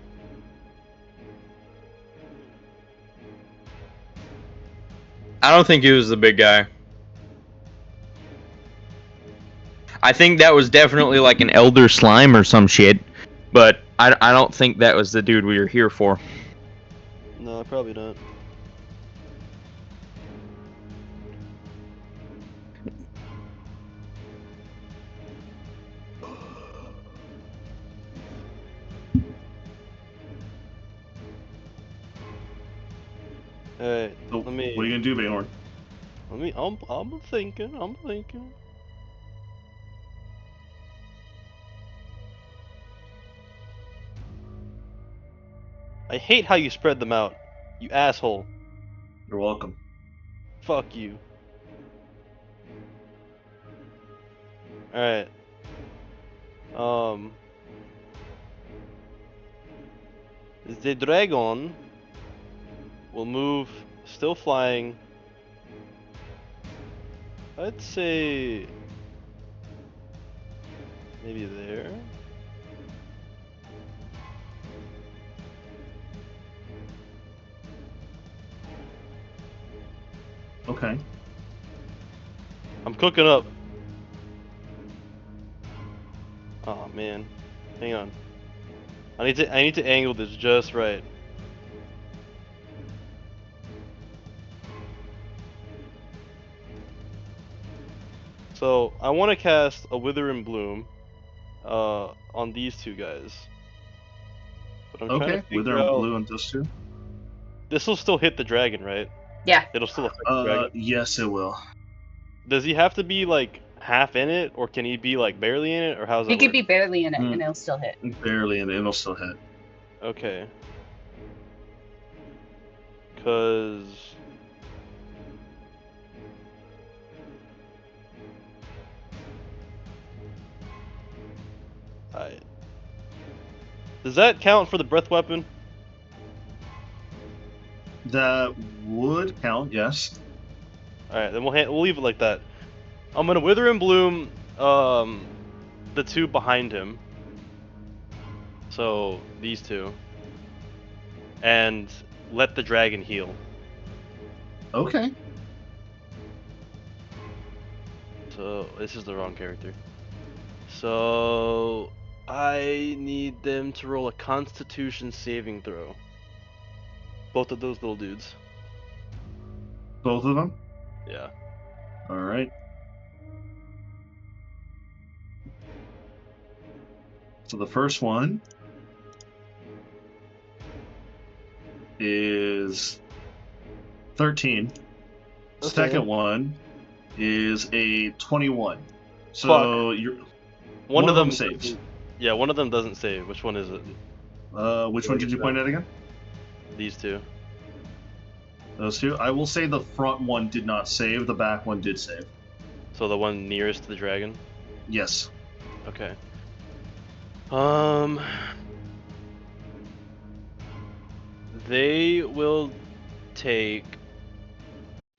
I don't think he was the big guy. I think that was definitely like an elder slime or some shit, but I don't think that was the dude we were here for. No, probably not. Alright, So let me. what are you gonna do, Bayhorn? I'm thinking. I hate how you spread them out, you asshole. You're welcome. Fuck you. Alright. The dragon will move, still flying. I'd say maybe there. Okay. I'm cooking up. Oh man, hang on. I need to angle this just right. So I want to cast a Wither and Bloom on these two guys. But I'm trying Okay. to figure Wither and out. blue and those two. This will still hit the dragon, right? Yeah. It'll still affect the dragon. Yes, it will. Does he have to be like half in it, or can he be like barely in it, or how's that He could work? be barely in it, and it'll still hit. Barely, and it'll still hit. Okay. Cause does that count for the breath weapon? That would count, yes. All right, then we'll leave it like that. I'm gonna Wither and Bloom the two behind him. So these two, and let the dragon heal. Okay. So this is the wrong character. So I need them to roll a Constitution saving throw. Both of those little dudes. Both of them? Yeah. All right. So the first one is 13. Okay. Second one is a 21. So you're one of them saves. Yeah, one of them doesn't save. Which one is it? Which one did you point at again? These two. Those two. I will say the front one did not save. The back one did save. So the one nearest to the dragon. Yes. Okay. They will take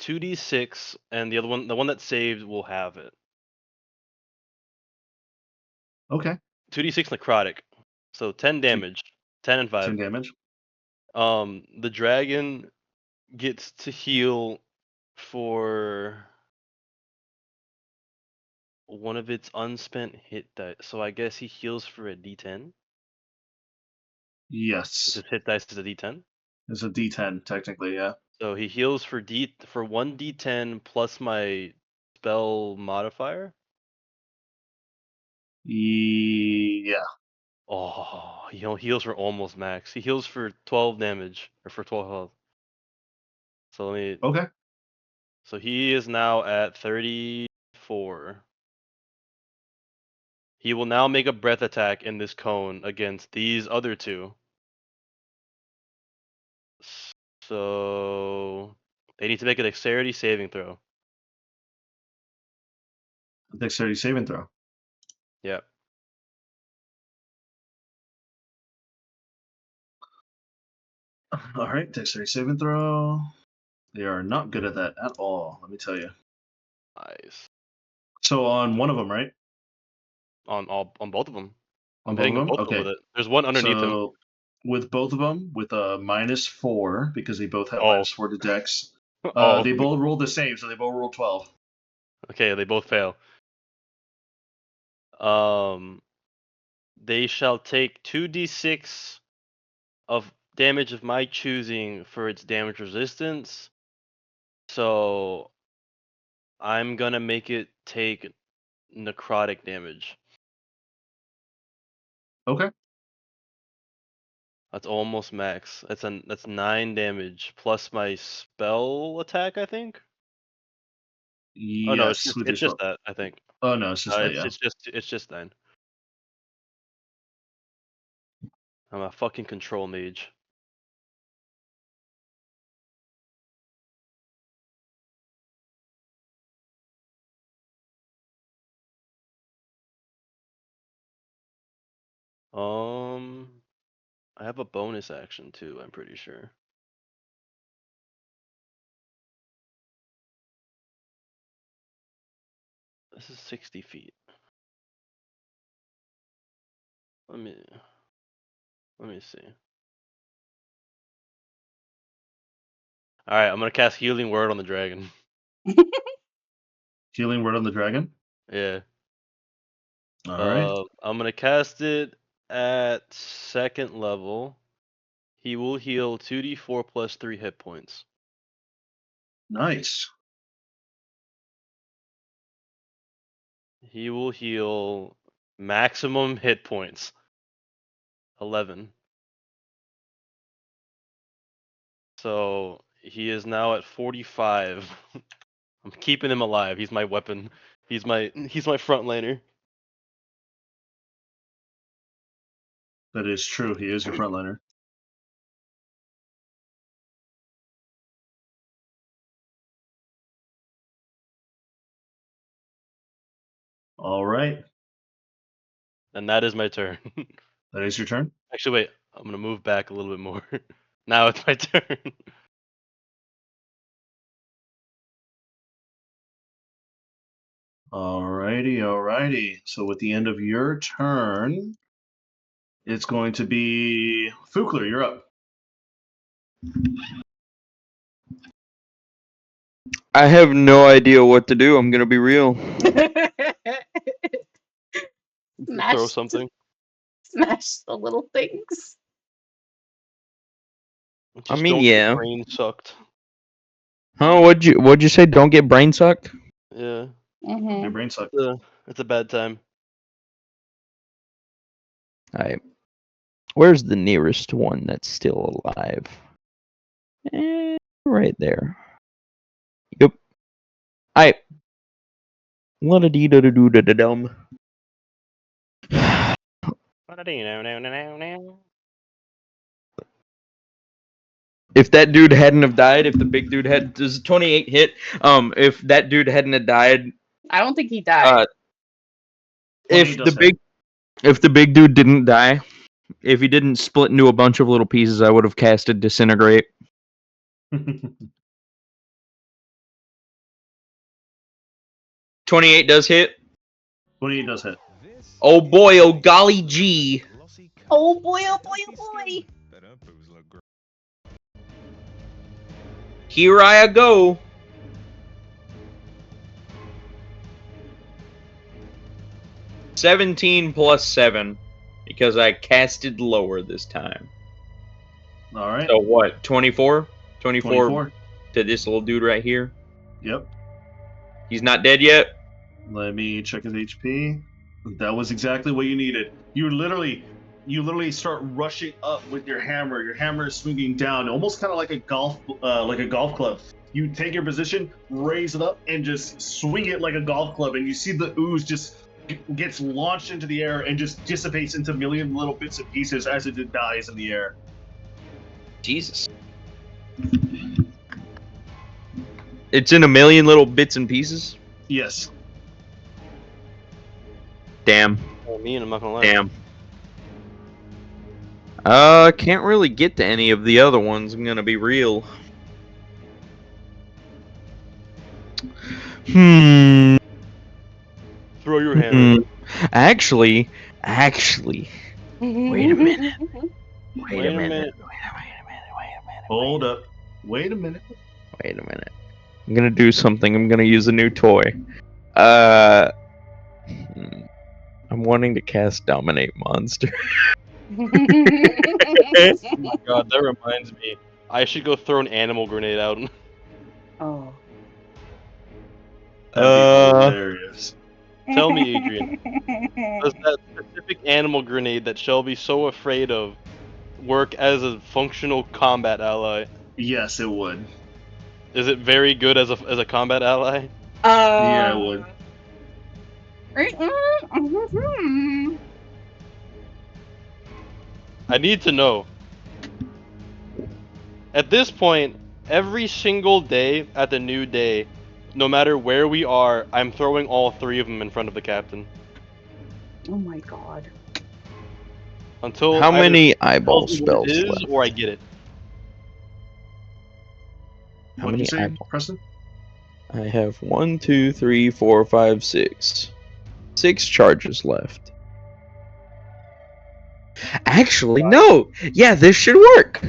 2d6, and the one that saved, will have it. Okay. 2d6 necrotic, so 10 damage. 10 and 5. 10 damage. The dragon gets to heal for one of its unspent hit dice. So I guess he heals for a d10. Yes. His hit dice is a d10. It's a D10 technically, yeah. So he heals for 1 d10 plus my spell modifier. Yeah. Oh, he heals for almost max. He heals for 12 damage, or for 12 health. So let me. Okay. So he is now at 34. He will now make a breath attack in this cone against these other two. So they need to make a dexterity saving throw. Dexterity saving throw. Yep. All right, dexterity saving throw. They are not good at that at all, let me tell you. Nice. So on one of them, right? On both of them. On I'm both hitting of them? both of them with it. There's one underneath him. So with both of them, with a -4, because they both have Oh. -4 to dex, Oh. they both rolled the same, so they both rolled 12. Okay, they both fail. They shall take 2d6 of damage of my choosing for its damage resistance. So I'm gonna make it take necrotic damage. Okay. That's almost max. That's 9 damage plus my spell attack, I think. Oh no, Yes, with your it's just spell. that, I think. Oh no, it's just that, yeah. It's just 9. I'm a fucking control mage. I have a bonus action too, I'm pretty sure. This is 60 feet. Let me see. Alright, I'm gonna cast Healing Word on the dragon. Healing word on the dragon? Yeah. All right. I'm gonna cast it at 2nd level. He will heal 2d4 plus 3 hit points. Nice. He will heal maximum hit points. 11. So he is now at 45. I'm keeping him alive. He's my weapon. He's my frontliner. That is true. He is your frontliner. All right. And that is my turn. That is your turn. Actually, wait. I'm gonna move back a little bit more. Now it's my turn. Alrighty. So with the end of your turn, it's going to be Fukler. You're up. I have no idea what to do. I'm gonna be real. Throw something. Smash the little things. Just I mean, don't yeah. get brain sucked. Huh? What'd you say? Don't get brain sucked? Yeah. Mm-hmm. Your brain sucks. It's a bad time. Alright. Where's the nearest one that's still alive? Right there. Yep. Alright. What-a-dee-da-da-doo-da-da-dum. If that dude hadn't have died, if the big dude had... Does 28 hit? If that dude hadn't have died... I don't think he died. If the big dude didn't die, if he didn't split into a bunch of little pieces, I would have casted Disintegrate. 28 does hit. 28 does hit. Oh boy, oh golly gee. Oh boy, oh boy, oh boy. Here I go. $17 plus 7, because I casted lower this time. All right. So what? 24? 24 to this little dude right here. Yep. He's not dead yet. Let me check his HP. That was exactly what you needed. You literally start rushing up with your hammer. Your hammer is swinging down, almost kind of like a golf club. You take your position, raise it up, and just swing it like a golf club. And you see the ooze just gets launched into the air and just dissipates into a million little bits and pieces as it dies in the air. Jesus. It's in a million little bits and pieces? Yes. Damn. Oh, I'm not gonna lie. Damn. Can't really get to any of the other ones, I'm gonna be real. Throw your hammer. Actually, wait a minute. Wait a minute. Hold up. Wait a minute. I'm gonna do something. I'm gonna use a new toy. I'm wanting to cast Dominate Monster. Oh my god, that reminds me. I should go throw an animal grenade out. Oh. That'd be hilarious. Tell me, Adrian, does that specific animal grenade that Shelby's so afraid of work as a functional combat ally? Yes, it would. Is it very good as a combat ally? Yeah, it would. I need to know. At this point, every single day at the new day, no matter where we are, I'm throwing all three of them in front of the captain. Oh my god. Until how many eyeball tells me what spells it is, left? or I get it. How What did many you say, eyeballs? Preston? I have 1, 2, 3, 4, 5, 6. 6 charges left. Actually, no! Yeah, this should work!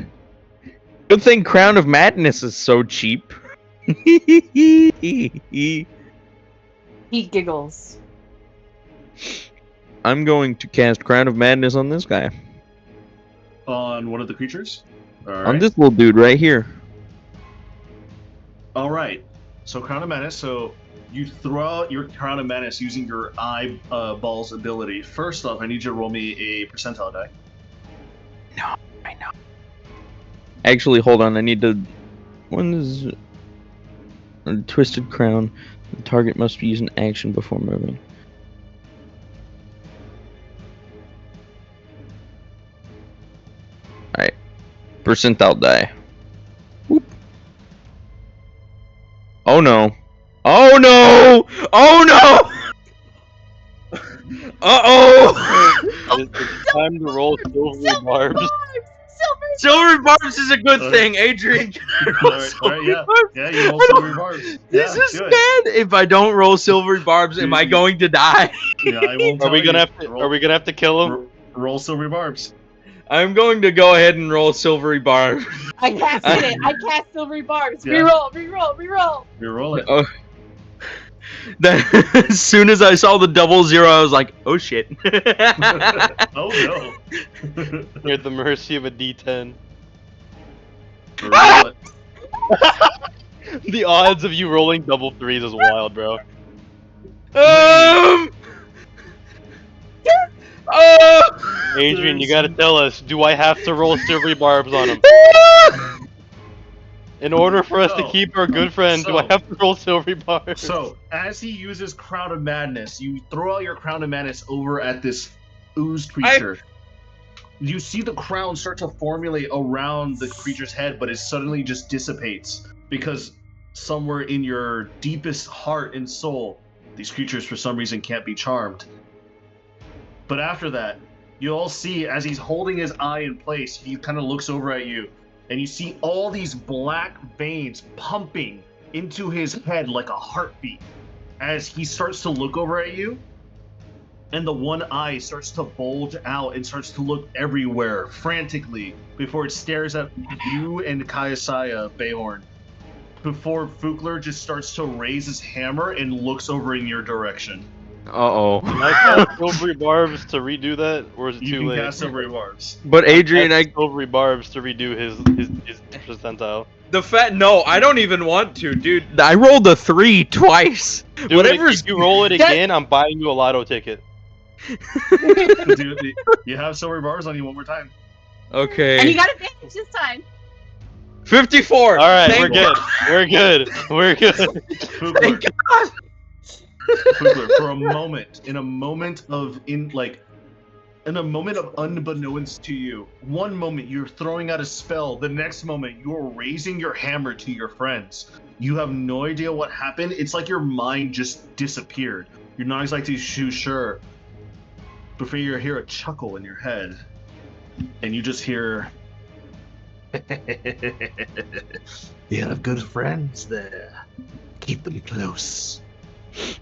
Good thing Crown of Madness is so cheap. He giggles. I'm going to cast Crown of Madness on this guy. On one of the creatures? Alright. On this little dude right here. Alright. So Crown of Menace, so you throw out your Crown of Menace using your eyeballs ability. First off, I need you to roll me a percentile die. No, I know. Actually, hold on, I need to... When is... A Twisted Crown. The target must use an action before moving. Alright. Percentile die. Whoop. Oh no. Oh no! Oh no! Uh-oh! It's time to roll silvery barbs. Silvery Barbs is a good thing, Adrian. Alright, yeah. Yeah, you roll silvery barbs. This Yeah, is do it. bad. If I don't roll Silvery Barbs, am I going to die? Yeah, I won't Are we tell gonna you. have to? Are we gonna have to kill him? Roll silvery barbs. I'm going to go ahead and roll Silvery Barbs. I casted it. I cast silvery barbs. Yeah. Reroll. You roll it. Oh. As soon as I saw the 00, I was like, oh shit. Oh no. You're at the mercy of a D10. Roll it. The odds of you rolling double threes is wild, bro. Adrian, you gotta tell us, do I have to roll silvery barbs on him? In order for us to keep our good friend, do I have to roll silvery barbs? So, as he uses Crown of Madness, you throw out your Crown of Madness over at this ooze creature. You see the crown start to formulate around the creature's head, but it suddenly just dissipates because somewhere in your deepest heart and soul, these creatures for some reason can't be charmed. But after that, you all see as he's holding his eye in place, he kind of looks over at you, and you see all these black veins pumping into his head like a heartbeat as he starts to look over at you. And the one eye starts to bulge out and starts to look everywhere frantically before it stares at you and Kayasaya, Bayhorn. Before Fukler just starts to raise his hammer and looks over in your direction. Uh-oh. Can I cast silvery barbs to redo that, or is it You too can late? cast silvery barbs. But Adrian, silvery barbs to redo his percentile. No, I don't even want to, dude. I rolled a 3 twice. Dude, Whatever's if you roll it again, I'm buying you a lotto ticket. Dude, you have silvery barbs on you one more time. Okay. And you got advantage this time. 54. All right, we're good. We're good. We're good. Fukler, for a moment, in a moment of unbeknownst to you, one moment you're throwing out a spell, the next moment you're raising your hammer to your friends. You have no idea what happened. It's like your mind just disappeared. You're not exactly too sure. Before you hear a chuckle in your head, and you just hear, "You have good friends there. Keep them close."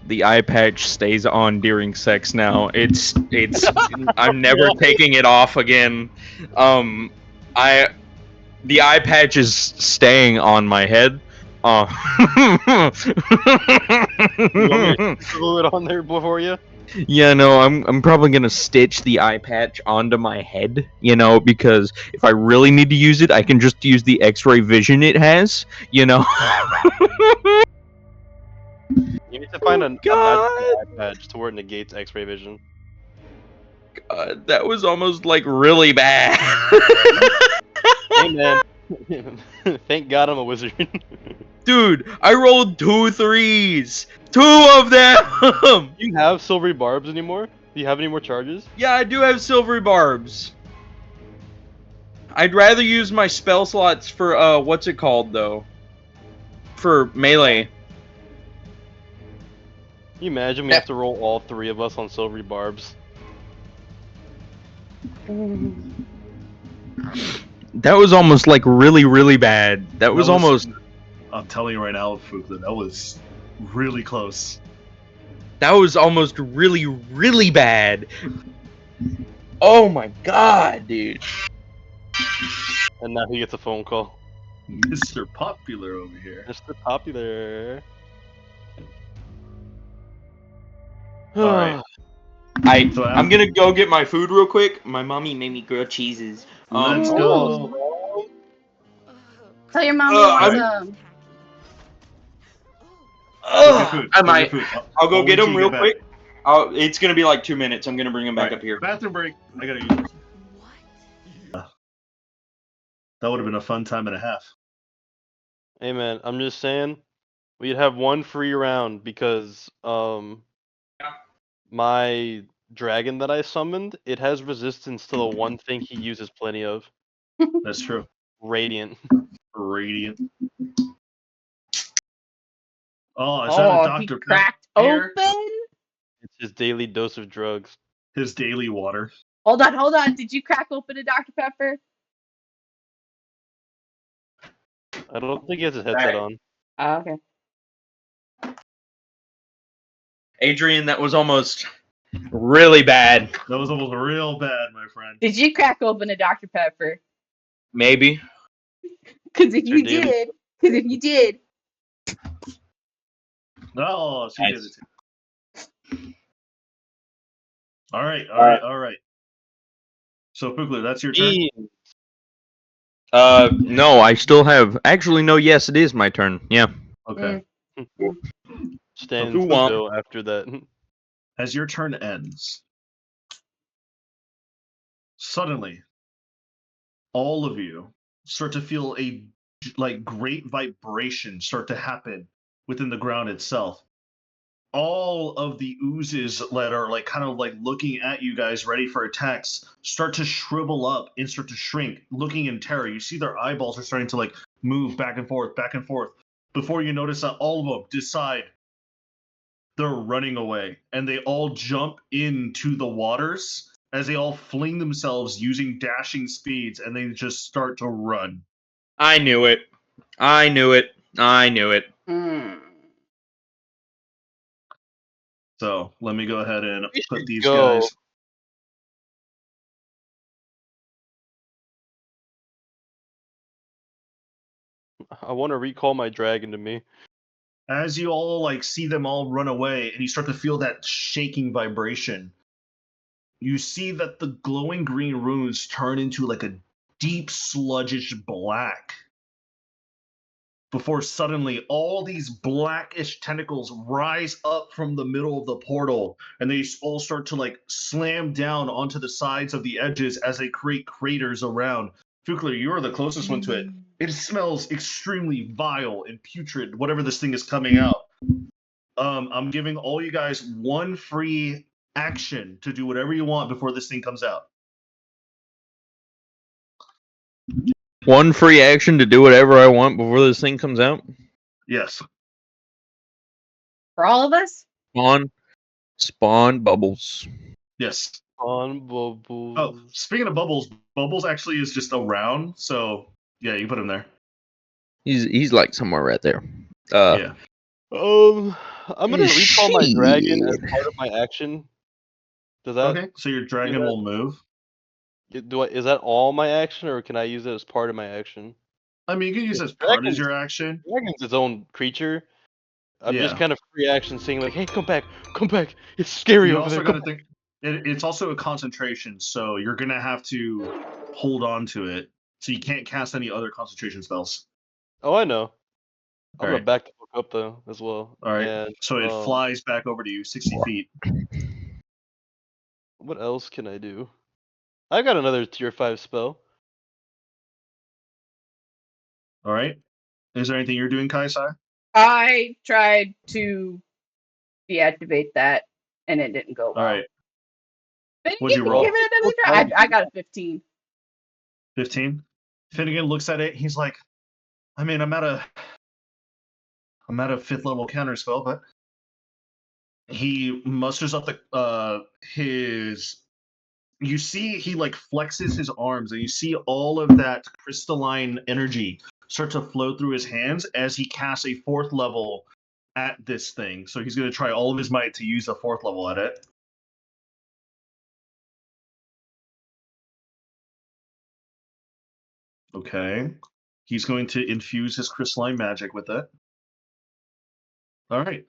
The eye patch stays on during sex now. It's I'm never taking it off again. The eye patch is staying on my head. You want me to glue it on there before you? Yeah, no, I'm probably gonna stitch the eye patch onto my head, because if I really need to use it, I can just use the X-ray vision it has, You need to find a magical eye patch to where it negates X-ray vision. God, that was almost like really bad. Hey man, thank God I'm a wizard. Dude, I rolled 2 3s. 2 of them. Do you have silvery barbs anymore? Do you have any more charges? Yeah, I do have silvery barbs. I'd rather use my spell slots for what's it called though? For melee. Can you imagine we have to roll all 3 of us on silvery barbs? That was almost like really, really bad. That was almost. I'm telling you right now, Fukler, that was really close. That was almost really, really bad. Oh my god, dude. And now he gets a phone call. Mr. Popular over here. Mr. Popular. Alright. I'm gonna go get my food real quick. My mommy made me grilled cheeses. Let's go. Tell your mom you want some. I'll go get them real quick. It's gonna be like 2 minutes. I'm gonna bring them back up here. Bathroom break. I gotta use this. That would have been a fun time and a half. Hey man, I'm just saying, we'd have one free round because my dragon that I summoned, it has resistance to the one thing he uses plenty of. That's true. Radiant. Oh, is that a Dr. He cracked open? It's his daily dose of drugs. His daily water. Hold on. Did you crack open a Dr. Pepper? I don't think he has his headset on. Oh, okay. Adrian, that was almost really bad. That was almost real bad, my friend. Did you crack open a Dr. Pepper? Maybe. Because if you did. Oh, she did it too. All right. So, Fukler, that's your turn. No, I still have. Actually, no. Yes, it is my turn. Yeah. Okay. Standing Who won? still after that. As your turn ends, suddenly, all of you start to feel a great vibration start to happen within the ground itself. All of the oozes that are kind of looking at you guys ready for attacks start to shrivel up and start to shrink, looking in terror. You see their eyeballs are starting to move back and forth, before you notice that all of them decide they're running away, and they all jump into the waters as they all fling themselves using dashing speeds, and they just start to run. I knew it. I knew it. I knew it. So let me go ahead and We put should these go. guys. I want to recall my dragon to me. As you all see them all run away, and you start to feel that shaking vibration, you see that the glowing green runes turn into a deep sluggish black, before suddenly all these blackish tentacles rise up from the middle of the portal, and they all start to slam down onto the sides of the edges as they create craters around. Fukler, you are the closest one to it. It smells extremely vile and putrid, whatever this thing is coming out. I'm giving all you guys one free action to do whatever you want before this thing comes out. One free action to do whatever I want before this thing comes out. Yes. For all of us? Spawn bubbles. Yes. On bubbles. Oh, speaking of bubbles, Bubbles actually is just around, so yeah, you put him there. He's somewhere right there. Yeah. I'm gonna recall my dragon as part of my action. Does that Okay, so your dragon will move. Is that all my action, or can I use it as part of my action? I mean, you can use it as part of your action. Dragon's its own creature. I'm just Yeah. kind of free action saying hey, come back, it's scary You over also there. got to think it's also a concentration, so you're gonna have to hold on to it. So you can't cast any other concentration spells. Oh, I know. I'm gonna Alright. back the book up though as well. Alright. And So it flies back over to you 60 feet. what else can I do? I got another tier 5 spell. Alright. Is there anything you're doing, Kaisai? I tried to deactivate that, and it didn't go well. Alright. But What'd you roll? give it another try. I got a 15. 15? Finnegan looks at it. He's like, I mean, I'm at a 5th level counter spell, but he musters up his. You see, he flexes his arms, and you see all of that crystalline energy start to flow through his hands as he casts a 4th level at this thing. So he's going to try all of his might to use a 4th level at it. Okay. He's going to infuse his crystalline magic with it. All right.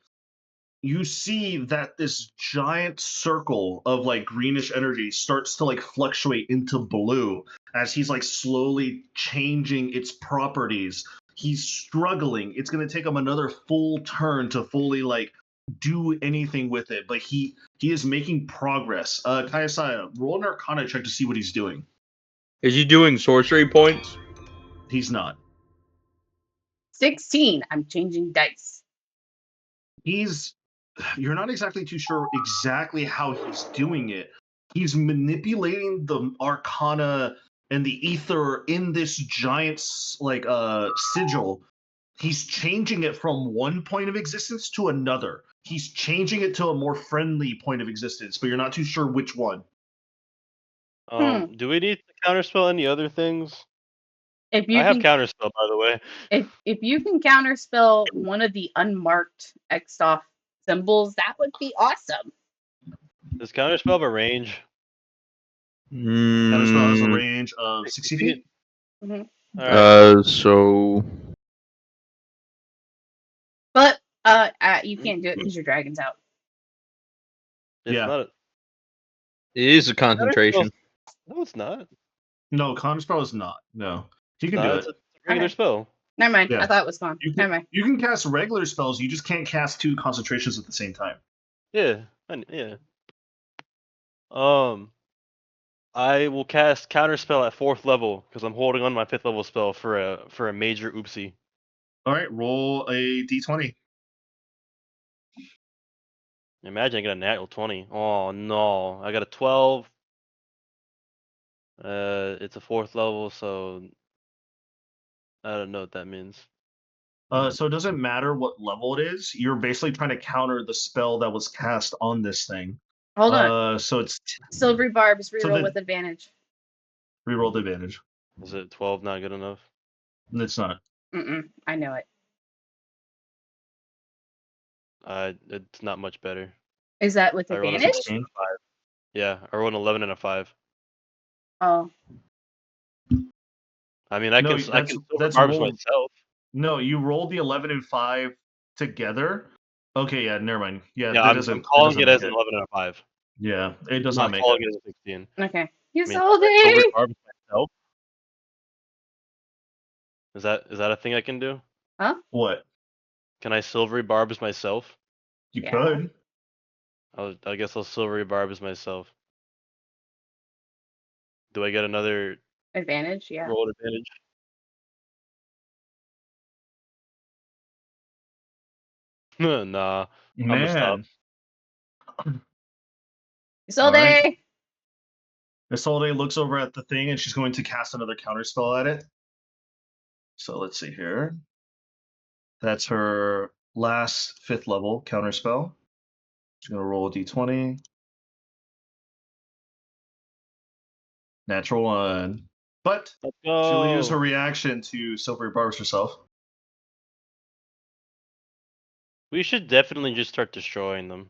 You see that this giant circle of greenish energy starts to fluctuate into blue as he's slowly changing its properties. He's struggling. It's going to take him another full turn to fully do anything with it, but he is making progress. Kayasaya, roll an Arcana check to see what he's doing. Is he doing sorcery points? He's not. 16. I'm changing dice. You're not exactly too sure exactly how he's doing it. He's manipulating the Arcana and the ether in this giant sigil. He's changing it from one point of existence to another. He's changing it to a more friendly point of existence, but you're not too sure which one. Do we need to counterspell any other things? If you I have counterspell, by the way. If you can counterspell one of the unmarked X-off symbols, that would be awesome. Does counterspell have a range? Counterspell has a range of 60 feet. Mm-hmm. Right. So. But you can't do it because your dragon's out. It's not. It is a concentration. No, it's not. No, counterspell is not. No. You can do it. It's a regular spell. Never mind. Yeah. I thought it was gone. Never mind. You can cast regular spells. You just can't cast 2 concentrations at the same time. Yeah. Yeah. I will cast counterspell at 4th level because I'm holding on to my 5th level spell for a major oopsie. All right, roll a d20. Imagine I get a natural 20. Oh no, I got a 12. It's a 4th level, so I don't know what that means. So it doesn't matter what level it is. You're basically trying to counter the spell that was cast on this thing. Hold on. So it's Silvery Barbs reroll then- with advantage. reroll the advantage. Is it 12 not good enough? It's not. I know it. It's not much better. Is that with I rolled a advantage? 16. 5. Yeah, I rolled an 11 and a 5. Oh. I mean, I can that's barbs rolled. myself. No, you rolled the 11 and 5 together. Okay, yeah, never mind. Yeah, Yeah, that I'm doesn't. calling it make as an 11 and a 5. Yeah, it does I'm not make calling it. it as a 16. Okay. You I mean, sold can I silvery it! barbs myself? Is that a thing I can do? Huh? What? Can I silvery barbs myself? You Yeah. could. I guess I'll silvery barbs myself. Do I get another Advantage, yeah. roll advantage? Nah, I'm gonna stop. Man. Isolde! Alright. Isolde looks over at the thing and she's going to cast another counterspell at it. So let's see here. That's her last 5th level counterspell. She's going to roll a d20. Natural 1. But Let's go. she'll use her reaction to silvery barbs herself. We should definitely just start destroying them.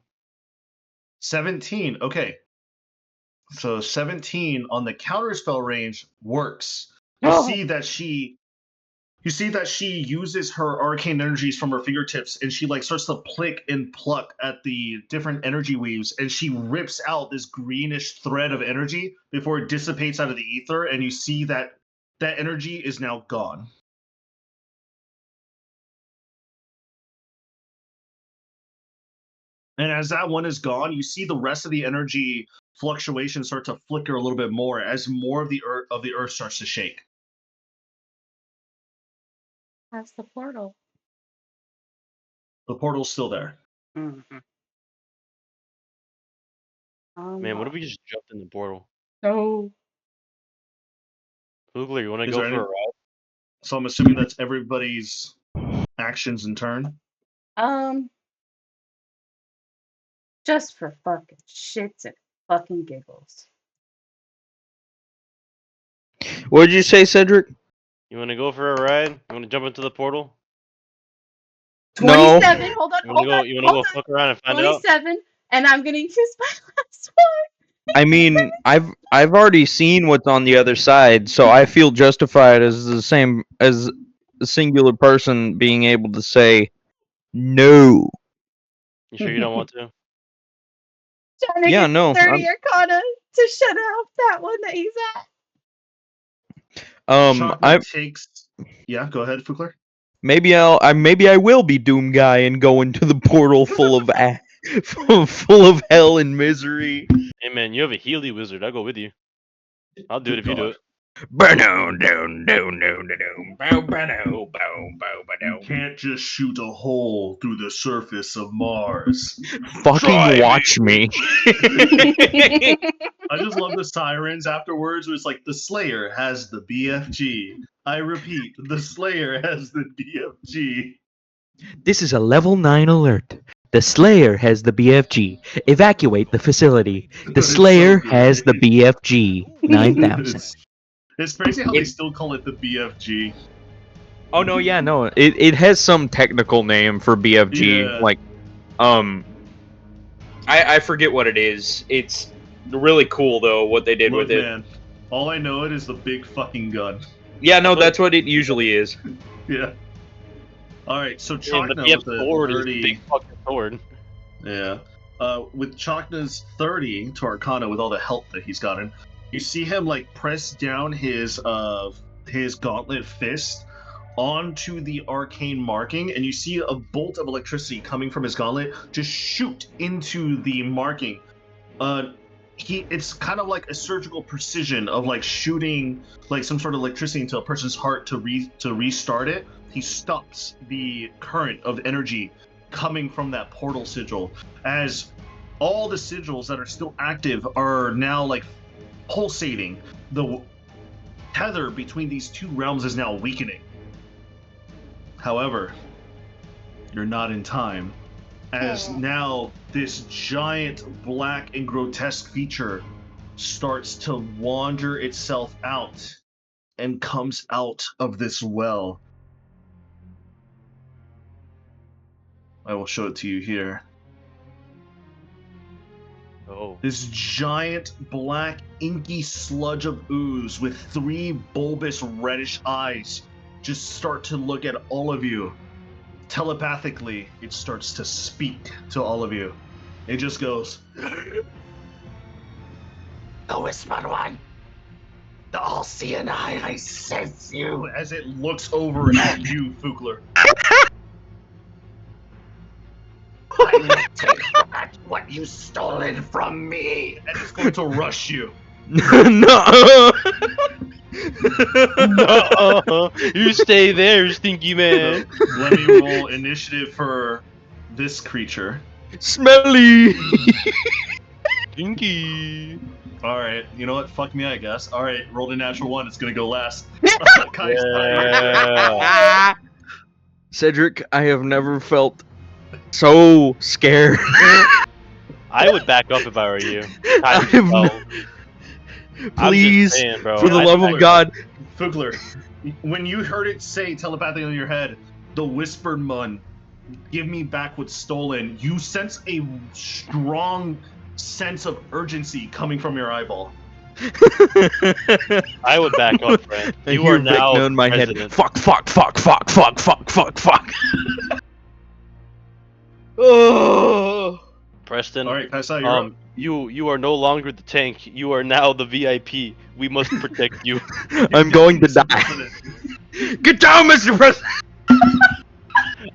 17. Okay. So 17 on the counterspell range works. You see that she uses her arcane energies from her fingertips and she like starts to plick and pluck at the different energy weaves and she rips out this greenish thread of energy before it dissipates out of the ether and you see that that energy is now gone. And as that one is gone, you see the rest of the energy fluctuations start to flicker a little bit more as more of the earth starts to shake. That's the portal. The portal's still there. Mm-hmm. Man, what if we just jumped in the portal? No. Hoogler, you want to Is go there for any- a ride? So I'm assuming that's everybody's actions in turn. Just for fucking shits and fucking giggles. What did you say, Cedric? You want to go for a ride? You want to jump into the portal? 27. No. Hold on. You want to go fuck around and find out? 27, and I'm gonna use my last one. I mean, I've already seen what's on the other side, so I feel justified as the same as a singular person being able to say no. You sure you don't want to? Trying to Yeah, get no. 30 Arcana to shut out that one that he's at. Chocolate takes. Yeah, go ahead, Fugler. Maybe I will be Doom Guy and go into the portal full of full of hell and misery. Hey man, you have a Healy wizard. I'll go with you. I'll do it if you do it. You can't just shoot a hole through the surface of Mars. Fucking watch me. I just love the sirens afterwards where it's like the Slayer has the BFG. I repeat, the Slayer has the BFG. This is a level 9 alert. The Slayer has the BFG. Evacuate the facility. The It's so Slayer good. has the BFG. 9000. It's crazy how they still call it the BFG. Oh no, yeah, no. It has some technical name for BFG. Yeah. Like I forget what it is. It's really cool though what they did Look, with it. man, all I know it is the big fucking gun. Yeah, no, that's what it usually is. Yeah. Alright, so Man, the Chakna BF with the sword is 30. a big fucking sword. Yeah. With Chakna's 30 to Arcana with all the help that he's gotten, you see him like press down his his gauntlet fist onto the arcane marking, and you see a bolt of electricity coming from his gauntlet just shoot into the marking. It's kind of like a surgical precision of like shooting like some sort of electricity into a person's heart to restart it. He stops the current of energy coming from that portal sigil, as all the sigils that are still active are now like pulsating. The tether between these two realms is now weakening. However, you're not in time, as now this giant black and grotesque feature starts to wander itself out and comes out of this well. I will show it to you here. Oh. This giant black inky sludge of ooze with 3 bulbous reddish eyes just start to look at all of you. Telepathically, it starts to speak to all of you. It just goes, "The Whispered One, the all-seeing eye, I sense you," as it looks over at you, Fugler. I'm gonna take back what you stolen from me, and it's going to rush you. No. No, you stay there, stinky man. Let me roll initiative for this creature. Smelly. Stinky. All right, you know what? Fuck me, I guess. All right, rolled a natural 1. It's gonna go last. Yeah. Cedric, I have never felt so scared. I would back up if I were you. Please, saying, bro. for the love of God. Fugler, when you heard it say telepathically in your head, the Whispered One, give me back what's stolen, you sense a strong sense of urgency coming from your eyeball. I would back up, friend. You hear are now Vecna in my head. president. Fuck. Oh. Preston. All right, pass out. You're up. You are no longer the tank. You are now the VIP. We must protect you. I'm going to die. Get down, Mr. President!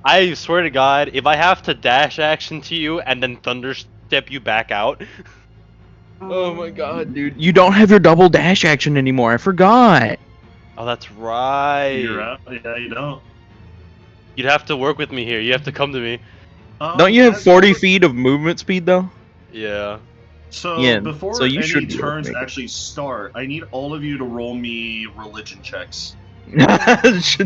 I swear to God, if I have to dash action to you and then thunder step you back out. Oh my God, dude. You don't have your double dash action anymore. I forgot. Oh, that's right. You're out. Yeah, you don't. You'd have to work with me here. You have to come to me. Don't you have 40 feet of movement speed, though? Yeah. So Yeah, before so you any should be able to turns make it. actually start, I need all of you to roll me religion checks.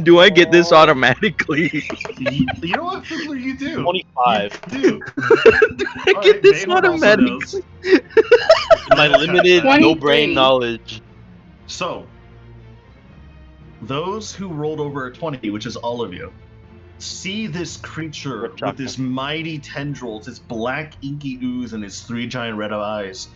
Do I get this automatically? You know what, Fugler, you do. 25. You do. Do I get this Vayne also automatically? My limited, no brain 23. knowledge. So, those who rolled over a 20, which is all of you, see this creature with his mighty tendrils, his black inky ooze, and his 3 giant red eyes.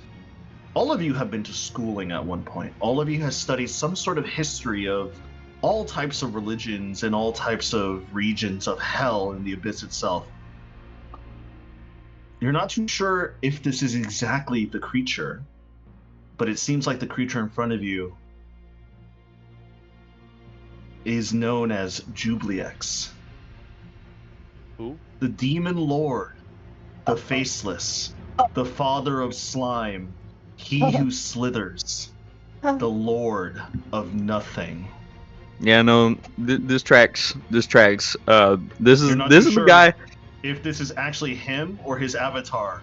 All of you have been to schooling at one point. All of you have studied some sort of history of all types of religions and all types of regions of hell and the abyss itself. You're not too sure if this is exactly the creature, but it seems like the creature in front of you is known as Jubliex. Who? The Demon Lord, the Faceless, the Father of Slime, he who slithers, the Lord of Nothing. Yeah, no, this tracks. This is the sure guy. If this is actually him or his avatar,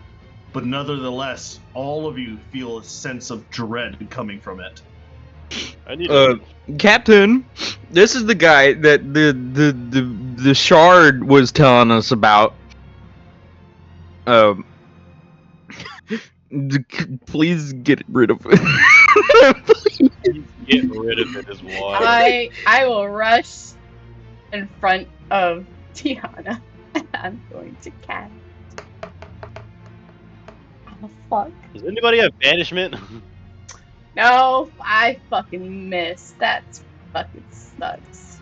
but nonetheless, all of you feel a sense of dread coming from it. I need Captain, this is the guy that the shard was telling us about. Please get rid of it. Please get rid of it as well. I will rush in front of Tiana. I'm going to cast. Oh fuck. Does anybody have banishment? No, I fucking missed. That fucking sucks.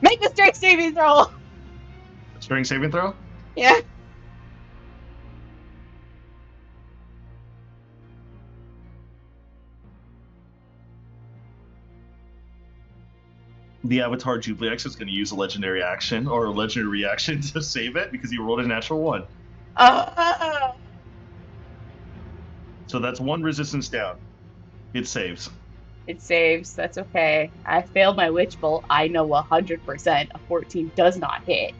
Make a strength saving throw. Strength saving throw? Yeah. the Avatar Jubilex is going to use a legendary action or a legendary reaction to save it because you rolled a natural 1. So that's 1 resistance down. It saves. It saves. That's okay. I failed my Witch Bolt. I know 100% a 14 does not hit.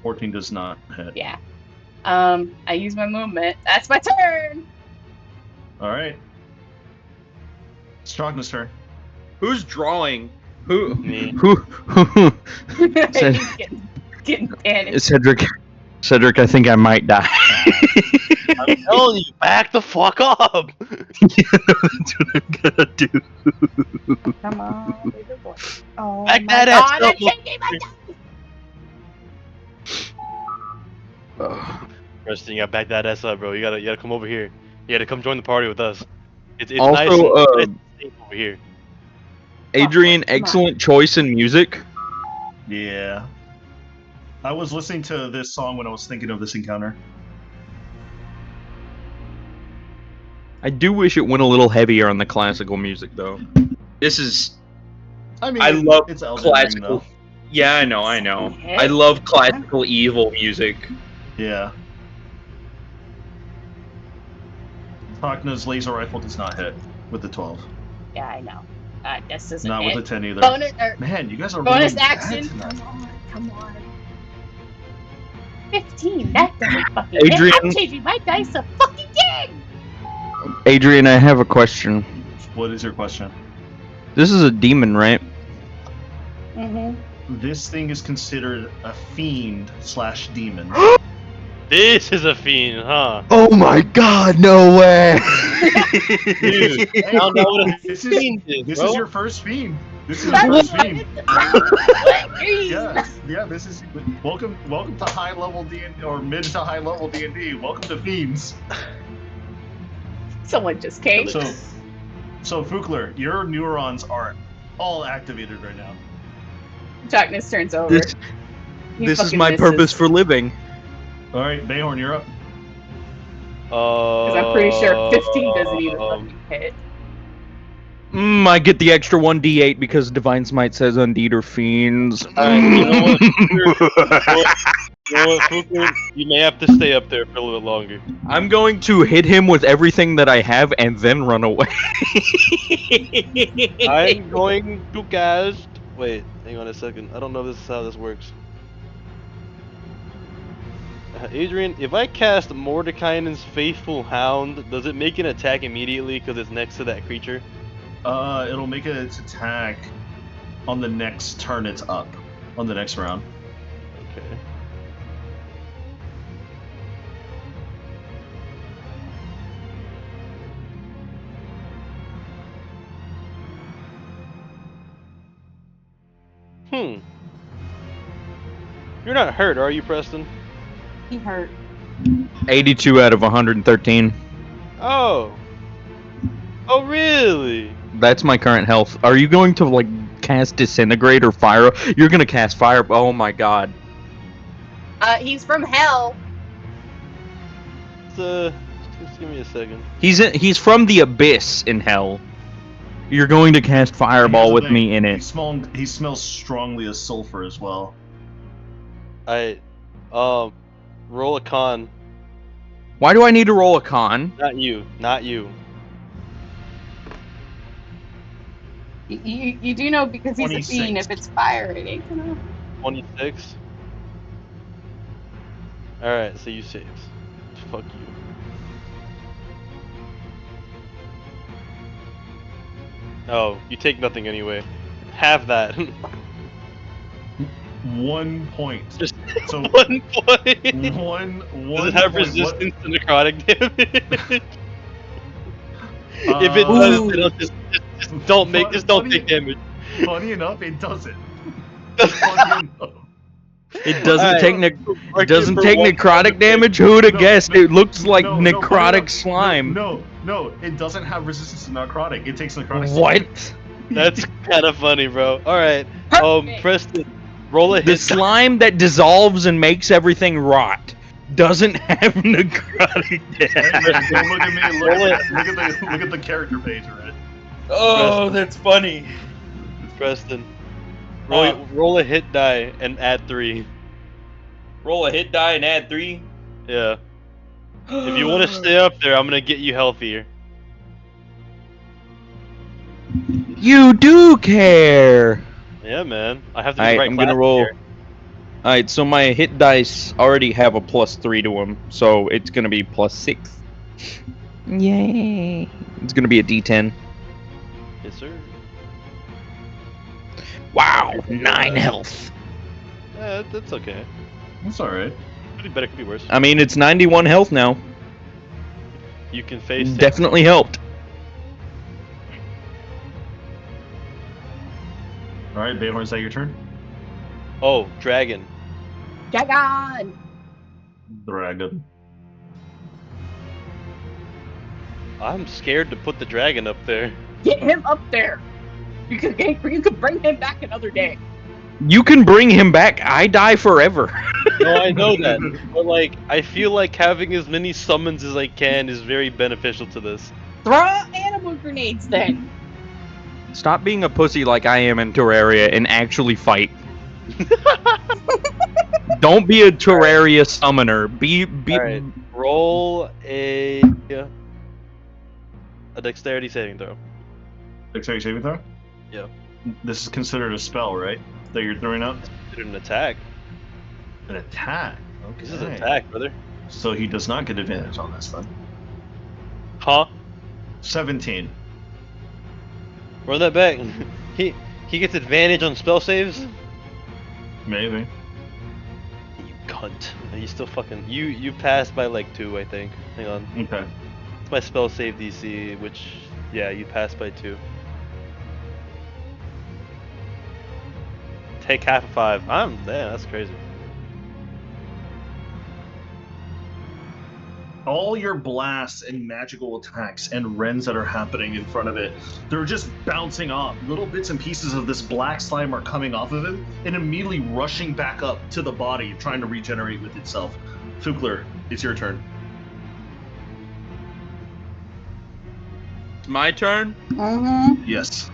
14 does not hit. Yeah. I use my movement. That's my turn. All right. It's Chogna's turn. Who's drawing? Who? Me. He's getting panicked. Cedric, I think I might die. I'm telling you, back the fuck up. That's what I'm gonna do. Come on, baby boy. Oh Back my that ass god, up. I'm changing my dice! First thing, you gotta back that ass up, bro. You gotta come over here. You gotta come join the party with us. It's Also, nice and safe over here. Adrian, excellent choice in music. Yeah. I was listening to this song when I was thinking of this encounter. I do wish it went a little heavier on the classical music, though. This is. I mean, I love it's Elden classical. Ring, though. Yeah, I know. I love classical evil music. Yeah. Chogna's laser rifle does not hit with the 12. Yeah, I know. This doesn't Not hit. with the 10 either. Bonus, Man, you guys are bonus rolling action. bad tonight. Come on. 15. That doesn't fucking hit. Adrian. I'm changing my dice a fucking game. Adrian, I have a question. What is your question? This is a demon, right? Mm-hmm. This thing is considered a fiend/demon. This is a fiend, huh? Oh my god, no way! Dude, I don't know what a This fiend is, This bro. is your first fiend. This is your That's first what fiend. Yeah. This is welcome to high level D&D or mid to high level D&D. Welcome to fiends. Someone just came. So Fukler, your neurons are all activated right now. Chogna's turns over. This is my purpose for living. All right, Bayhorn, you're up. Because I'm pretty sure 15 doesn't even fucking hit. I get the extra 1d8 because Divine Smite says Undead or Fiends. Alright, you know what? Fuku, you may have to stay up there for a little bit longer. I'm going to hit him with everything that I have and then run away. I'm going to cast. Wait, hang on a second. I don't know if this is how this works. Adrian, if I cast Mordekainen's Faithful Hound, does it make an attack immediately because it's next to that creature? It'll make its attack on the next turn it's up. On the next round. Okay. You're not hurt, are you, Preston? He hurt. 82 out of 113. Oh. Oh, really? That's my current health. Are you going to, like, cast Disintegrate or Fire? You're going to cast Fire. Oh my god. He's from hell. Just give me a second. He's from the Abyss in hell. You're going to cast Fireball with me in it. He smells strongly of sulfur as well. Roll a con. Why do I need to roll a con? Not you. You do know because he's 26. a fiend, if it's fire, it ain't gonna. 26. Alright, so you saved. Fuck you. Oh, you take nothing anyway. Have that. 1 point. Just So 1 point. One Does it have point. resistance to necrotic damage? If it does, then just don't take damage. Funny enough, it doesn't. Funny enough. It doesn't take for necrotic damage? Who'd have guessed? It looks like necrotic slime. No, it doesn't have resistance to necrotic. It takes necrotic. What? That's kind of funny, bro. Alright, Perfect. Preston, roll a hit. The slime that dissolves and makes everything rot doesn't have necrotic damage. Don't look at me. Look at the character page, alright? Oh, that's funny. Preston. Roll a hit die and add 3. Roll a hit die and add 3. Yeah. If you want to stay up there, I'm gonna get you healthier. You do care. Yeah, man. I have to do Alright, the right I'm class gonna roll. here. Alright, so my hit dice already have a +3 to them, so it's gonna be +6. Yay! It's gonna be a D10. Yes, sir. Wow, 9 health. Yeah, that's okay. That's alright. Could be better, could be worse. I mean, it's 91 health now. You can face it. Definitely helped. Alright, Bayhorn, is that your turn? Oh, dragon. Dragon! Dragon. I'm scared to put the dragon up there. Get him up there! You could bring him back another day. You can bring him back. I die forever. No, I know that. But, like, I feel like having as many summons as I can is very beneficial to this. Throw animal grenades then! Stop being a pussy like I am in Terraria and actually fight. Don't be a Terraria summoner. Be Alright, roll a dexterity saving throw. Dexterity saving throw? Yeah. This is considered a spell, right? That you're throwing out? Did an attack. An attack? Okay. This is an attack, brother. So he does not get advantage on this then. Huh? 17. Run that back. He gets advantage on spell saves? Maybe. You cunt. You still fucking you passed by like 2, I think. Hang on. Okay. It's my spell save DC, which yeah, you passed by 2. Take half of 5. Damn, that's crazy. All your blasts and magical attacks and rends that are happening in front of it, they're just bouncing off. Little bits and pieces of this black slime are coming off of it and immediately rushing back up to the body, trying to regenerate with itself. Fukler, it's your turn. It's my turn? Mm-hmm. Yes.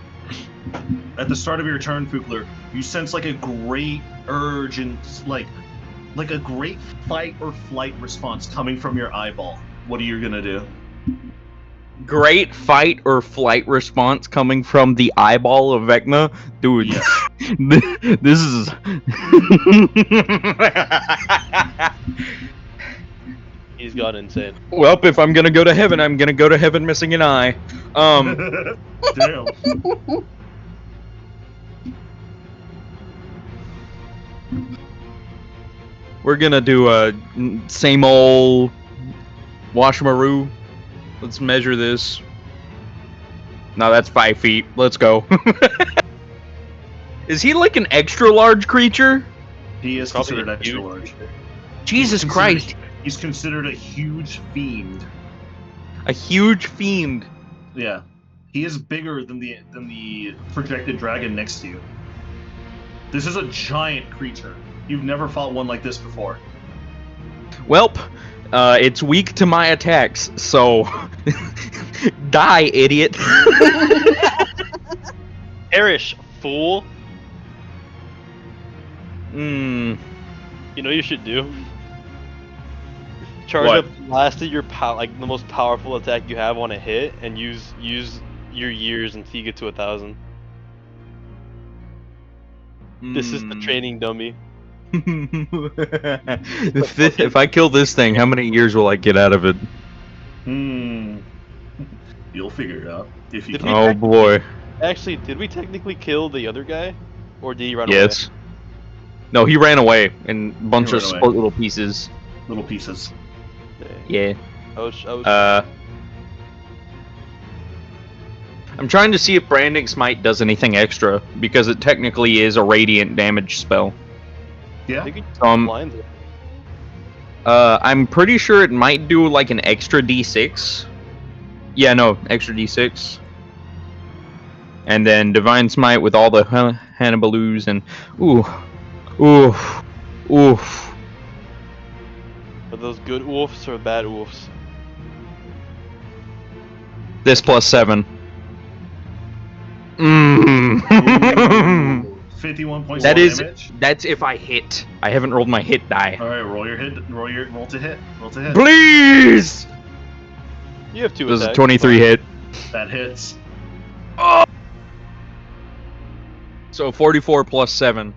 At the start of your turn, Fukler, you sense like a great urge and like a great fight or flight response coming from your eyeball. What are you gonna do? Great fight or flight response coming from the eyeball of Vecna? Dude, Yes. this is... He's gone insane. Well, if I'm gonna go to heaven, I'm gonna go to heaven missing an eye. Damn. We're gonna do a same old Washmaroo. Let's measure this. No, that's 5 feet. Let's go. Is he like an extra large creature? He is Probably considered a extra huge large. Jesus Christ. He's considered a huge fiend. A huge fiend. Yeah. He is bigger than the projected dragon next to you. This is a giant creature. You've never fought one like this before. Welp, it's weak to my attacks, so die, idiot. Perish, fool. Hmm. You know what you should do? Charge What? up the last of your like the most powerful attack you have on a hit, and use your years and feed it to 1,000. This is the training dummy. If I kill this thing, how many years will I get out of it? You'll figure it out if you Did can. we- Oh boy. Actually, did we technically kill the other guy, or did he run away? Yes. No, he ran away in a bunch He of ran away. split little pieces. Little pieces. Dang. Yeah. I was I'm trying to see if Branding Smite does anything extra, because it technically is a radiant damage spell. I Yeah. think he Um, blinds it. I'm pretty sure it might do like an extra D6. Yeah, no, extra D6. And then Divine Smite with all the Hannibaloos and ooh. Are those good wolves or bad wolves? This +7. Mmm. 51 points That of is, damage. that's if I hit. I haven't rolled my hit die. All right, roll to hit. Roll to hit. Please. You have 2 Does a attacks. 23 hit? That hits. Oh! So 44 plus 7.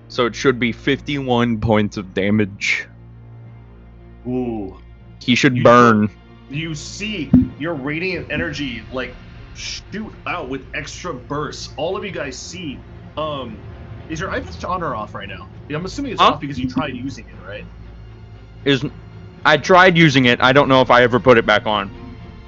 So it should be 51 points of damage. Ooh. He should burn. You see your radiant energy like shoot out with extra bursts. All of you guys see. Is your Ivus on or off right now? I'm assuming it's off because you tried using it, right? I tried using it. I don't know if I ever put it back on.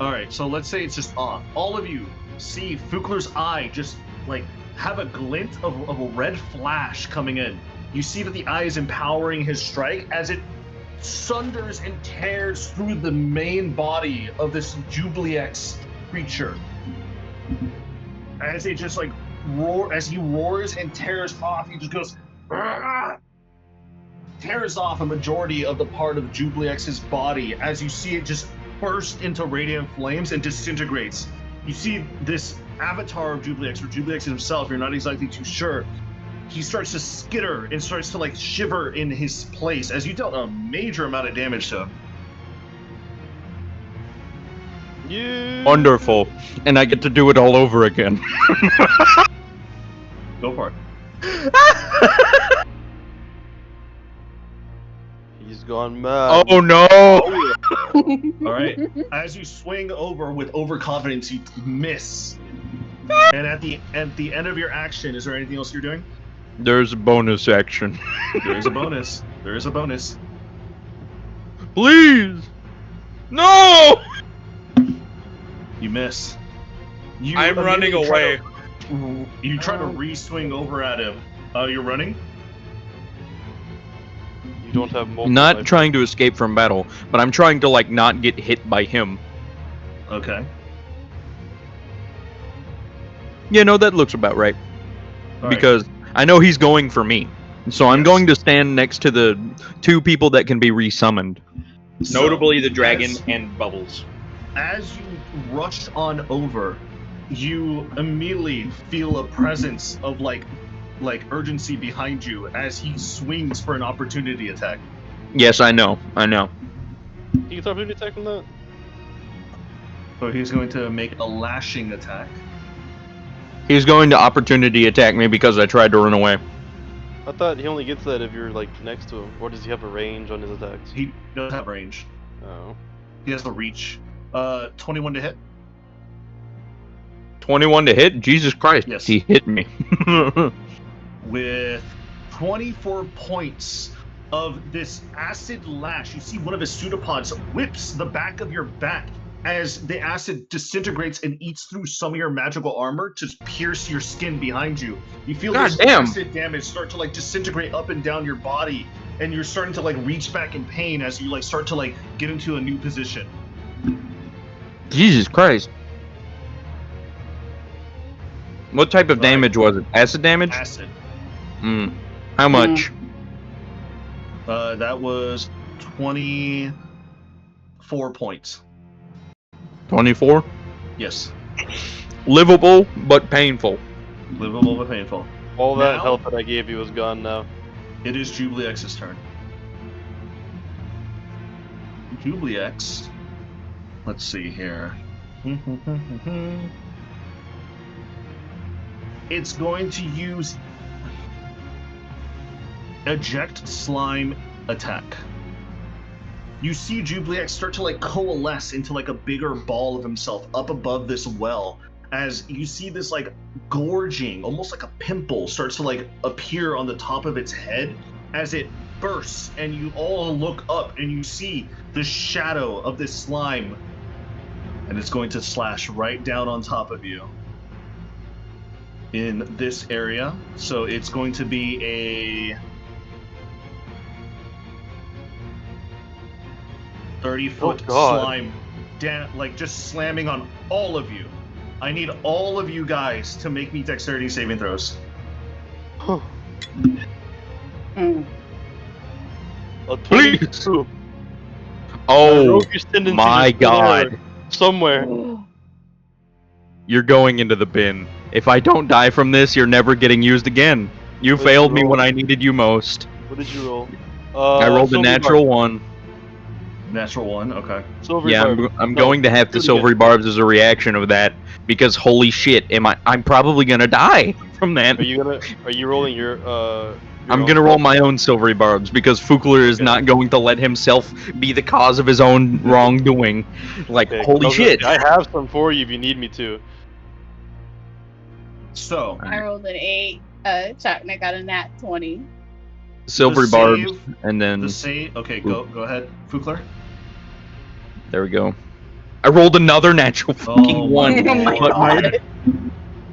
All right, so let's say it's just off. All of you see Fukler's eye just like have a glint of a red flash coming in. You see that the eye is empowering his strike as it sunders and tears through the main body of this Jubileex creature. As it just like as he roars and tears off, he just goes tears off a majority of the part of Jubileex's body as you see it just burst into radiant flames and disintegrates. You see this avatar of Jubileex, or Jubileex himself, you're not exactly too sure. He starts to skitter and starts to like shiver in his place as you dealt a major amount of damage to him. Yeah. Wonderful. And I get to do it all over again. Go for it. He's gone mad. Oh no! All right. As you swing over with overconfidence, you miss. And at the end of your action, is there anything else you're doing? There's a bonus action. There is a bonus. There is a bonus. Please! No! You miss. I'm running away. You try to re-swing over at him. You're running? You don't have multiple Not life. trying to escape from battle, but I'm trying to like not get hit by him. Okay. Yeah, no, that looks about right. All because I know he's going for me. So I'm going to stand next to the 2 people that can be resummoned. So, Notably the dragon and Bubbles. As you rush on over, you immediately feel a presence of like urgency behind you as he swings for an opportunity attack. Yes, I know. He gets opportunity attack from that? So he's going to make a lashing attack. He's going to opportunity attack me because I tried to run away. I thought he only gets that if you're like next to him. Or does he have a range on his attacks? He does have range. Oh. He has the reach. 21 to hit. 21 to hit? Jesus Christ. Yes. He hit me. With 24 points of this acid lash, you see one of his pseudopods whips the back of your back as the acid disintegrates and eats through some of your magical armor to pierce your skin behind you. You feel this acid damage start to like disintegrate up and down your body, and you're starting to like reach back in pain as you like start to like get into a new position. Jesus Christ. What type of damage was it? Acid damage? Acid. How much? That was 24 points. 24? Yes. Livable, but painful. Livable but painful. All that Now- health that I gave you is gone now. It is Jubileex's turn. Jubileex. Let's see here. It's going to use Eject Slime attack. You see Jubileex start to like coalesce into like a bigger ball of himself up above this well, as you see this like gorging, almost like a pimple starts to like appear on the top of its head as it bursts, and you all look up and you see the shadow of this slime, and it's going to slash right down on top of you in this area. So it's going to be a 30-foot slime like just slamming on all of you. I need all of you guys to make me dexterity saving throws. Please. Oh my God. Somewhere. You're going into the bin. If I don't die from this, you're never getting used again. You What did failed you me roll? when I needed you most. What did you roll? I rolled a Silvery natural Barb. one. Natural 1. Okay. Silvery Yeah, Barb. I'm No, going to have do to it again. silvery barbs as a reaction of that because holy shit, I'm probably gonna die from that. Are you rolling your I'm own gonna roll spell? my own silvery barbs because Fukler is Okay. not going to let himself be the cause of his own wrongdoing. Like, Okay, 'cause I holy was gonna shit. say, I have some for you if you need me to. So, I rolled an 8. Chakna got a nat 20. Silvery the barbs, save, and then the save. Okay, go ahead, Fukler. there we go. I rolled another natural fucking Oh my one. Oh my lord. god.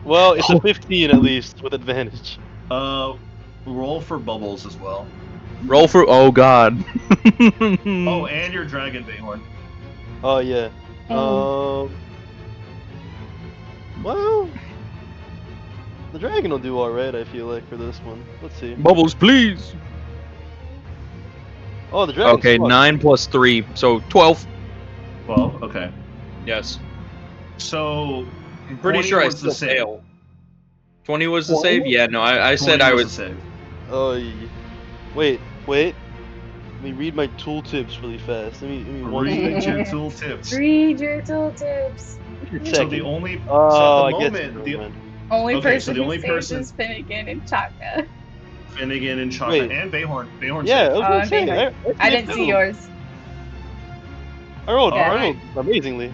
Well, it's a Oh. 15 at least with advantage. Roll for bubbles as well. Roll for oh god. Oh, and your dragon, Bayhorn. Oh yeah. Mm. Well, the dragon will do all right. I feel like for this one. Let's see. Bubbles, please. Oh, the dragon's Okay, fucked. 9 plus 3, so 12. 12. Okay. Yes. So, I'm pretty 20 sure I was the still save. fail. 20 was the 20? save? Yeah, no, I 20 said I was was. the save. Oh, wait. Let me read my tooltips really fast. Let me one Read your second. tool tips. Read your tooltips. So the only, so at Oh, the I guess moment, never mind. Only okay, so person the who only saves person, is Finnegan and Chaka. Finnegan and Chaka Wait. and Bayhorn. Bayhorn Yeah, I saved. was Oh, gonna and say Bayhorn. I saved didn't see too. yours. I rolled Yeah. amazingly.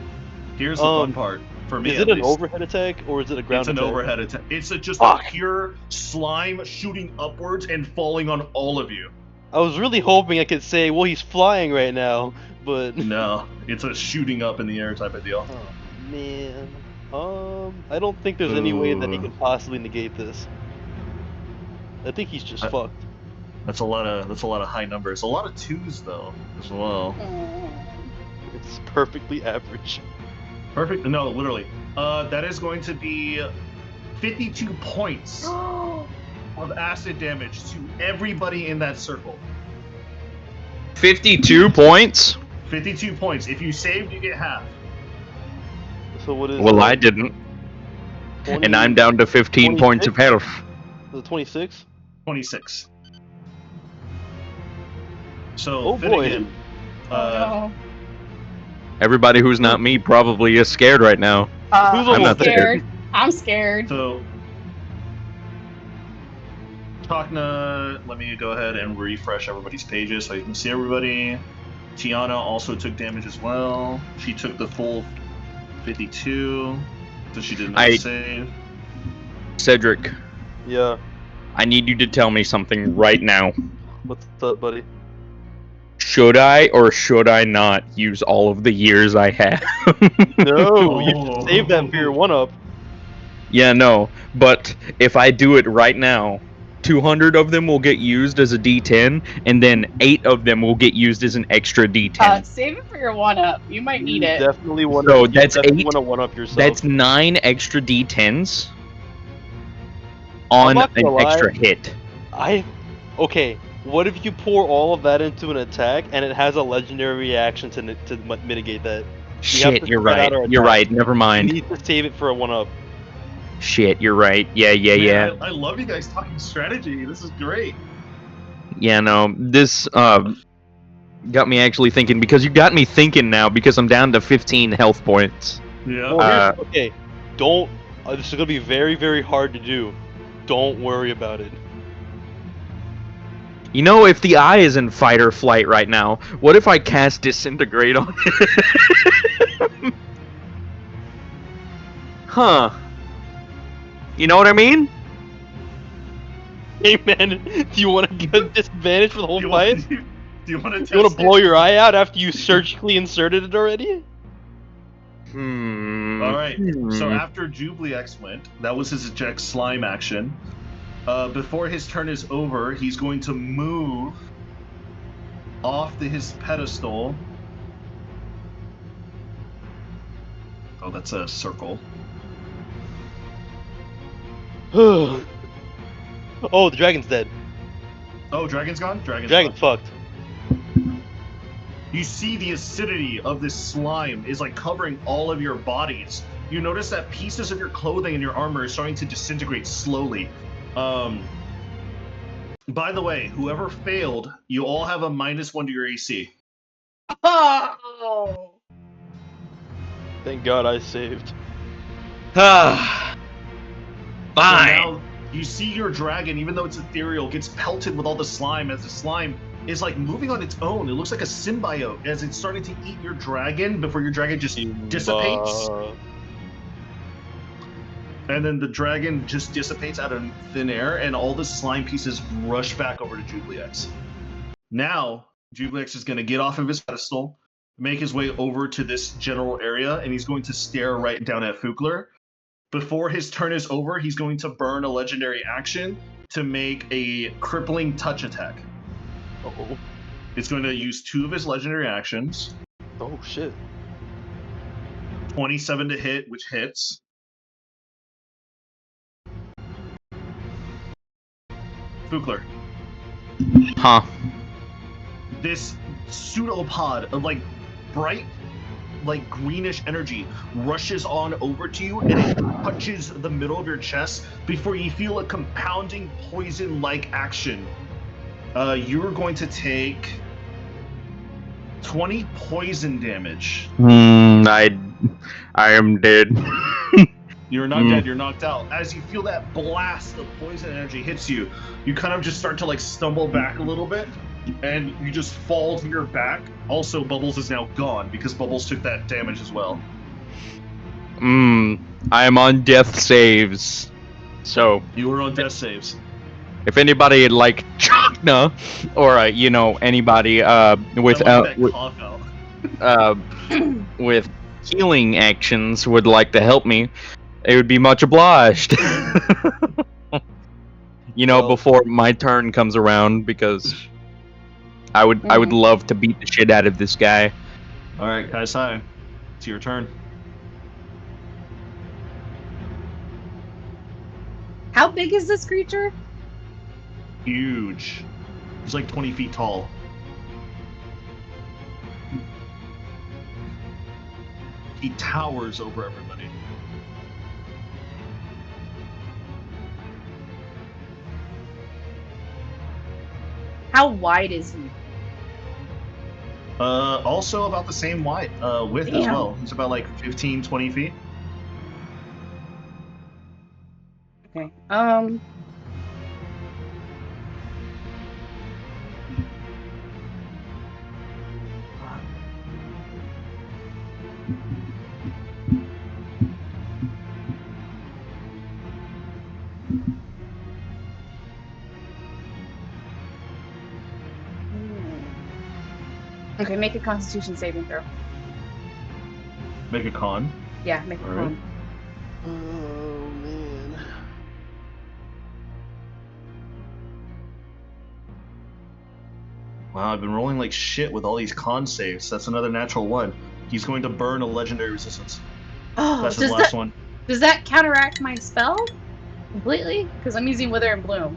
Here's the fun part for me, Is at it an least. overhead attack or is it a ground It's an attack? overhead attack. It's just a Fuck. pure slime shooting upwards and falling on all of you. I was really hoping I could say, well, he's flying right now, but No, it's a shooting up in the air type of deal. oh man. I don't think there's any way that he can possibly negate this. I think he's just fucked. That's a lot of high numbers. A lot of 2s though as well. It's perfectly average. Perfect. No, literally. That is going to be 52 points of acid damage to everybody in that circle. 52 points? 52 points. If you saved, you get half. So what is Well, I didn't. 20, And I'm down to 15 points of health. The 26? 26. So, Oh Finnegan, boy. Oh Everybody who's not me probably is scared right now. no. Who's I'm almost scared. I'm scared. So, Chakna, let me go ahead and refresh everybody's pages so you can see everybody. Tiana also took damage as well. She took the full 52, so she did not save. Cedric. Yeah. I need you to tell me something right now. What's up, buddy? Should I or should I not use all of the years I have? No, you should save that for your 1-up. Yeah, no. But if I do it right now, 200 of them will get used as a D10, and then 8 of them will get used as an extra D10. Save it for your 1-up. You might need it. Definitely want So to. that's definitely 8. want to 1-up yourself. That's 9 extra D10s on not an gonna lie. extra hit. Okay. What if you pour all of that into an attack and it has a legendary reaction to mitigate that? Shit, you're right. You're right. Never mind. You need to save it for a 1-up. Shit, you're right. Yeah. Man, I love you guys talking strategy. This is great. Yeah, no. This got me actually thinking, because you got me thinking now, because I'm down to 15 health points. Yeah. Well, okay. Don't. This is gonna be very, very hard to do. Don't worry about it. You know, if the eye is in fight or flight right now, what if I cast Disintegrate on it? Huh. You know what I mean? Hey man, do you want to get a disadvantage for the whole fight? Do you want to You want to blow your eye out after you surgically inserted it already? All right. So after Jubliex went, that was his eject slime action. Before his turn is over, he's going to move off his pedestal. Oh, that's a circle. Oh, the dragon's dead. Oh, dragon's gone? Dragon's fucked. You see the acidity of this slime is like covering all of your bodies. you notice that pieces of your clothing and your armor are starting to disintegrate slowly. By the way, whoever failed, you all have a -1 to your AC. Oh! Thank God I saved. Fine. So now you see your dragon, even though it's ethereal, gets pelted with all the slime as the slime is like moving on its own. It looks like a symbiote as it's starting to eat your dragon before your dragon just dissipates. And then the dragon just dissipates out of thin air, and all the slime pieces rush back over to Jubliex. Now, Jubliex is going to get off of his pedestal, make his way over to this general area, and he's going to stare right down at Fukler. Before his turn is over, he's going to burn a legendary action to make a crippling touch attack. Uh-oh. It's going to use 2 of his legendary actions. Oh, shit. 27 to hit, which hits. Fukler. Huh. This pseudopod of like bright, like greenish energy rushes on over to you, and it touches the middle of your chest before you feel a compounding poison-like action. You're going to take 20 poison damage. I am dead. You're not dead, you're knocked out. As you feel that blast of poison energy hits you, you kind of just start to like stumble back a little bit, and you just fall to your back. Also, Bubbles is now gone because Bubbles took that damage as well. I am on death saves. So you were on death saves. If anybody like Chakna or anybody with healing actions would like to help me, it would be much obliged. Before my turn comes around, because I would love to beat the shit out of this guy. All right, Kaisai, it's your turn. How big is this creature? Huge. He's like 20 feet tall. He towers over everybody. How wide is he? Also about the same width as well. He's about like 15, 20 feet. Okay. Okay, make a Constitution saving throw. Make a con? Yeah, make a con. Right. Oh, man. Wow, I've been rolling like shit with all these con saves. That's another natural 1. He's going to burn a legendary resistance. Oh, that's his last one. Does that counteract my spell completely? Because I'm using Wither and Bloom.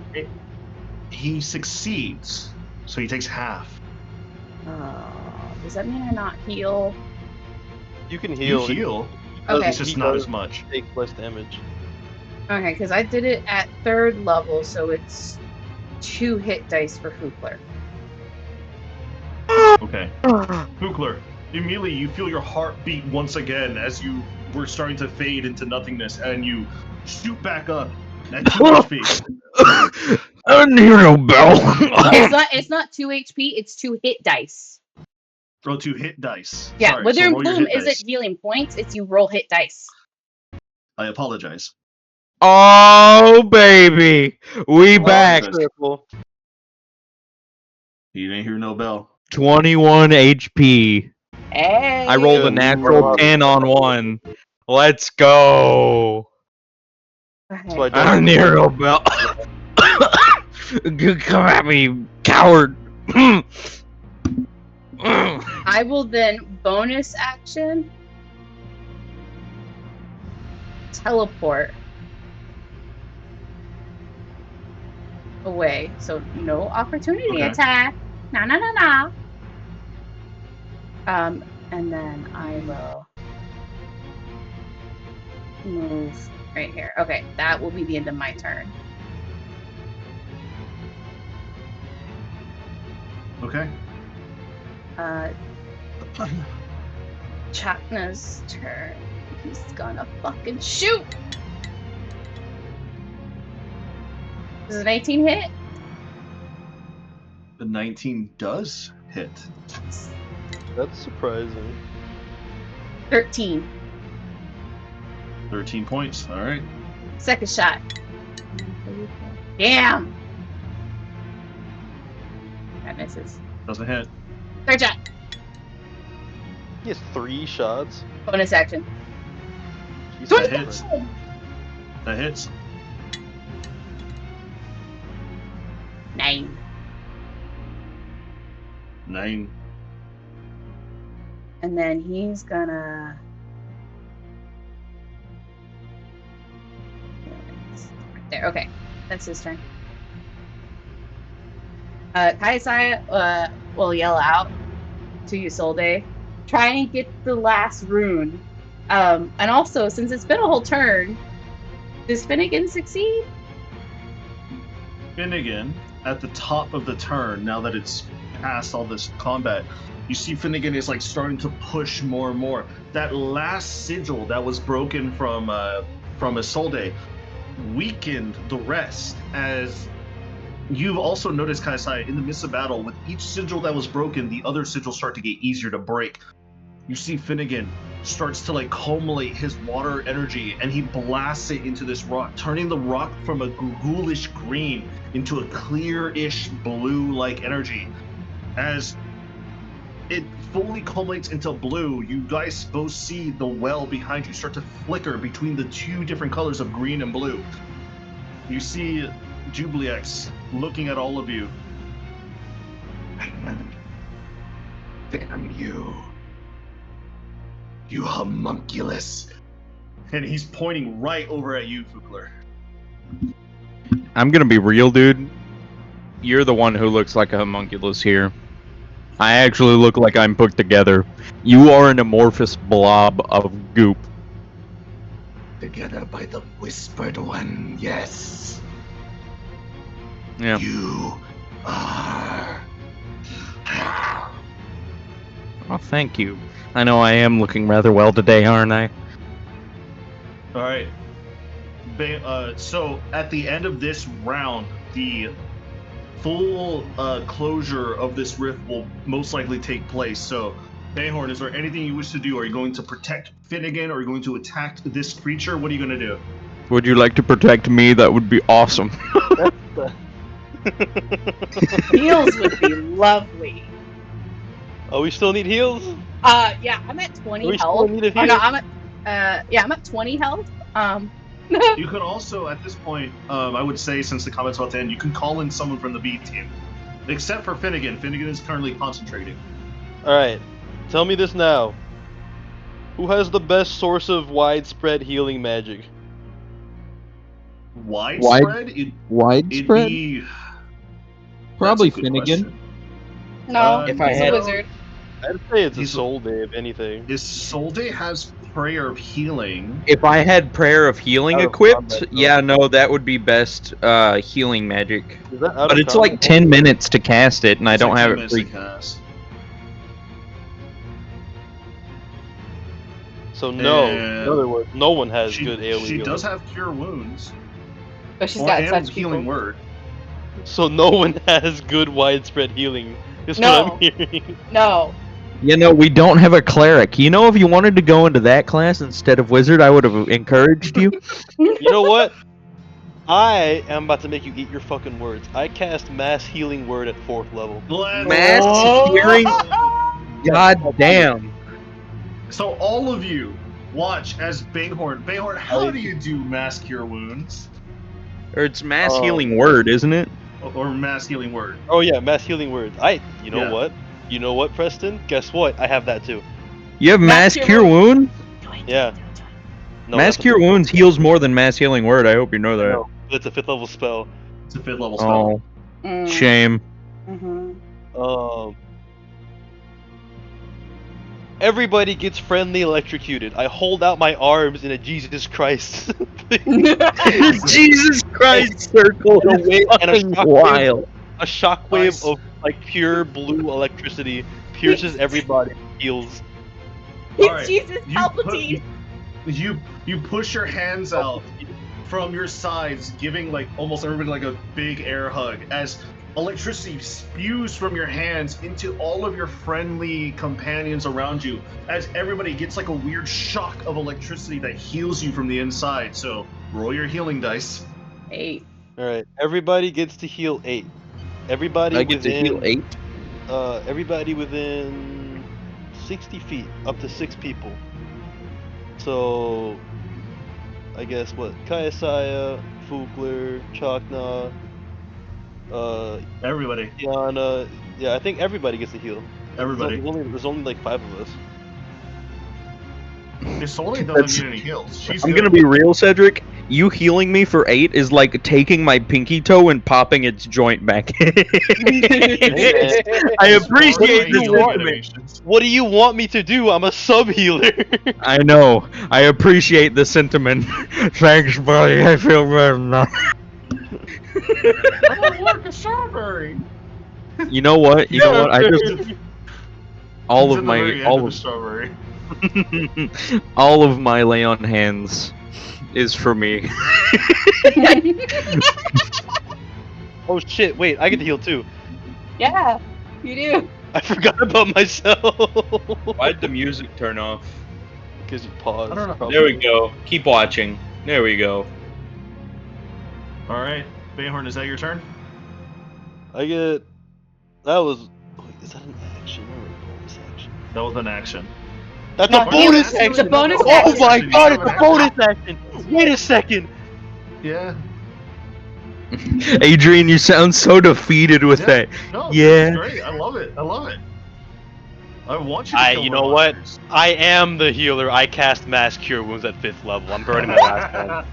He succeeds, so he takes half. Does that mean I not heal? You can heal. You heal. Okay. It's just not as much. Takes less damage. Okay, because I did it at 3rd level, so it's 2 hit dice for Fukler. Okay. Fukler, immediately you feel your heart beat once again as you were starting to fade into nothingness, and you shoot back up at 2 HP. I didn't hear no bell. It's not 2 HP, it's 2 hit dice. Roll 2 hit dice. Yeah, Sorry, Wither so and roll your Bloom hit isn't dice. healing points, it's you roll hit dice. I apologize. Oh, baby. We back. You didn't hear no bell. 21 HP. Hey. I rolled a natural 10 on 1. Let's go. Okay. I don't hear no bell. Come at me, coward. I will then bonus action teleport away. So no opportunity attack. Nah. And then I will move right here. Okay, that will be the end of my turn. Okay. Chapna's turn. He's gonna fucking shoot. Does an 18 hit? The 19 does hit. That's surprising. 13. 13 points. All right. Second shot. Damn. That misses. Doesn't hit. Third shot. He has 3 shots. Bonus action. Jesus That hits. Christ. That hits. 9. 9. And then he's gonna. There. Okay, that's his turn. Kaisai will yell out to Isolde, try and get the last rune. And also, since it's been a whole turn, does Finnegan succeed? Finnegan, at the top of the turn, now that it's past all this combat, you see Finnegan is like starting to push more and more. That last sigil that was broken from Isolde weakened the rest, as you've also noticed, Kaisai, in the midst of battle, with each sigil that was broken, the other sigils start to get easier to break. You see Finnegan starts to like culminate his water energy, and he blasts it into this rock, turning the rock from a ghoulish green into a clear-ish blue-like energy. As it fully culminates into blue, you guys both see the well behind you start to flicker between the two different colors of green and blue. You see Jubliex looking at all of you. Damn you. You homunculus. And he's pointing right over at you, Fukler. I'm gonna be real, dude. You're the one who looks like a homunculus here. I actually look like I'm put together. You are an amorphous blob of goop. Together by the Whispered One, yes. Yeah. You are. Oh, thank you. I know I am looking rather well today, aren't I? All right. So at the end of this round, the full closure of this rift will most likely take place. So, Bayhorn, is there anything you wish to do? Are you going to protect Finnegan, or are you going to attack this creature? What are you going to do? Would you like to protect me? That would be awesome. Heals would be lovely. Oh, we still need heals? Yeah, I'm at 20 We health. still need a Oh no, heal? I'm at 20 health. You could also, at this point, I would say, since the combat's about to end, you can call in someone from the B team. Except for Finnegan. Finnegan is currently concentrating. Alright, tell me this now. Who has the best source of widespread healing magic? Widespread? It'd be... Probably That's a good Finnegan. question. No, If I he's had- a wizard. I'd say it's He's a- Isolde, if anything. Isolde has Prayer of Healing. If I had Prayer of Healing Out of equipped, combat, though. yeah, no, that would be best healing magic. Is that out But of it's combat? like 10 minutes to cast it, and I It's don't like have 10 it minutes to free. cast. So no, And in other words, no one has She, good AoE she healing. does have Cure Wounds. But she's got And such Healing people. Word. So no one has good widespread healing, is No. what I'm hearing. No. You know, we don't have a cleric. You know, if you wanted to go into that class instead of wizard, I would have encouraged you. You know what? I am about to make you eat your fucking words. I cast Mass Healing Word at 4th level. Let's Mass go. healing? God damn. So all of you watch as Banghorn. Banghorn, how do you do Mass Cure Wounds? Or it's mass Oh. healing word, isn't it? Or Mass Healing Word? Oh yeah, Mass Healing Word. You know Yeah. what? You know what, Preston? Guess what? I have that too. You have mass Mass cure cure wound? Yeah. No, Mass that's a cure 5th level wounds spell. heals more than mass healing word. I hope you know that. No, it's a 5th level spell. It's a 5th level spell. Oh, shame. Mm-hmm. Everybody gets friendly electrocuted. I hold out my arms in a Jesus Christ. Jesus Christ circle and is fucking wild. A shockwave of like pure blue electricity pierces everybody and heals. All He's right, Jesus you Palpatine. you push your hands out from your sides, giving like almost everybody like a big air hug as electricity spews from your hands into all of your friendly companions around you, as everybody gets like a weird shock of electricity that heals you from the inside. So roll your healing dice. 8. Alright, everybody gets to heal 8. Everybody I get to heal within 8. everybody within 60 feet, up to 6 people. So I guess what? Kayasaya, Fugler, Chakna, Everybody, Yana. Yeah, I think everybody gets to heal. everybody. There's only like 5 of us. Isolde doesn't That's- need any heals. She's I'm good. gonna be real, Cedric. You healing me for 8 is like taking my pinky toe and popping its joint back. I appreciate the sentiment. What do you want me to do? I'm a sub healer. I know. I appreciate the sentiment. Thanks, buddy. I feel better now. I don't like a strawberry. You know what? You know what? I just all It's of at the my very end of the strawberry. all of my lay on hands is for me. Oh shit! Wait, I get to heal too. Yeah, you do. I forgot about myself. Why'd the music turn off? Because you paused. I don't know. probably. There we go. Keep watching. There we go. All right, Bayhorn, is that your turn? I get. That was. Wait, is that an action or a bonus action? That was an action. That's No, a bonus it's a action. bonus Oh action. my You god! have It's an a bonus action. Wait a second. Yeah. Adrian, you sound so defeated with Yeah. that. No, Yeah. it's great. I love it. I love it. I want you to kill You more know what? monsters. I am the healer. I cast mass cure wounds at 5th level. I'm burning my last one.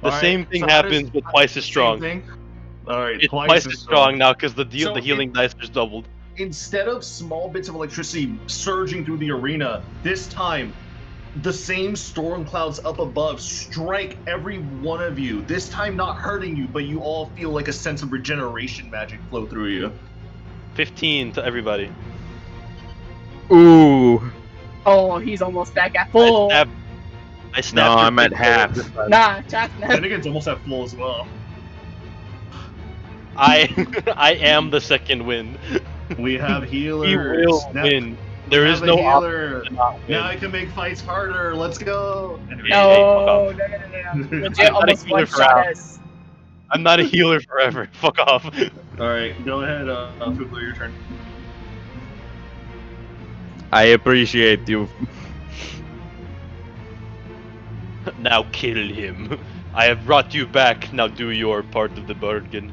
The All same right, thing so how does- happens, but twice as same strong. thing? All right, It's twice as strong now because the So healing dice is doubled. Instead of small bits of electricity surging through the arena, this time the same storm clouds up above strike every one of you. This time not hurting you, but you all feel like a sense of regeneration magic flow through you. 15 to everybody. Ooh. Oh, he's almost back at full. I No, snapped your I'm at big toe half. this time. Nah, Chakna. Finnegan's almost at full as well. I am the second wind. We have healers. He will Now- win. we There have is a no healer. option to not win. Now I can make fights harder. Let's go. Anyway. No, Hey, no, fuck no, no, no, no. Legit I'm not a almost healer one for shot hours. us. I'm not a healer forever. Fuck off. All right, go ahead, Fugler, your turn. I appreciate you. Now kill him. I have brought you back. Now do your part of the bargain.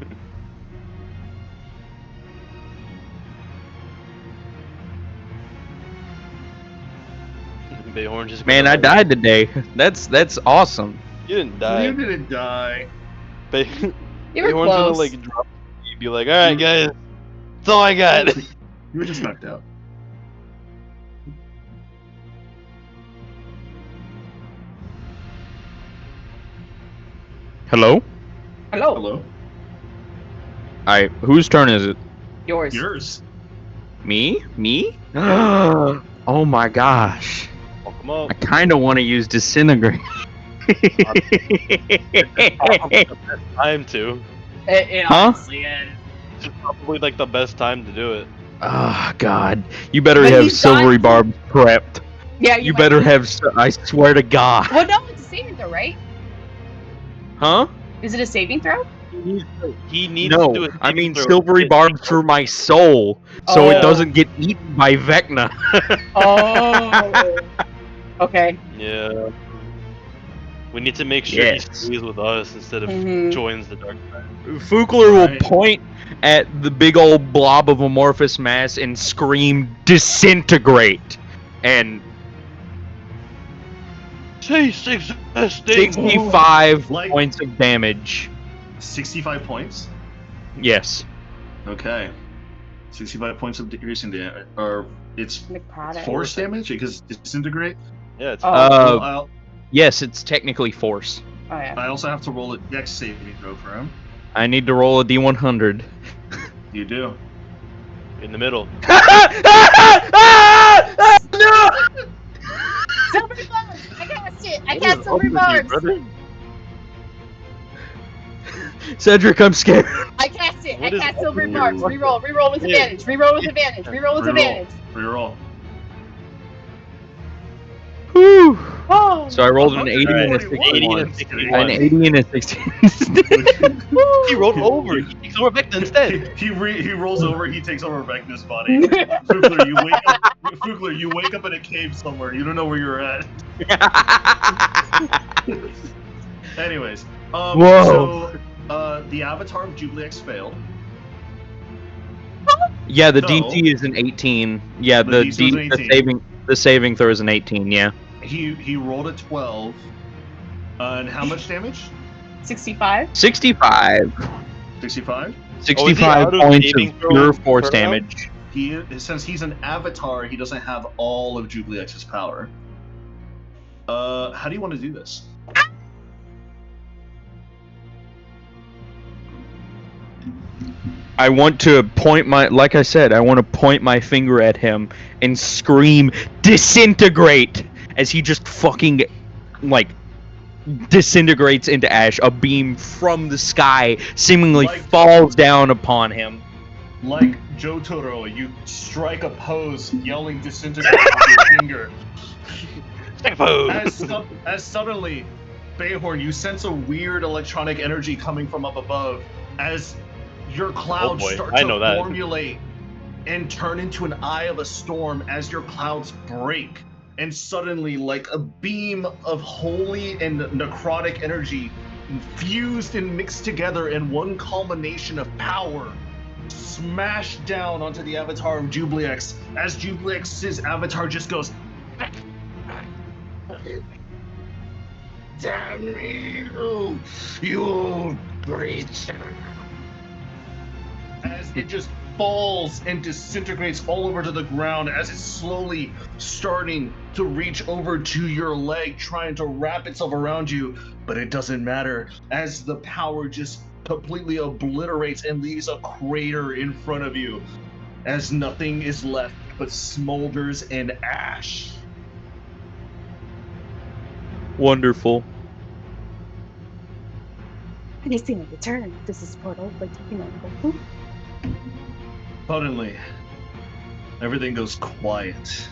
Bayhorn just Man, I died today. That's awesome. You didn't die. You didn't die. Bay- You were Bayhorn's gonna close. like drop you, be like, alright guys, that's all I got. You were just knocked out. Hello? Hello. Hello. Alright, whose turn is it? Yours. Yours. Me? Me? Oh my gosh. Fuck him up. I kind of want to use disintegrate. Time to. It Huh? honestly is. It's probably like the best time to do it. Oh god. You better But have he's silvery dying. barbs prepped. Yeah, You might better need- have I swear to god. Well, no, it's a saving throw, right? Huh? Is it a saving throw? He needs to do No, a I saving mean throw. silvery barbs for my soul, so Oh. it doesn't get eaten by Vecna. Oh. Okay. Yeah. We need to make sure Yes. he stays with us instead of Mhm. joins the dark side. Fugler will Right. point at the big old blob of amorphous mass and scream, "Disintegrate!" And Cease existing! 65 Like- points of damage. 65 points. Yes. Okay. 65 points of piercing damage, or it's Necrotic. force damage because disintegrate. Yeah, it's Yes, it's technically force. Oh yeah. I also have to roll a dex saving throw for him. I need to roll a D100. You do. in the middle. No! Silvery Barbs! I cast it! I What cast is Silvery up with you, Barbs! brother? Cedric, I'm scared. I cast it! What I is cast up Silvery with you? Barbs! Reroll! Reroll with Yeah. advantage! Reroll with advantage! Reroll with advantage! Reroll. Whew. Oh! So I rolled an 80 and a 141. 61. An 80 and a An 61. 80 and a 16. He rolled over. He takes over Vecna instead. He rolls over. He takes over Vecna's body. Fugler, you wake up. Fugler, you wake up in a cave somewhere. You don't know where you're at. Anyways, Whoa. So the avatar of Jubilex failed. Yeah, the So, DT is an 18. Yeah, the DC was an 18. the saving throw is an 18. Yeah. He rolled a 12. And how much damage? 65? 65. 65. 65 out of points saving of throw pure force per round? damage. Since he's an avatar, he doesn't have all of Jubilex's power. How do you want to do this? I want to point like I said, I want to point my finger at him and scream, "Disintegrate!" as he just fucking, like, disintegrates into ash. A beam from the sky seemingly falls down upon him. Like Jotaro, you strike a pose, yelling "disintegrate" with your finger. As suddenly, Bayhorn, you sense a weird electronic energy coming from up above as your clouds start to formulate and turn into an eye of a storm as your clouds break. And suddenly, like a beam of holy and necrotic energy fused and mixed together in one culmination of power, smashed down onto the avatar of Jubilex as Jubilex's avatar just goes, "Damn you, you old creature!" As it just falls and disintegrates all over to the ground as it's slowly starting to reach over to your leg, trying to wrap itself around you, but it doesn't matter as the power just completely obliterates and leaves a crater in front of you as nothing is left but smolders and ash. Wonderful. Anything to return. This is portal, but go. Suddenly, everything goes quiet.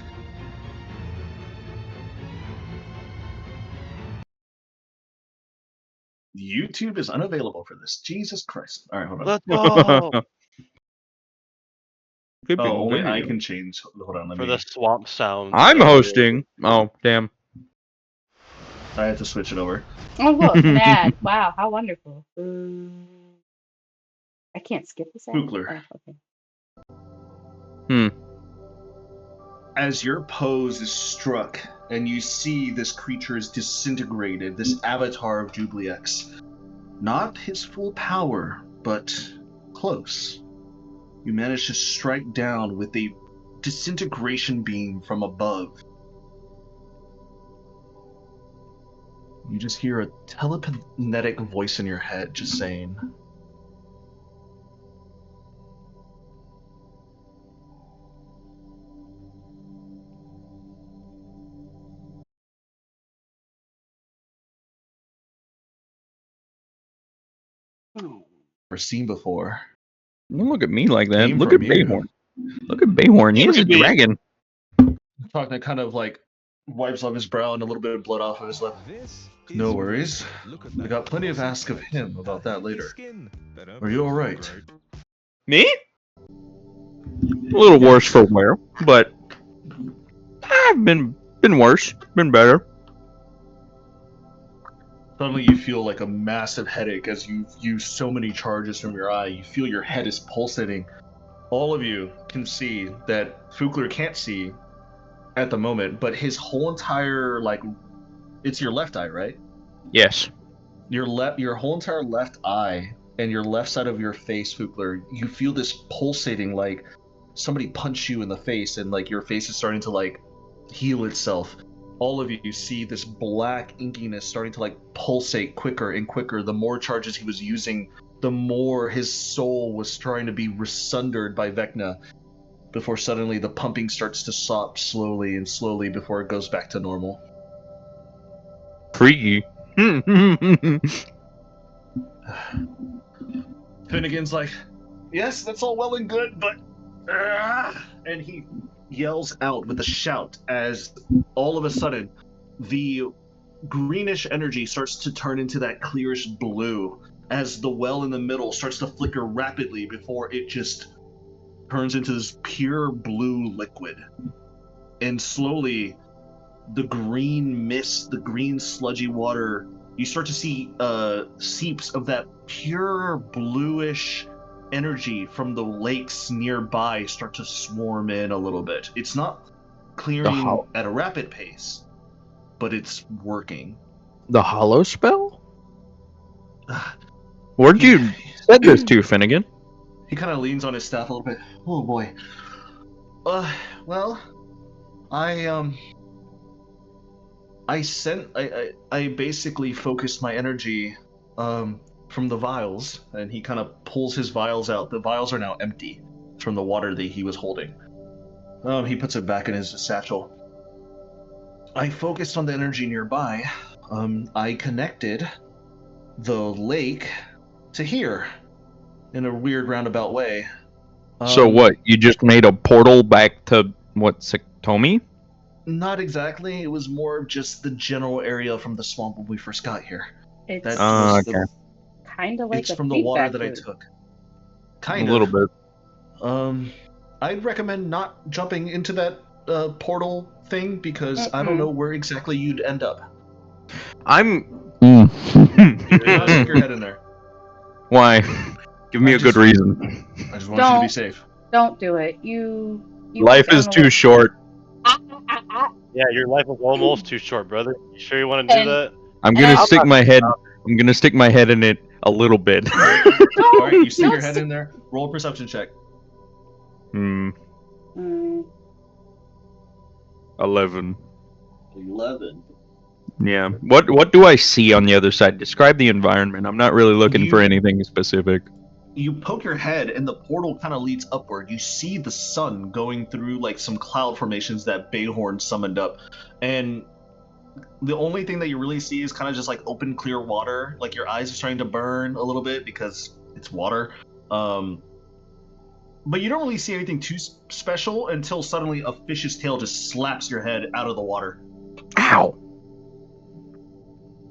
YouTube is unavailable for this. Jesus Christ. All right, hold on. Let's go. Only I can change. Hold on, For the swamp sound. I'm hosting. Oh, damn. I had to switch it over. Oh, look, an ad. Wow, how wonderful. I can't skip this ad. Fugler. Oh, okay. As your pose is struck and you see this creature is disintegrated, this avatar of Jubilex, not his full power, but close. You manage to strike down with a disintegration beam from above. You just hear a telekinetic voice in your head just saying, "Never seen before." Don't look at me like that. Came Look at from you. Bayhorn. Look at Bayhorn. He is a dragon. Talking to kind of like wipes off his brow and a little bit of blood off of his lip. No worries. We got plenty of ask of him about that later. Are you alright? Me? A little worse for wear, but I've been worse. Been better. Suddenly you feel like a massive headache as you use so many charges from your eye. You feel your head is pulsating. All of you can see that Fugler can't see at the moment, but his whole entire, like, it's your left eye, right? Yes. Your whole entire left eye and your left side of your face, Fugler, you feel this pulsating like somebody punched you in the face, and like your face is starting to like heal itself. All of you see this black inkiness starting to like pulsate quicker and quicker. The more charges he was using, the more his soul was trying to be resundered by Vecna, before suddenly the pumping starts to stop slowly and slowly before it goes back to normal. Freaky. Finnegan's like, yes, that's all well and good, but... And he yells out with a shout as all of a sudden the greenish energy starts to turn into that clearish blue as the well in the middle starts to flicker rapidly before it just turns into this pure blue liquid. And slowly, the green mist, the green sludgy water, you start to see seeps of that pure bluish energy from the lakes nearby start to swarm in a little bit. It's not clearing at a rapid pace, but it's working. The hollow spell? Where'd you said this to, Finnegan? He kind of leans on his staff a little bit. Oh boy. Well, I basically focused my energy from the vials, and he kind of pulls his vials out. The vials are now empty from the water that he was holding. He puts it back in his satchel. I focused on the energy nearby. I connected the lake to here in a weird roundabout way. So what? You just made a portal back to what, Saktomi? Not exactly. It was more of just the general area from the swamp when we first got here. It's okay. Kind of like it's from the water that I took. Kind of. A little bit. I'd recommend not jumping into that portal thing because I don't know where exactly you'd end up. You're not stick your head in there. Why? Give me a good reason. I just want you to be safe. Don't do it. You Life is too short. Yeah, your life is almost too short, brother. You sure you want to do that? I'm gonna stick my head. I'm gonna stick my head in it a little bit. Alright, you stick your head in there. Roll a perception check. 11. 11. Yeah. What do I see on the other side? Describe the environment. I'm not really looking for anything specific. You poke your head and the portal kind of leads upward. You see the sun going through like some cloud formations that Bayhorn summoned up. And the only thing that you really see is kind of just like open clear water. Like your eyes are starting to burn a little bit because it's water. But you don't really see anything too special until suddenly a fish's tail just slaps your head out of the water. Ow!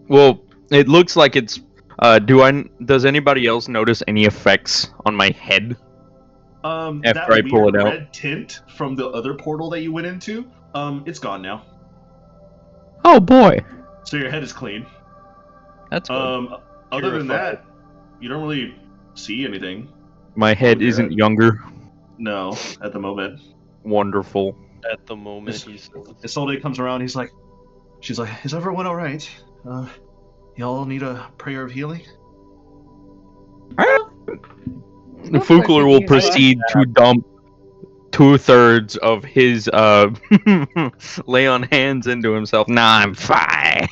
Well, it looks like it's... Does anybody else notice any effects on my head? After I pull it out? That red tint from the other portal that you went into, it's gone now. Oh boy! So your head is clean. That's good. Other than that, you don't really see anything. My head isn't younger. No, at the moment. Wonderful. At the moment, Isolde comes around. She's like, "Is everyone all right? Y'all need a prayer of healing?" The Fugler will proceed to dump 2/3 of his lay on hands into himself. Nah, I'm fine.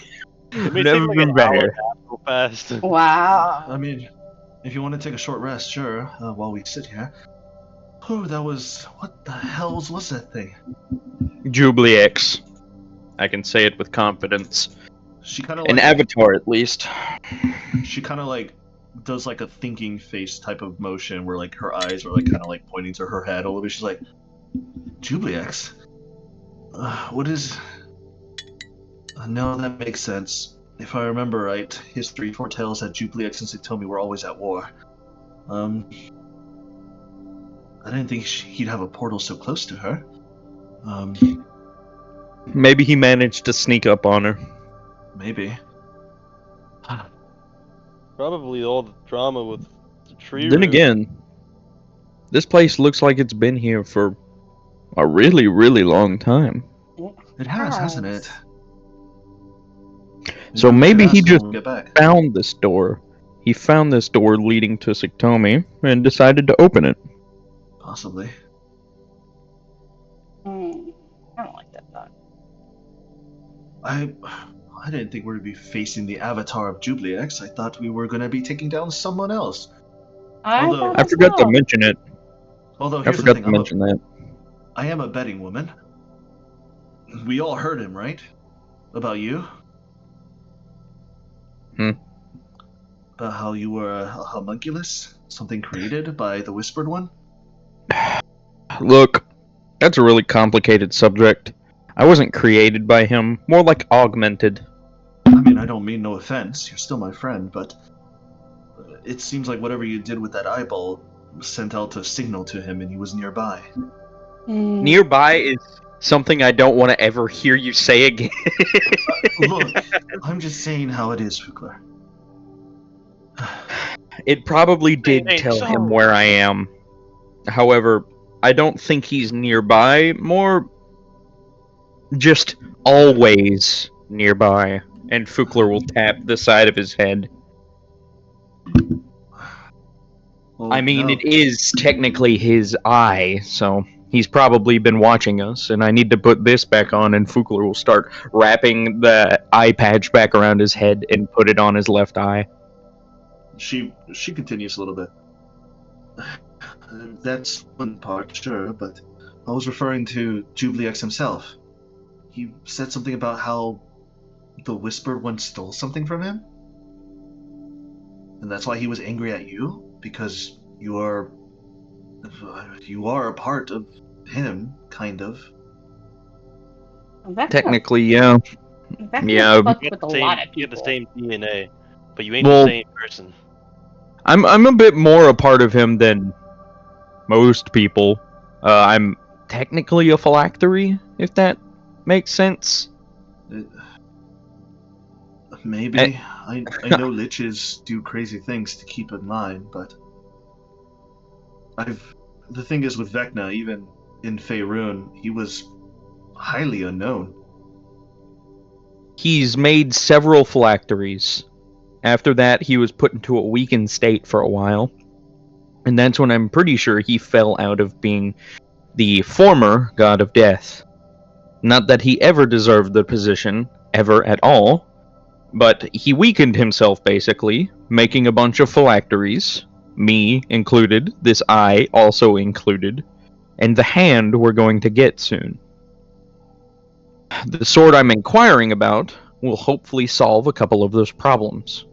Never been better. Wow. I mean, if you want to take a short rest, sure. While we sit here. Oh, that was... What the hell was that thing? Jubilee-X. I can say it with confidence. She kind of an avatar, at least. She kind of like does like a thinking face type of motion where like her eyes are like kind of like pointing to her head a little bit. She's like, Jubilee-X? What is... no, that makes sense. If I remember right, history foretells that Jubilee-X and Saktomi were always at war. I didn't think he'd have a portal so close to her. Maybe he managed to sneak up on her. Maybe. Probably all the drama with the tree Then root. again, this place looks like it's been here for a really, really long time. It has, hasn't it? So maybe he just found this door. he found this door leading to Siktomi and decided to open it. Possibly. I don't like that thought. I didn't think we would be facing the avatar of Jubliex. I thought we were going to be taking down someone else. I thought I as forgot to well. mention it. Although I here's the forgot thing, to mention that. I am a betting woman. We all heard him, right? About you? About how you were a homunculus? Something created by the Whispered One? Look, that's a really complicated subject. I wasn't created by him, more like augmented. I mean, I don't mean no offense. You're still my friend, but it seems like whatever you did with that eyeball sent out a signal to him and he was nearby. Nearby is something I don't want to ever hear you say again. Look, I'm just saying how it is, Fukler. It probably did tell him where I am. However, I don't think he's nearby, more just always nearby. And Fukler will tap the side of his head. Well, I mean, no. it is technically his eye, so he's probably been watching us, and I need to put this back on, and Fukler will start wrapping the eye patch back around his head and put it on his left eye. She continues a little bit. That's one part, sure, but I was referring to Jubliex himself. He said something about how the Whispered One stole something from him? And that's why he was angry at you? Because you are a part of him, kind of. Technically, yeah. Yeah. Fuck with a lot of people. You get the same DNA, but you ain't the same person. I'm a bit more a part of him than most people. I'm technically a phylactery, if that makes sense. Maybe. I know liches do crazy things to keep in line, but the thing is with Vecna, even in Faerun, he was highly unknown. He's made several phylacteries. After that, he was put into a weakened state for a while. And that's when I'm pretty sure he fell out of being the former god of death. Not that he ever deserved the position, ever at all, but he weakened himself basically, making a bunch of phylacteries, me included, this eye also included, and the hand we're going to get soon. The sword I'm inquiring about will hopefully solve a couple of those problems.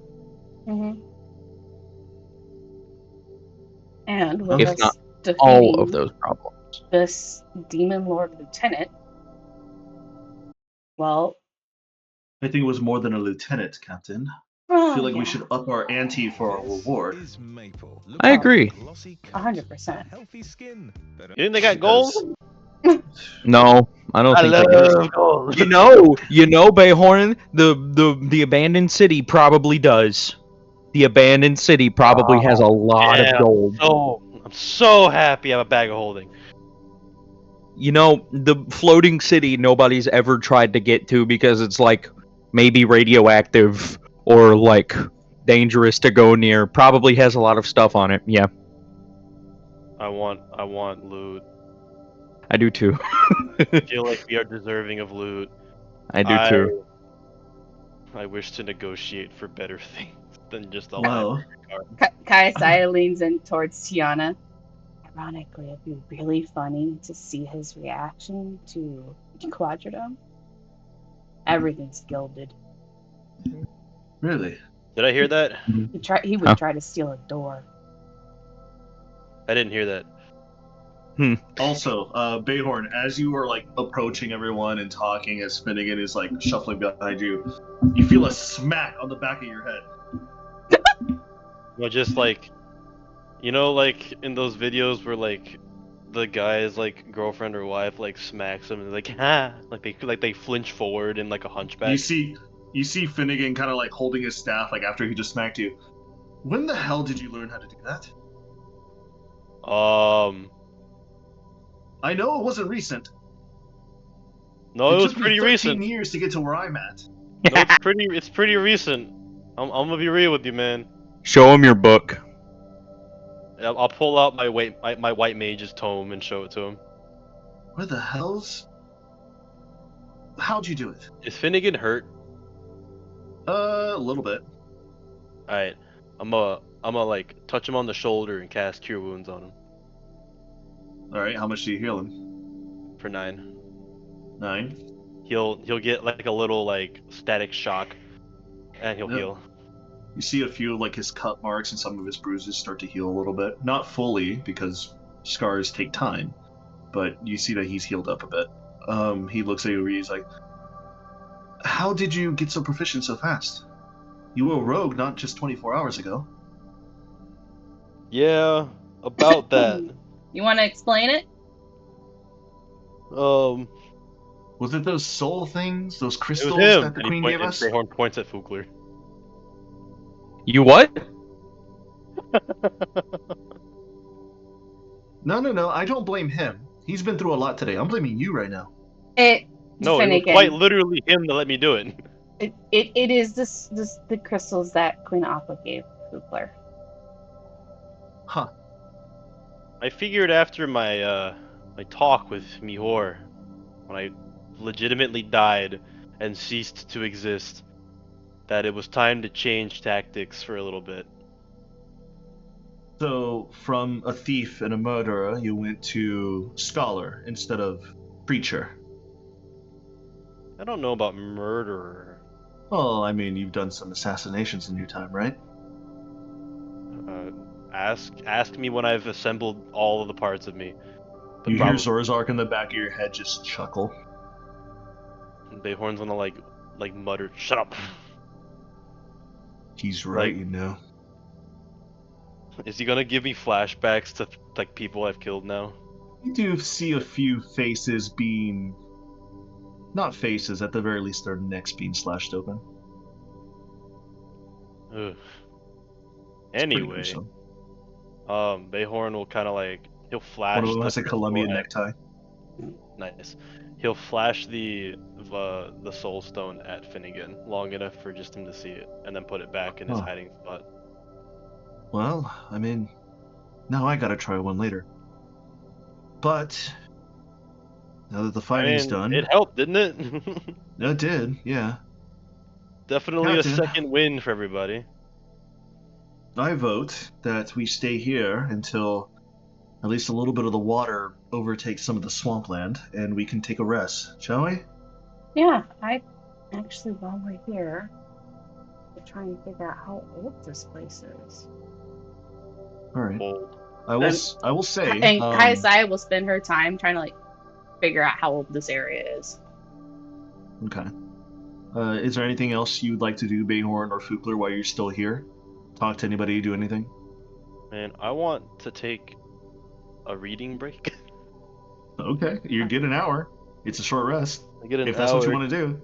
Mm-hmm. And with if not defeating all of those problems, this Demon Lord Lieutenant, well, I think it was more than a lieutenant, Captain. I feel like we should up our ante for our reward. I agree. 100%. You think they got gold? No, I don't think they do. gold. You know, Bayhorn, the abandoned city probably does. The abandoned city probably has a lot of gold. I'm so happy I have a bag of holding. You know, the floating city nobody's ever tried to get to because it's like maybe radioactive or like dangerous to go near. Probably has a lot of stuff on it. Yeah. I want loot. I do too. I feel like we are deserving of loot. I do too. I wish to negotiate for better things than just a Well, Kaiasai leans in towards Tiana. Ironically, it'd be really funny to see his reaction to Quadradome. Everything's gilded. Really? Did I hear that? He would try to steal a door. I didn't hear that. Also, Bayhorn, as you are like approaching everyone and talking as Finnegan is like shuffling behind you, you feel a smack on the back of your head. Well, just like, you know, like in those videos where like the guy's like girlfriend or wife like smacks him and they're like, ha, like they flinch forward in like a hunchback. You see Finnegan kind of like holding his staff like after he just smacked you. When the hell did you learn how to do that? I know it wasn't recent. No, it was pretty recent. 13 years to get to where I'm at. No, it's pretty recent. I'm gonna be real with you, man. Show him your book. I'll pull out my white mage's tome and show it to him. Where the hell's? How'd you do it? Is Finnegan hurt? A little bit. All right, I'm gonna like touch him on the shoulder and cast Cure Wounds on him All right. How much do you heal him? for 9. 9. He'll get like a little like static shock, and he'll Yep. heal. You see a few like his cut marks and some of his bruises start to heal a little bit. Not fully because scars take time, but you see that he's healed up a bit. He looks at you. He's like, "How did you get so proficient so fast? You were a rogue not just 24 hours ago." Yeah, about that. You want to explain it? Was it those soul things, those It crystals was him. that the And queen gave us? Greyhorn points at Fugler. You what? No. I don't blame him. He's been through a lot today. I'm blaming you right now. No, it was Finnegan. quite literally him that let me do it. It is the crystals that Queen Aqua gave Fugler. Huh. I figured after my talk with Mihor, when I legitimately died and ceased to exist, that it was time to change tactics for a little bit. So, from a thief and a murderer, you went to scholar instead of preacher. I don't know about murderer. Well, I mean, you've done some assassinations in your time, right? Ask me when I've assembled all of the parts of me. But You hear Zorzark in the back of your head just chuckle. Bayhorn's gonna like mutter, "Shut up." He's right, Like- you know. Is he gonna give me flashbacks to like people I've killed now? You do see a few faces being... Not faces, at the very least their necks being slashed open. Ugh. It's pretty Anyway, gruesome. Bayhorn will kind of like he'll flash. One of them has a crystal Columbia at- necktie. Nice. He'll flash the soul stone at Finnegan long enough for just him to see it, and then put it back in his Huh. hiding spot. Well, I mean, now I gotta try one later. But now that the fighting's done, It helped, didn't it? it did, yeah. Definitely Captain. a second win for everybody. I vote that we stay here until at least a little bit of the water overtakes some of the swampland, and we can take a rest, shall we? Yeah, I actually, while we're here, we're trying to figure out how old this place is. All right. Bold. I will say. And Kaisai will spend her time trying to like figure out how old this area is. Okay. Is there anything else you'd like to do, Bayhorn or Fugler, while you're still here? Talk to anybody, do anything? Man, I want to take a reading break. Okay, you get an hour. It's a short rest. I get an If that's hour. what you want to do.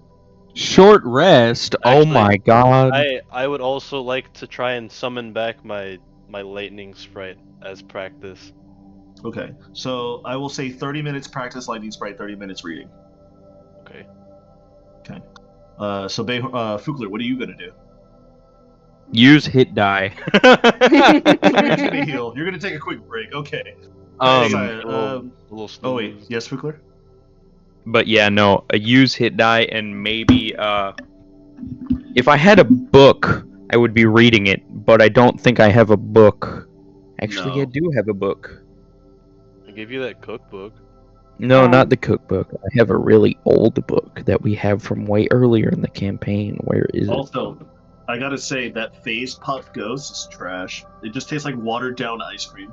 Short rest? Oh Actually, my god. I would also like to try and summon back my lightning sprite as practice. Okay, so I will say 30 minutes practice lightning sprite, 30 minutes reading. Okay. Okay. So Fugler, what are you gonna do? Use hit die. You're gonna heal. You're gonna take a quick break. Okay. A Um, little Oh wait, snooze. yes, Fugler. But yeah, no, use hit die and maybe if I had a book, I would be reading it, but I don't think I have a book. Actually, No. I do have a book. I gave you that cookbook. No, not the cookbook. I have a really old book that we have from way earlier in the campaign. Where is it? Also, I gotta say that phase puff ghost is trash. It just tastes like watered down ice cream.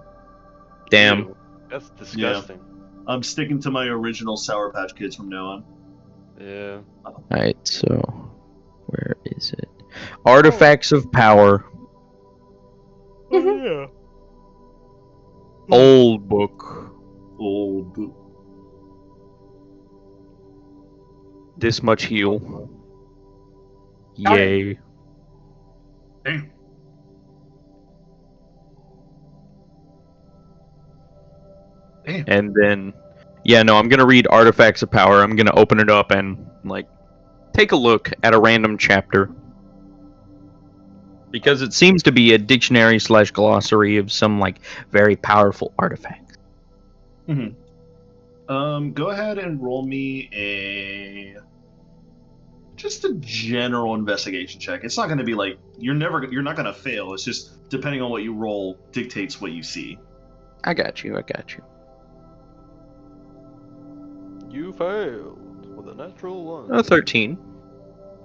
Damn. Ew, that's disgusting. I'm sticking to my original Sour Patch Kids from now on. Yeah. Alright, so where is it? Artifacts of Power. Oh yeah. Old book. Old. This much heal. Yay. Damn. Damn. And then, yeah, no, I'm gonna read Artifacts of Power. I'm gonna open it up and, like, take a look at a random chapter. Because it seems to be a dictionary / glossary of some like very powerful artifact. Go ahead and roll me just a general investigation check. It's not going to be like you're not going to fail. It's just depending on what you roll dictates what you see. I got you. You failed with a natural 1. A 13.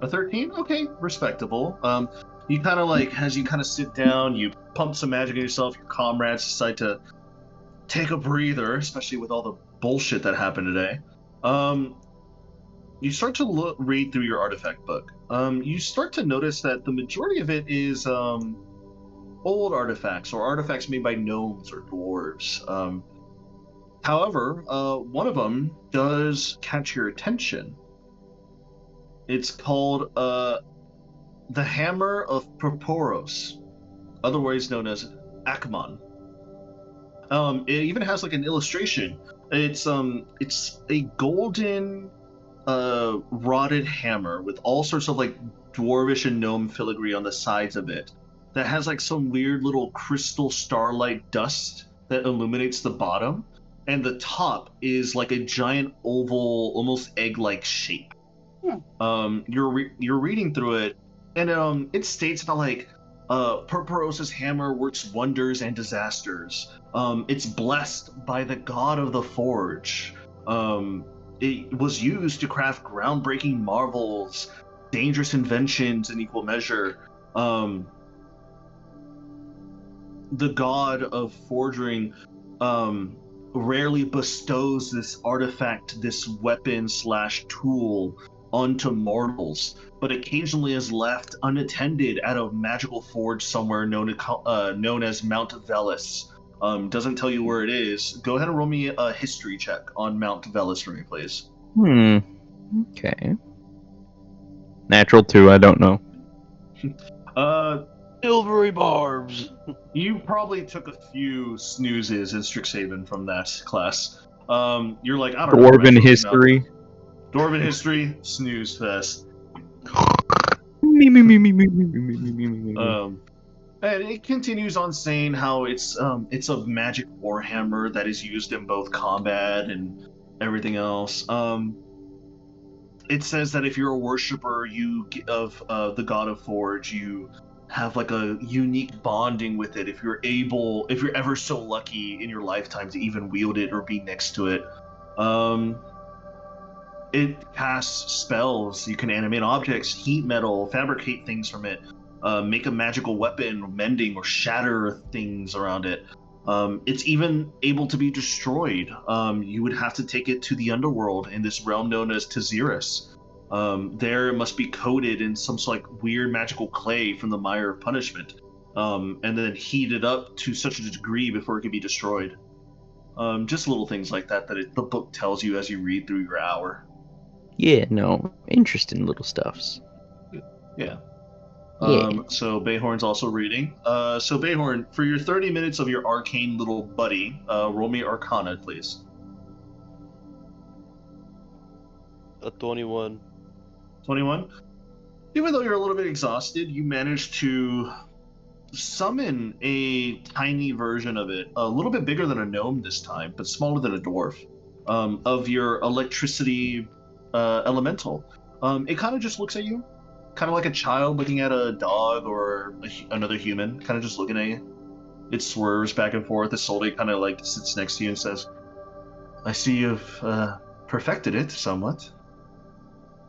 A 13? Okay, respectable. You kind of like, as you kind of sit down, you pump some magic in yourself, your comrades decide to take a breather, especially with all the bullshit that happened today. You start to read through your artifact book. You start to notice that the majority of it is old artifacts or artifacts made by gnomes or dwarves. However, one of them does catch your attention. It's called the Hammer of Proporos, otherwise known as Akmon. It even has like an illustration. It's a golden rotted hammer with all sorts of like dwarvish and gnome filigree on the sides of it that has like some weird little crystal starlight dust that illuminates the bottom, and the top is like a giant oval, almost egg-like shape. You're reading through it, and it states that like Purpuros's hammer works wonders and disasters. It's blessed by the god of the forge. It was used to craft groundbreaking marvels, dangerous inventions in equal measure. The god of forging rarely bestows this artifact, this weapon / tool onto mortals, but occasionally is left unattended at a magical forge somewhere known as Mount Velis. Doesn't tell you where it is. Go ahead and roll me a history check on Mount Velis for me, please. Okay. Natural 2, I don't know. Silvery barbs. You probably took a few snoozes in Strixhaven from that class. You're like, I don't know. Dwarven history. Dwarven history, snooze fest. And it continues on saying how it's a magic warhammer that is used in both combat and everything else. It says that if you're a worshiper of the god of Forge, you have like a unique bonding with it. If you're ever so lucky in your lifetime to even wield it or be next to it. It casts spells. You can animate objects, heat metal, fabricate things from it, make a magical weapon, mending or shatter things around it. It's even able to be destroyed. You would have to take it to the underworld in this realm known as Taziris. There it must be coated in some sort of weird magical clay from the Mire of Punishment, and then heated up to such a degree before it can be destroyed. Just little things like that the book tells you as you read through your hour. Yeah, no, interesting little stuffs. Yeah. Yeah. So Bayhorn's also reading. So Bayhorn, for your 30 minutes of your arcane little buddy, roll me Arcana, please. A 21. 21. Even though you're a little bit exhausted, you manage to summon a tiny version of it, a little bit bigger than a gnome this time, but smaller than a dwarf, of your electricity elemental. It kind of just looks at you, kind of like a child looking at a dog or another human, kind of just looking at you. It swerves back and forth. The Solde kind of like sits next to you and says, I see you've perfected it somewhat.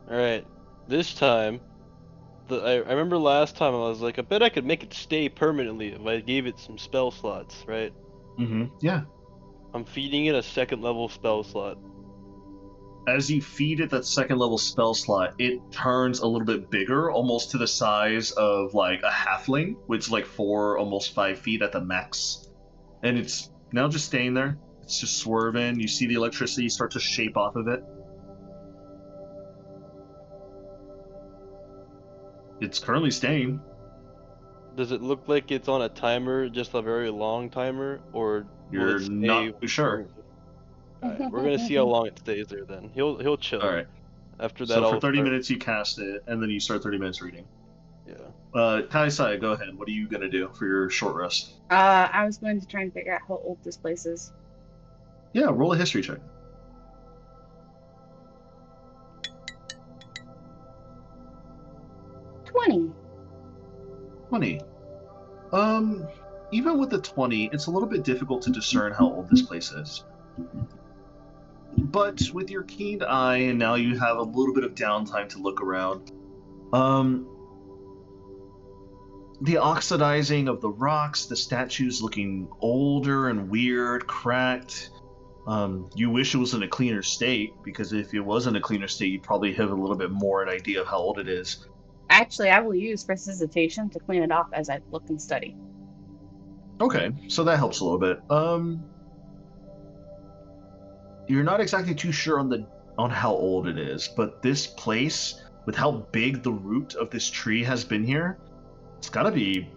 Alright, this time, I remember last time I was like, I bet I could make it stay permanently if I gave it some spell slots, right? Yeah. I'm feeding it a 2nd level spell slot. As you feed it that 2nd level spell slot, it turns a little bit bigger, almost to the size of like a halfling, which is like 4, almost 5 feet at the max. And it's now just staying there. It's just swerving. You see the electricity start to shape off of it. It's currently staying. Does it look like it's on a timer, just a very long timer, or You're not sure. Alright, we're gonna see how long it stays there then. He'll chill. All right. After that, So I'll for 30 start... minutes you cast it, and then you start 30 minutes reading. Kaisai, go ahead. What are you gonna do for your short rest? I was going to try and figure out how old this place is. Yeah, roll a history check. 20. 20. Even with the 20, it's a little bit difficult to discern how old this place is. But with your keen eye, and now you have a little bit of downtime to look around, the oxidizing of the rocks, the statues looking older and weird, cracked. You wish it was in a cleaner state, because if it was in a cleaner state, you'd probably have a little bit more an idea of how old it is. Actually, I will use prestidigitation to clean it off as I look and study. Okay, so that helps a little bit. You're not exactly too sure on how old it is, but this place, with how big the root of this tree has been here, it's gotta be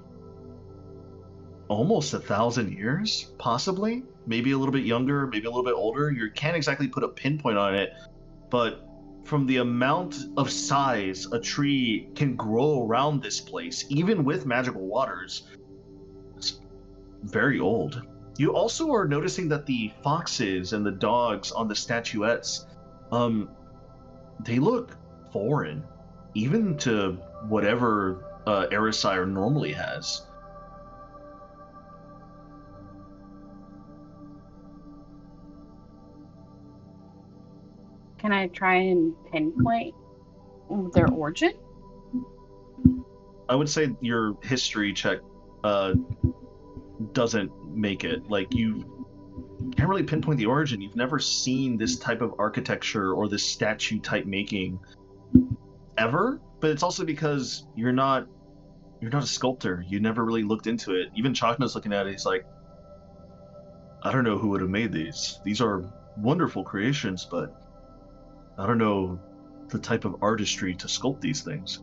almost 1,000 years, possibly. Maybe a little bit younger, maybe a little bit older. You can't exactly put a pinpoint on it, but from the amount of size a tree can grow around this place, even with magical waters, it's very old. You also are noticing that the foxes and the dogs on the statuettes, they look foreign, even to whatever Erisire normally has. Can I try and pinpoint their origin? I would say your history check doesn't make it. Like, you can't really pinpoint the origin. You've never seen this type of architecture or this statue type making ever, but it's also because you're not a sculptor. You never really looked into it. Even Chakna's looking at it, he's like, I don't know who would have made these. These are wonderful creations, but I don't know the type of artistry to sculpt these things.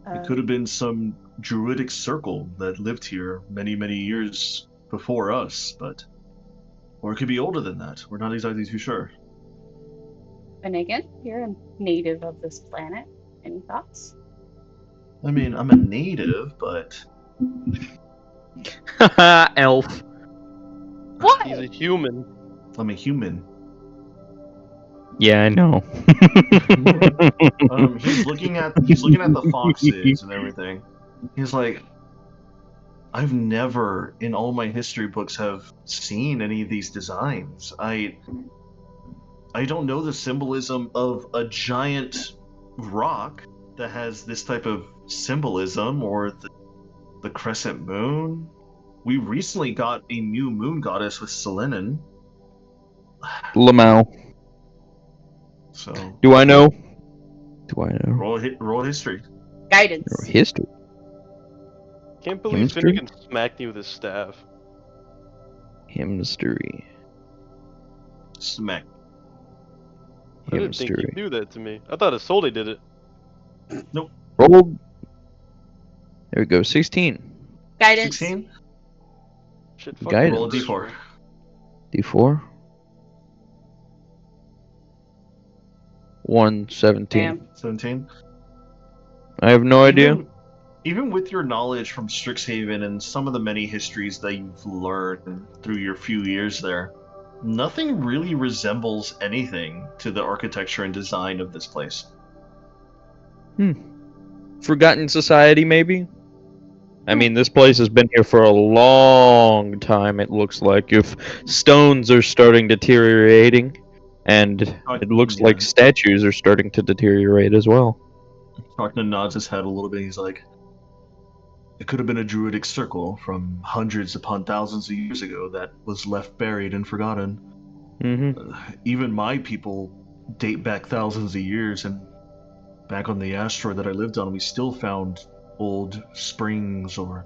It could have been some druidic circle that lived here many, many years before us, or it could be older than that. We're not exactly too sure. Finnegan, you're a native of this planet. Any thoughts? I mean, I'm a native, but... Elf. What? He's a human. I'm a human. Yeah, I know. He's looking at the foxes and everything. He's like, I've never, in all my history books, have seen any of these designs. I don't know the symbolism of a giant rock that has this type of symbolism, or the crescent moon. We recently got a new moon goddess with Selenin. Lamau. So. Do I know? Roll history. Guidance. History. Can't believe Finnegan smacked me with his staff. History. Smack. I didn't think he'd do that to me. I thought Isolde did it. Nope. Rolled. There we go. 16. Guidance. 16? Shit, Guidance. Roll a d4. D4. 117. Damn. 17? I have no idea. Even with your knowledge from Strixhaven and some of the many histories that you've learned through your few years there, nothing really resembles anything to the architecture and design of this place. Forgotten society, maybe? I mean, this place has been here for a long time, it looks like. If stones are starting deteriorating, and it looks like statues are starting to deteriorate as well. Chakna nods his head a little bit. He's like, it could have been a druidic circle from hundreds upon thousands of years ago that was left buried and forgotten. Even my people date back thousands of years, and back on the asteroid that I lived on, we still found old springs or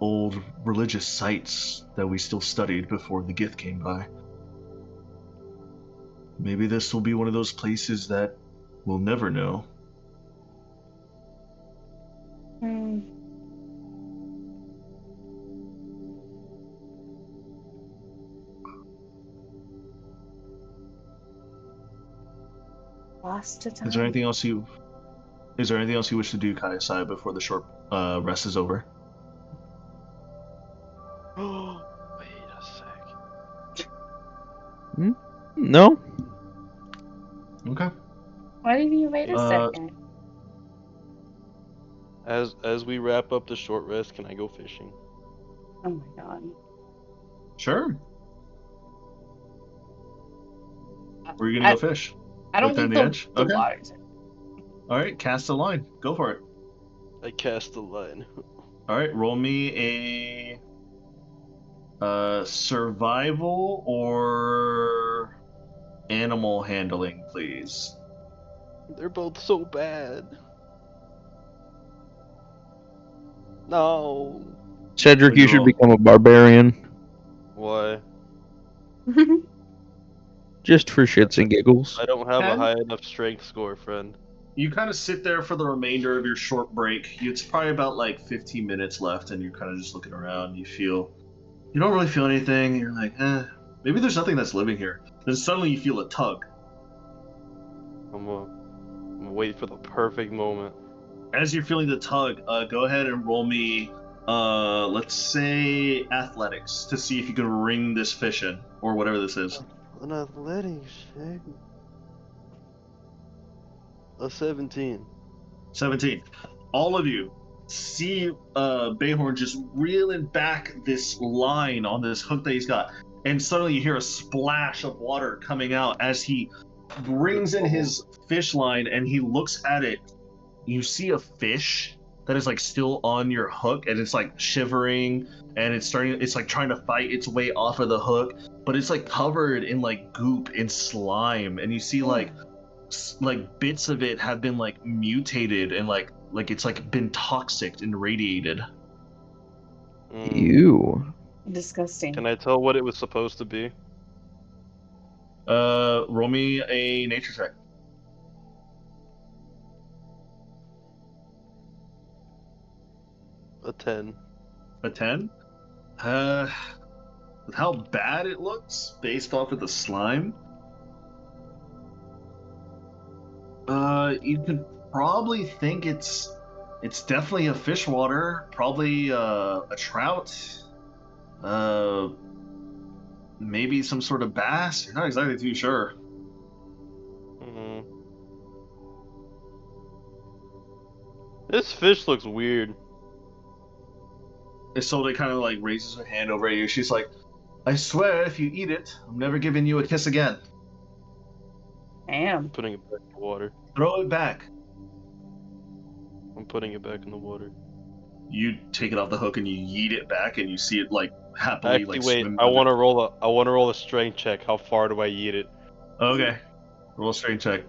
old religious sites that we still studied before the Gith came by. Maybe this will be one of those places that we'll never know. Lost to time. Is there anything else you Is there anything else you wish to do, Kai-Sai, before the short rest is over? Wait a sec. No. Okay. Why did you wait a second? As we wrap up the short rest, can I go fishing? Oh my god. Sure. Where are you gonna go fish? I don't Right there need on the edge? the Okay. waters. Alright, cast a line. Go for it. I cast the line. Alright, roll me a survival or animal handling, please. They're both so bad. No. Cedric, What'd you you should roll? become a barbarian. Why? Just for shits and giggles. I don't have a 10? high enough strength score, friend. You kind of sit there for the remainder of your short break. It's probably about like 15 minutes left, and you're kind of just looking around. You don't really feel anything. You're like, maybe there's nothing that's living here. Then suddenly you feel a tug. I'm gonna wait for the perfect moment. As you're feeling the tug, go ahead and roll me, let's say athletics to see if you can ring this fish in, or whatever this is. An athletics check. A 17. 17. All of you see Bayhorn just reeling back this line on this hook that he's got, and suddenly you hear a splash of water coming out as he brings in his fish line and he looks at it. You see a fish that is like still on your hook, and it's like shivering, and it's like trying to fight its way off of the hook, but it's like covered in like goop and slime, and you see like bits of it have been like mutated and like it's like been toxic and radiated. Ew. Disgusting. Can I tell what it was supposed to be? Roll me a nature check. A 10. A 10? With how bad it looks based off of the slime, you could probably think it's definitely a fish water, probably a trout, maybe some sort of bass. You're not exactly too sure. This fish looks weird. Isolde kind of like raises her hand over at you. She's like, I swear if you eat it, I'm never giving you a kiss again. Damn. I'm putting it back in the water. Throw it back. I'm putting it back in the water. You take it off the hook and you yeet it back, and you see it like happily Actually, like wait. swim. I want to roll a strength check. How far do I eat it? Okay. Roll a strength check.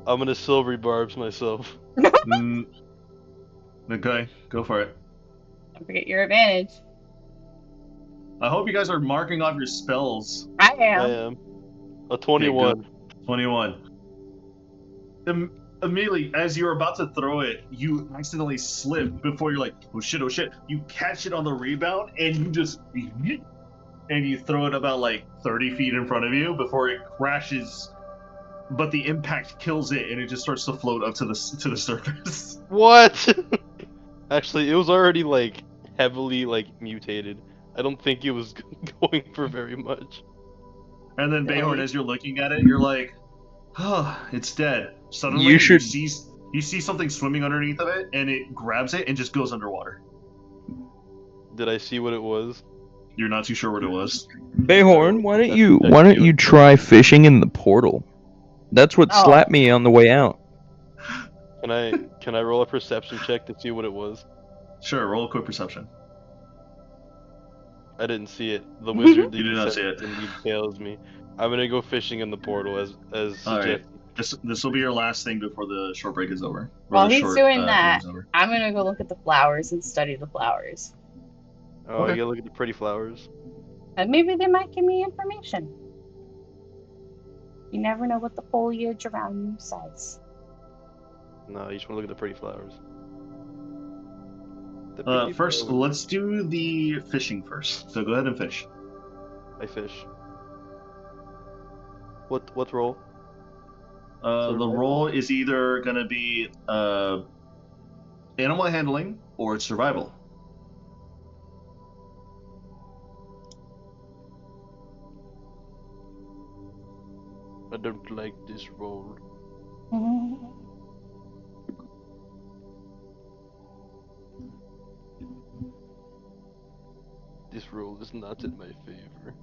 I'm gonna silvery barbs myself. Okay, go for it. Don't forget your advantage. I hope you guys are marking off your spells. I am. I am. A 21. Okay, 21. Immediately, as you're about to throw it, you accidentally slip before you're like, oh shit, oh shit. You catch it on the rebound, and you just... And you throw it about like 30 feet in front of you before it crashes, but the impact kills it, and it just starts to float up to the surface. What? Actually, it was already like heavily like mutated. I don't think it was going for very much. And then Bayhorn, as you're looking at it, you're like, oh, it's dead. Suddenly, You should- you see something swimming underneath of it, and it grabs it and just goes underwater. Did I see what it was? You're not too sure what it was. Bayhorn, why don't you try fishing in the portal? That's what slapped me on the way out. Can I roll a perception check to see what it was? Sure, roll a quick perception. I didn't see it. The wizard You did not see it. details me. I'm gonna go fishing in the portal as suggested. This will be your last thing before the short break is over. While he's doing that, I'm gonna go look at the flowers and study the flowers. Oh, you gotta look at the pretty flowers. And maybe they might give me information. You never know what the foliage around you says. No, you just wanna look at the pretty flowers. First, let's do the fishing first. So go ahead and fish. I fish. What roll? The roll is either going to be animal handling or it's survival. I don't like this roll. This roll is not in my favor.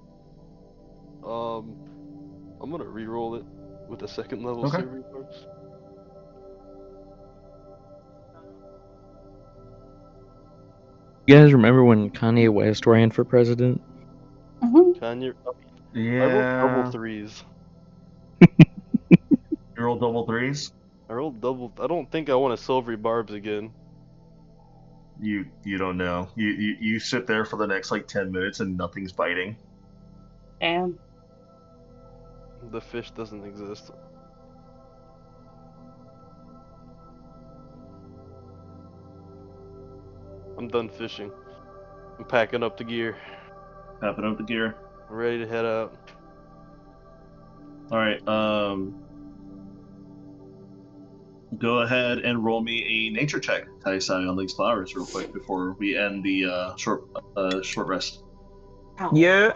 I'm gonna re-roll it with a second level serving barbs. You guys remember when Kanye West ran for president? Kanye, Yeah. I rolled double threes. You rolled double threes? I rolled double. I don't think I want a silvery barbs again. You don't know. You sit there for the next like 10 minutes and nothing's biting. Damn. The fish doesn't exist. I'm done fishing. I'm packing up the gear. Packing up the gear. I'm ready to head out. All right. Go ahead and roll me a nature check, Taisai, on these flowers real quick before we end the short rest. Oh. Yeah.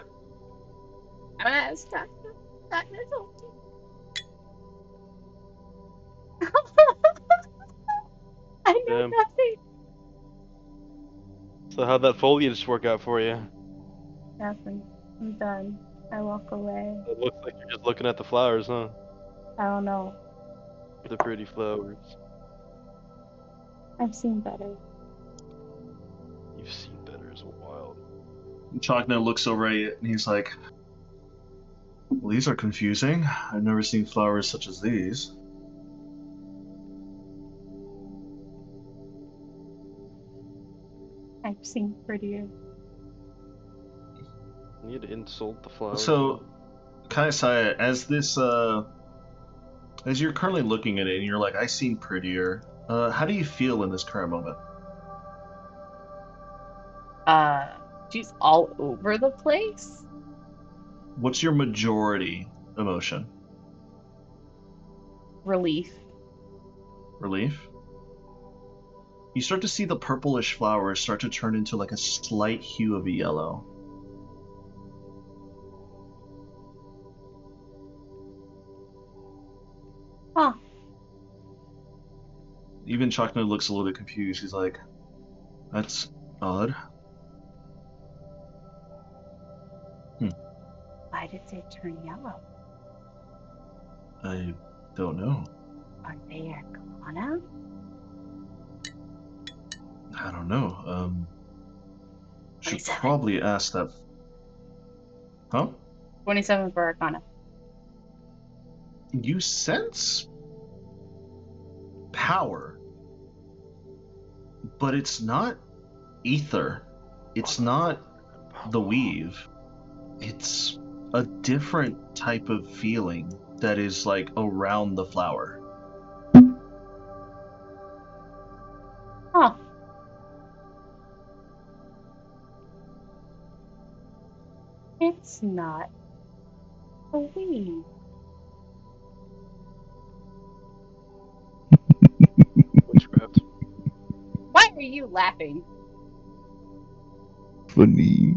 Stop. I know nothing. So how'd that foliage work out for you? Nothing. I'm done. I walk away. It looks like you're just looking at the flowers, huh? I don't know. The pretty flowers. I've seen better. You've seen better as wild. Chakna looks over at you and he's like, well, these are confusing. I've never seen flowers such as these. I've seen prettier. You need to insult the flowers. So, Kaisaya, as this, as you're currently looking at it and you're like, I seen prettier, how do you feel in this current moment? She's all over the place. What's your majority emotion? Relief. Relief? You start to see the purplish flowers start to turn into like a slight hue of a yellow. Huh. Even Chakna looks a little bit confused. He's like, that's odd. Why did they turn yellow? I don't know. Are they Arcana? I don't know. Should 27. probably ask that. Huh? 27 for Arcana. You sense power, but it's not ether. It's not the weave. It's a different type of feeling that is like around the flower. Huh. It's not a weed. Witchcraft. Why are you laughing? Funny.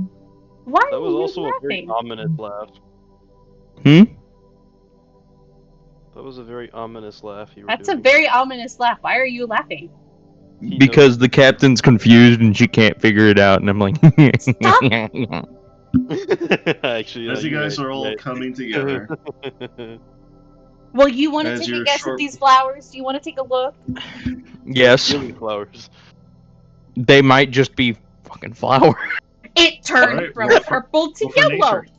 Why That are was you also laughing? a very ominous laugh. That was a very ominous laugh you were That's doing. a very ominous laugh. Why are you laughing? Because the captain's confused and she can't figure it out, and I'm like, Stop. Actually, As you you're guys right, are all you're right. coming together. Well, you want to As take your a guess short- at these flowers? Do you want to take a look? yes, Healing flowers. they might just be fucking flowers. It turned Alright, from roll for- purple to roll for yellow. nature.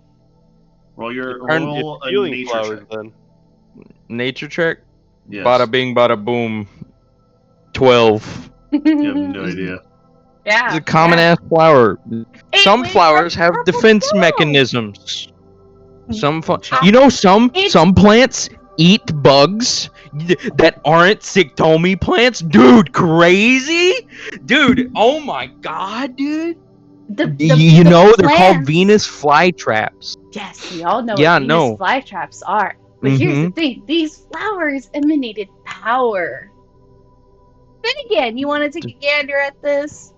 Roll It's a healing nature flowers check. then. Nature check? Yes. Bada bing, bada boom. 12. You have no idea. Yeah. It's a common ass flower. It Some went flowers from have purple to defense yellow. mechanisms. Some Chop. you know some It's- plants eat bugs that aren't Sigtomi plants, dude. Crazy, dude. Oh my god, dude. You know they're called plants- Venus flytraps. Yes, we all know Yeah, what Venus no. flytraps are. But here's the thing, these flowers emanated power. Then again, you want to take a gander at this?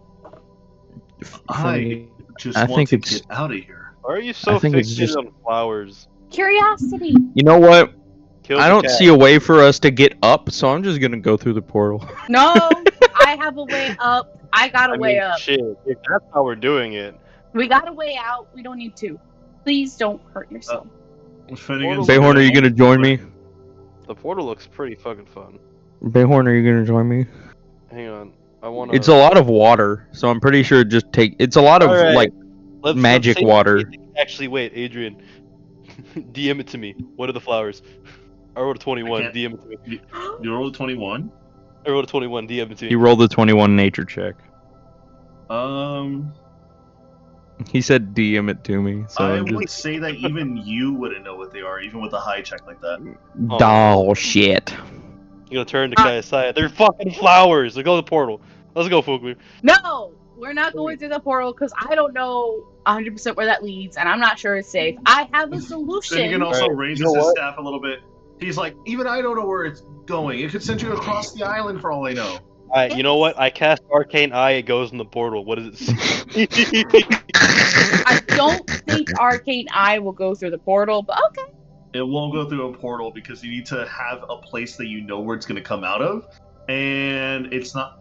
I just want to get out of here. Why are you so fixated on flowers? Curiosity. You know what? Kill I the don't cat. see a way for us to get up, so I'm just gonna go through the portal. No, I have a way up. I got a way up. Shit, if that's how we're doing it. We got a way out. We don't need to. Please don't hurt yourself. Bayhorn, are you gonna join me? The portal looks pretty fucking fun. Bayhorn, are you gonna join me? Hang on, I wanna. It's a lot of water, so I'm pretty sure it's a lot of like magic water. Actually, wait, Adrian, DM it to me. What are the flowers? I rolled a 21. DM it to me. You rolled a 21? I rolled a 21. DM it to me. He rolled a 21 nature check. He said DM it to me. So I would say that even you wouldn't know what they are, even with a high check like that. Oh shit. You gonna turn to Kaya's side. They're fucking flowers. Let's go to the portal. Let's go, Fugler. No! We're not going through the portal because I don't know 100% where that leads, and I'm not sure it's safe. I have a solution. Finnegan also raises his staff a little bit. He's like, even I don't know where it's going. It could send you across the island for all I know. Alright, you know what? I cast Arcane Eye, it goes in the portal. What does it say? I don't think Arcane Eye will go through the portal, but okay. It won't go through a portal because you need to have a place that you know where it's going to come out of. And it's not...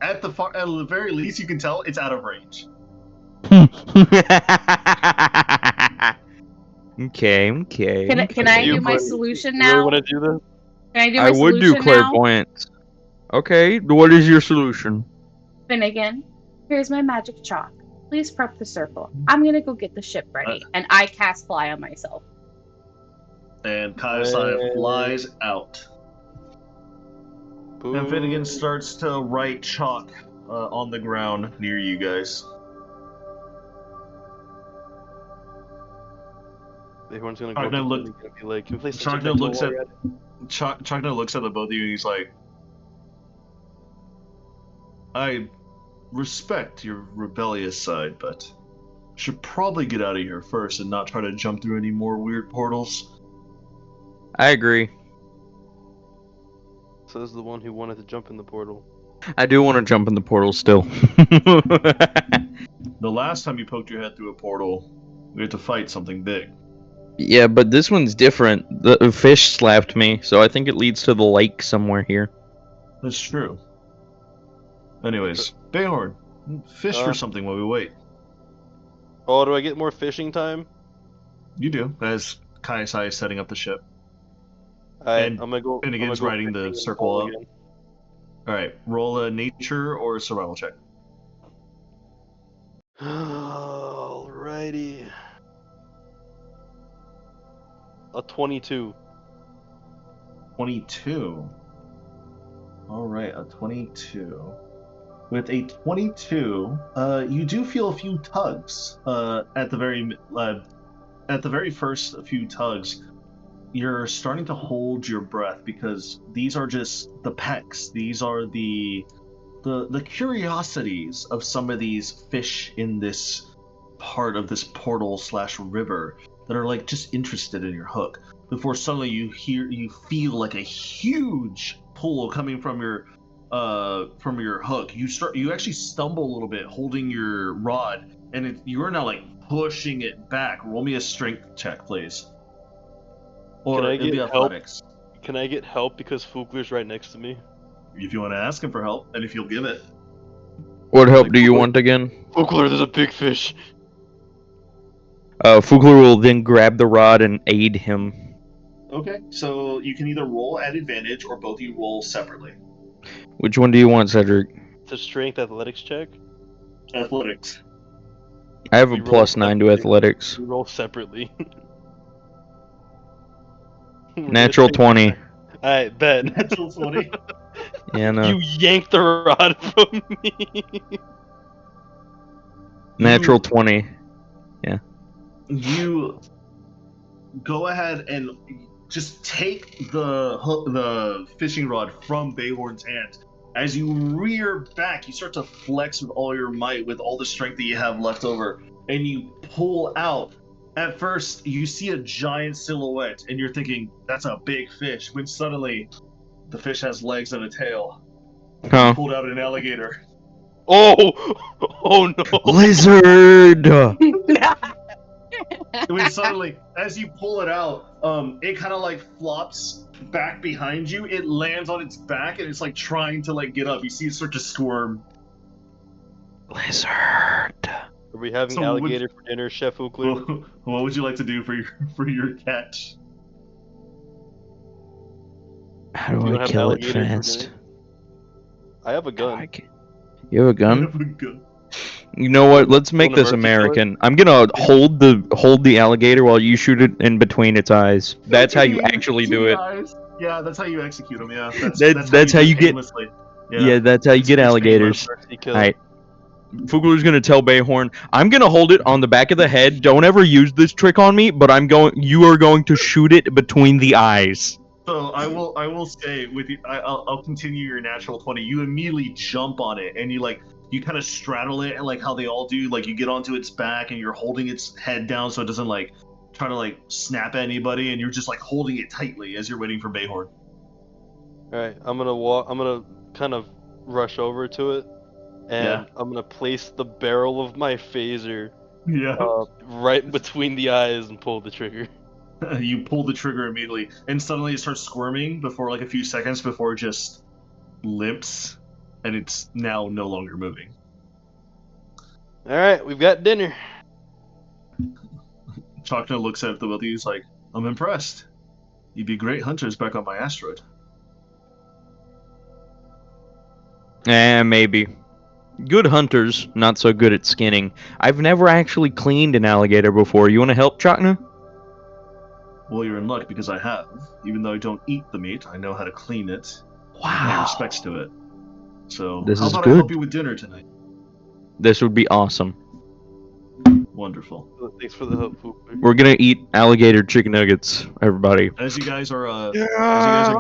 At the very least, you can tell it's out of range. Okay. Can I do my solution now? You want to do this? Can I do my solution now? I would do clairvoyance. Okay, what is your solution? Finnegan, here's my magic chalk. Please prep the circle. I'm gonna go get the ship ready, and I cast fly on myself. And Kaiosai flies out. Boom. And Finnegan starts to write chalk on the ground near you guys. Everyone's gonna go look. Be like, can we play Chocno looks at Chocno looks at the both of you and he's like, I respect your rebellious side, but should probably get out of here first and not try to jump through any more weird portals. I agree. Says the one who wanted to jump in the portal. I do want to jump in the portal still. The last time you poked your head through a portal, we had to fight something big. Yeah, but this one's different. The fish slapped me, so I think it leads to the lake somewhere here. That's true. Anyways, Bayhorn, fish for something while we wait. Oh, do I get more fishing time? You do, as Kaiosai is setting up the ship. Alright, and I'm gonna go. Finnegan's writing the circle up. Alright, roll a nature or a survival check. Alrighty. A 22. 22. Alright, a 22. With a 22, you do feel a few tugs. At the very first few tugs, you're starting to hold your breath because these are just the pecks. These are the curiosities of some of these fish in this part of this portal / river that are like just interested in your hook. Before suddenly you feel like a huge pull coming from your hook. You actually stumble a little bit holding your rod, and you are now like pushing it back. Roll me a strength check, please. Or can I get help? Athletics. Can I get help because Fugler's right next to me? If you want to ask him for help, and if you'll give it. What help do you want again? Fugler, there's a big fish. Fugler will then grab the rod and aid him. Okay, so you can either roll at advantage or both of you roll separately. Which one do you want, Cedric? It's a strength athletics check. Athletics. I have a +9 to athletics. We roll separately. Natural 20. Alright, bet. Natural 20. Yeah, no. You yanked the rod from me. Natural 20. Yeah. You go ahead and just take the fishing rod from Bayhorn's hand. As you rear back, you start to flex with all your might, with all the strength that you have left over, and you pull out At first, you see a giant silhouette, and you're thinking, that's a big fish, when suddenly, the fish has legs and a tail. Huh. Pulled out an alligator. Oh! Oh no! Lizard! When suddenly, as you pull it out, it kind of like flops back behind you. It lands on its back, and it's like trying to like get up. You see it start to squirm. Lizard. Are we having So alligator for dinner, Chef Ookler? What would you like to do for your catch? How You do don't I have kill it alligator for fast? dinner? I have a gun. You have a I gun? have a gun. You know what? Let's make Wanna this mercy kill it? American. I'm gonna hold the alligator while you shoot it in between its eyes. That's how you actually do it. Eyes. Yeah, that's how you execute them. Yeah, That's how you get. painlessly. Yeah, that's how you get It's alligators. Mercy kill. Alright. Fugler's gonna tell Bayhorn, I'm gonna hold it on the back of the head. Don't ever use this trick on me, but you are going to shoot it between the eyes. So I will say with you, I'll continue your natural 20. You immediately jump on it, and you kind of straddle it, like how they all do. Like you get onto its back, and you're holding its head down so it doesn't like try to like snap at anybody, and you're just like holding it tightly as you're waiting for Bayhorn. Alright, I'm gonna kind of rush over to it, and Yeah. I'm gonna place the barrel of my phaser Yeah. right between the eyes and pull the trigger. You pull the trigger immediately, and suddenly it starts squirming before like a few seconds before it just limps, and it's now no longer moving. Alright, we've got dinner. Chakna looks at the both of you. He's like, I'm impressed. You'd be great hunters back on my asteroid. Maybe. Good hunters, not so good at skinning. I've never actually cleaned an alligator before. You want to help, Chakna? Well, you're in luck because I have. Even though I don't eat the meat, I know how to clean it. Wow. Pay respects to it. So, This how is about good. I help you with dinner tonight? This would be awesome. Wonderful. Thanks for the help, Ookler. We're gonna eat alligator chicken nuggets, everybody. As you guys are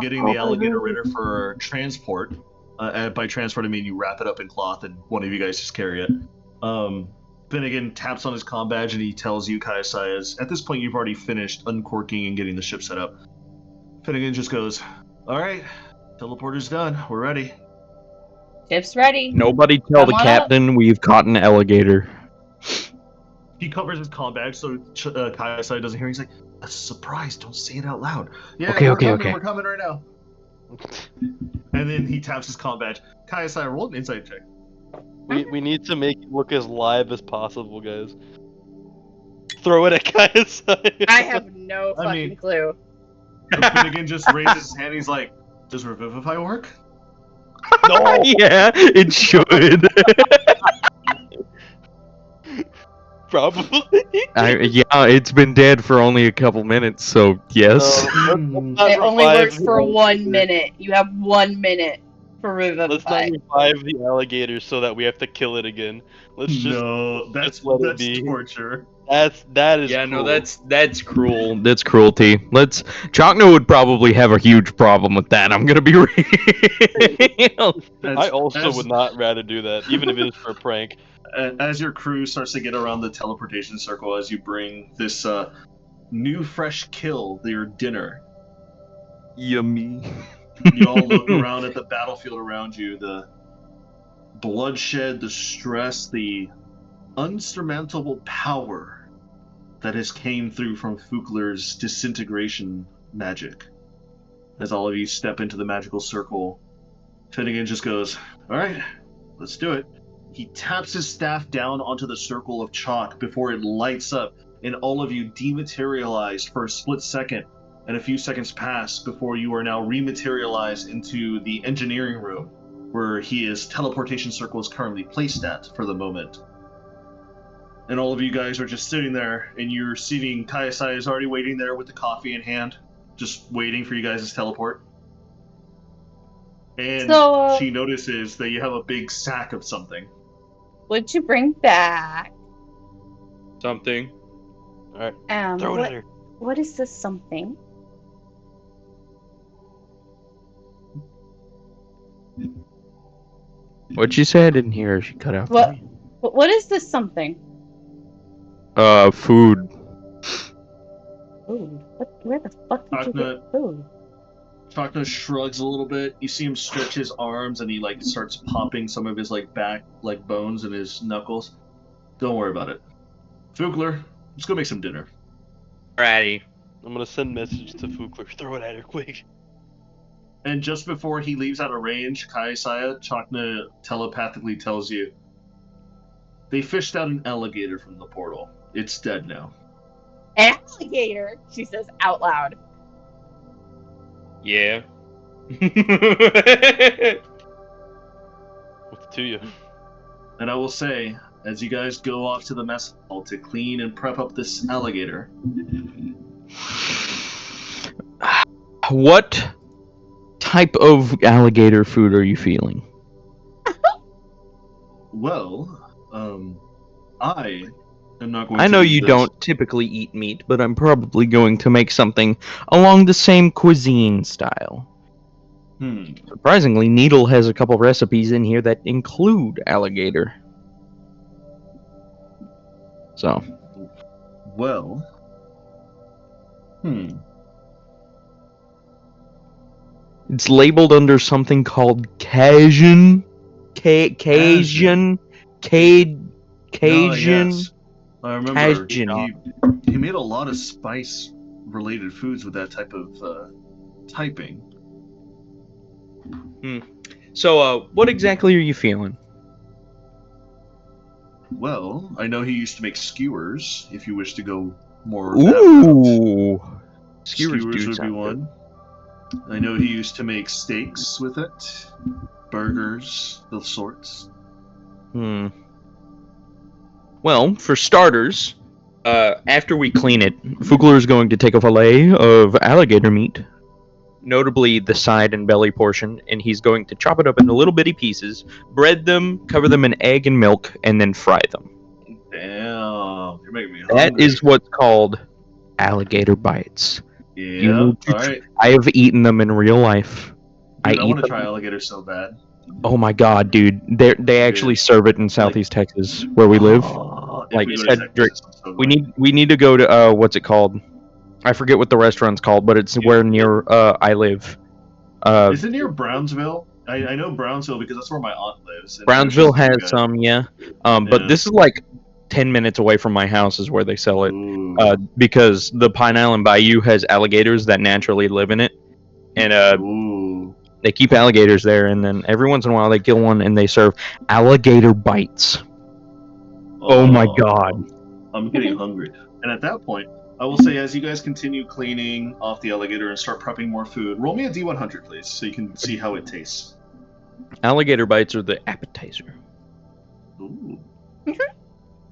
getting the alligator ready for transport, by transport I mean you wrap it up in cloth and one of you guys just carry it. Finnegan taps on his comm badge and he tells you, Kaisai, as at this point you've already finished uncorking and getting the ship set up. Finnegan just goes, "All right, teleporter's done. We're ready." Ship's ready. Nobody tell Come the on captain we've caught an alligator. He covers his comm badge so Kaisai doesn't hear. He's like, "A surprise! Don't say it out loud." Yeah, Okay. We're coming right now. And then he taps his comm badge. Kaisai, roll an insight check. We need to make it look as live as possible, guys. Throw it at Kaisai. I have no fucking clue. Finnegan just raises his hand. He's like, "Does Revivify work?" No! Yeah, it should. Probably. Yeah, it's been dead for only a couple minutes, so yes. Let's not It only revive works the for 1 alligator. minute. You have 1 minute for Let's not Revivify. revive the alligator so that we have to kill it again. Let's just No, that's let it be. torture. That is Yeah, cruel. no, that's cruel. That's cruelty. Chocno would probably have a huge problem with that. I'm gonna be real. I also would not rather do that, even if it is for a prank. As your crew starts to get around the teleportation circle, as you bring this new fresh kill, your dinner, Yummy. you all look around at the battlefield around you, the bloodshed, the stress, the unsurmountable power that has came through from Fukler's disintegration magic. As all of you step into the magical circle, Finnegan just goes, "All right, let's do it." He taps his staff down onto the circle of chalk before it lights up, and all of you dematerialize for a split second, and a few seconds pass before you are now rematerialized into the engineering room, where his teleportation circle is currently placed at for the moment. And all of you guys are just sitting there, and you're seeing Kaisai is already waiting there with the coffee in hand, just waiting for you guys to teleport. And she notices that you have a big sack of something. What'd you bring back? Something. Alright, throw it at her. What is this something? What'd you say? I didn't hear her. She cut out. What is this something? Food. Where the fuck did you get food? Chakna shrugs a little bit. You see him stretch his arms, and he like starts popping some of his like back like bones in his knuckles. Don't worry about it. Fugler, let's go make some dinner. Alrighty. I'm gonna send message to Fugler. Throw it at her quick. And just before he leaves out of range, Kaisaya, Chakna telepathically tells you, they fished out an alligator from the portal. It's dead now. Alligator, she says out loud. Yeah. What's to you? And I will say, as you guys go off to the mess hall to clean and prep up this alligator. What type of alligator food are you feeling? Well, I am not going I to know leave you this. don't typically eat meat, but I'm probably going to make something along the same cuisine style. Surprisingly, Needle has a couple recipes in here that include alligator. So. Well. It's labeled under something called Cajun. Cajun. Cajun. Yes. I remember Cajun. he made a lot of spice-related foods with that type of typing. So, what exactly are you feeling? Well, I know he used to make skewers, if you wish to go more Ooh. Skewers do would be sound one. I know he used to make steaks with it. Burgers, those sorts. Well, for starters, after we clean it, Fugler is going to take a fillet of alligator meat, notably the side and belly portion, and he's going to chop it up into little bitty pieces, bread them, cover them in egg and milk, and then fry them. Damn, you're making me hungry. That is what's called alligator bites. Yeah, alright. I have eaten them in real life. Dude, I want to try alligator so bad. Oh my god, dude. They actually serve it in Southeast Texas, where we live. Like Cedric, we need to go to what's it called? I forget what the restaurant's called, but it's where near I live. Is it near Brownsville? I know Brownsville because that's where my aunt lives. Brownsville has some, yeah. But this is like 10 minutes away from my house is where they sell it. Because the Pine Island Bayou has alligators that naturally live in it. And they keep alligators there, and then every once in a while they kill one and they serve alligator bites. Oh my god. I'm getting hungry. And at that point, I will say, as you guys continue cleaning off the alligator and start prepping more food, roll me a D100, please, so you can see how it tastes. Alligator bites are the appetizer. Ooh.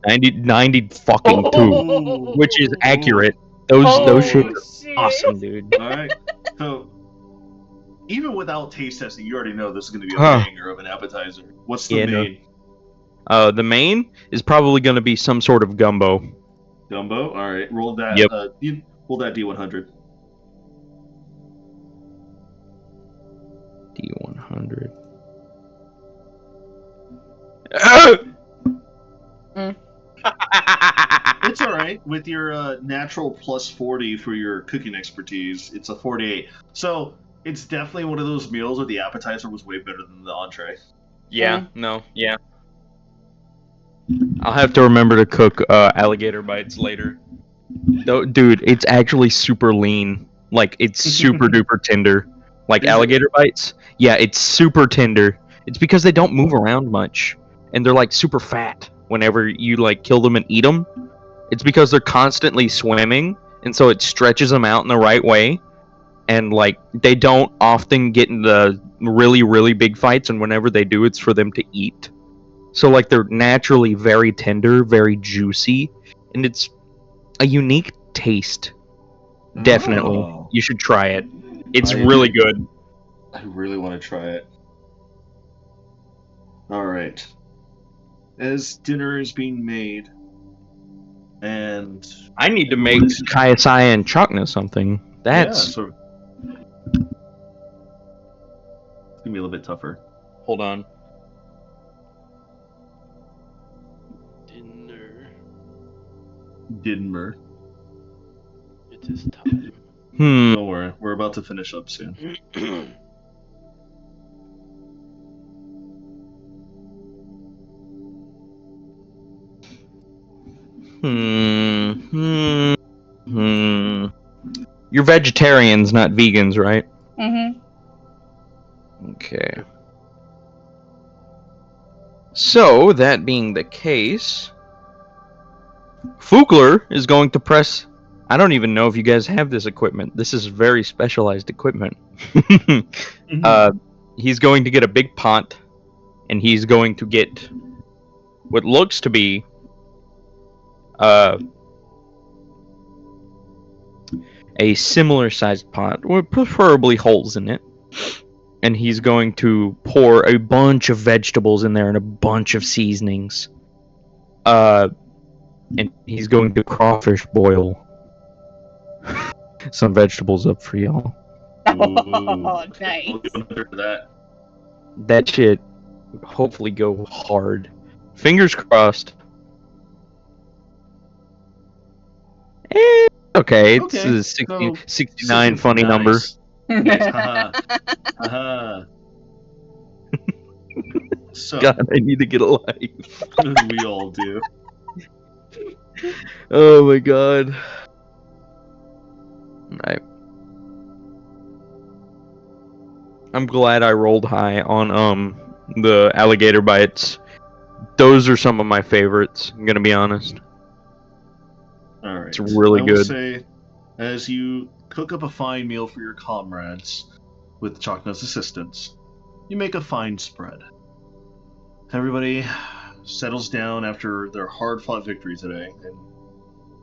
90 fucking 2, which is accurate. Those shit are awesome, dude. All right. So, even without taste testing, you already know this is going to be a banger of an appetizer. What's the main? The main is probably going to be some sort of gumbo. Gumbo? All right. Roll that. Yep. Roll that D100. D100. It's all right with your natural plus 40 for your cooking expertise. It's a 48. So it's definitely one of those meals where the appetizer was way better than the entree. Yeah. I'll have to remember to cook alligator bites later. Dude, it's actually super lean. Like, it's super duper tender. Like alligator bites? Yeah, it's super tender. It's because they don't move around much. And they're like super fat whenever you like kill them and eat them. It's because they're constantly swimming, and so it stretches them out in the right way. And like they don't often get in the really, really big fights, and whenever they do, it's for them to eat. So like they're naturally very tender, very juicy, and it's a unique taste. Definitely. You should try it. It's really good. I really want to try it. All right. As dinner is being made, and I need to make Kayasai and Chakna something. That's it's gonna be a little bit tougher. Hold on. Dinner. It is time. Don't worry, we're about to finish up soon. You're vegetarians, not vegans, right? Mm-hmm. Okay. So, that being the case, Fugler is going to press... I don't even know if you guys have this equipment. This is very specialized equipment. He's going to get a big pot, and he's going to get what looks to be a similar sized pot, with preferably holes in it. And he's going to pour a bunch of vegetables in there and a bunch of seasonings. And he's going to crawfish boil some vegetables up for y'all. Oh, nice. That shit hopefully go hard. Fingers crossed. Okay, it's Okay, a 69 so funny number. Nice. Haha. So, God, I need to get a life. we all do. Oh my god. Alright. I'm glad I rolled high on the alligator bites. Those are some of my favorites, I'm gonna be honest. Alright. It's really I good. will say, as you cook up a fine meal for your comrades with Chakna's assistance, you make a fine spread. Everybody settles down after their hard-fought victory today and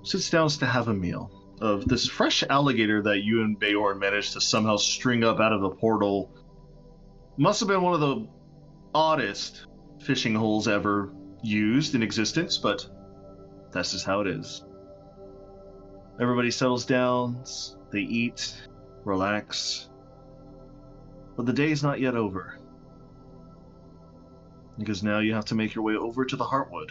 sits down to have a meal of this fresh alligator that you and Bayorn managed to somehow string up out of the portal. Must have been one of the oddest fishing holes ever used in existence, but that's just how it is. Everybody settles down, they eat, relax. But the day is not yet over. Because now you have to make your way over to the Heartwood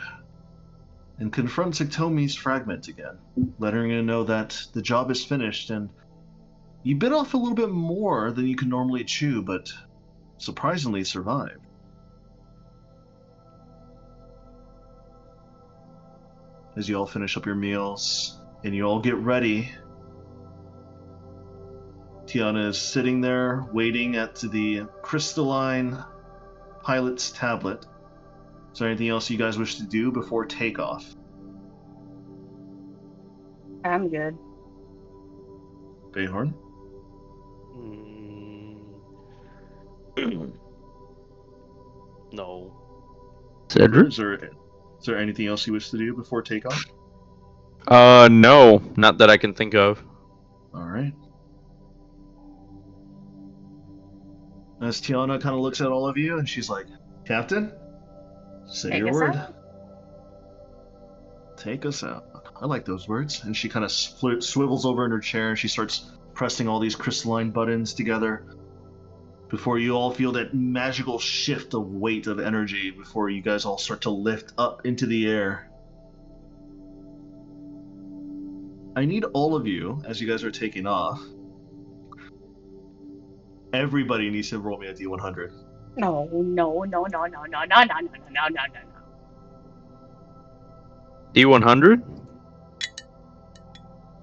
and confront Tiktomi's fragment again, letting her know that the job is finished and you bit off a little bit more than you can normally chew, but surprisingly survived. As you all finish up your meals and you all get ready, Tiana is sitting there waiting at the crystalline pilot's tablet. Is there anything else you guys wish to do before takeoff? I'm good. Bayhorn? No. Cedric? Is there anything else you wish to do before takeoff? No, not that I can think of. Alright. As Tiana kind of looks at all of you and she's like, Captain, say your word. Take us out. I like those words. And she kind of swivels over in her chair and she starts pressing all these crystalline buttons together before you all feel that magical shift of weight of energy before you guys all start to lift up into the air. I need all of you, as you guys are taking off, everybody needs to roll me a D100. No. D100?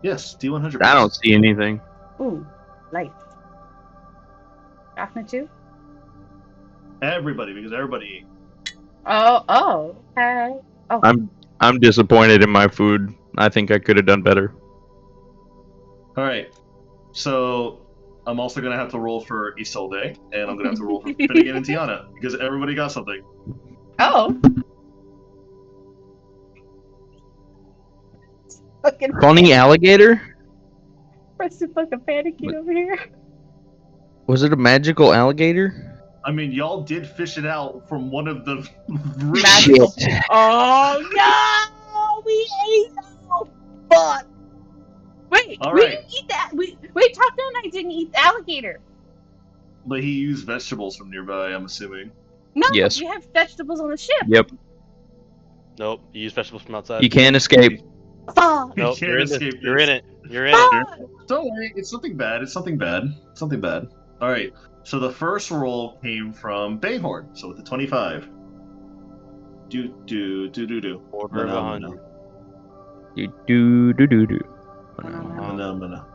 Yes, D100. I don't see anything. Ooh, light. Daphne too? Everybody, because everybody ate. Oh, okay. Oh. I'm disappointed in my food. I think I could have done better. Alright, so I'm also going to have to roll for Isolde, and I'm going to have to roll for Finnegan and Tiana, because everybody got something. Oh. Funny alligator? What's the fucking panicking over here? Was it a magical alligator? I mean, y'all did fish it out from one of the magical. Oh no! We ate that! Fuck! Wait, we didn't eat that. Wait, Top Down and I didn't eat the alligator. But he used vegetables from nearby, I'm assuming. No, yes. We have vegetables on the ship. Yep. Nope, you use vegetables from outside. You can't escape. Fuck! You Nope, can't you're in this. escape You're this. in it. You're in it. Fuck! Don't worry, it's something bad. It's something bad. Something bad. All right. So the first roll came from Bayhorn. So with the 25. Do. Order of 100. Do. Mana.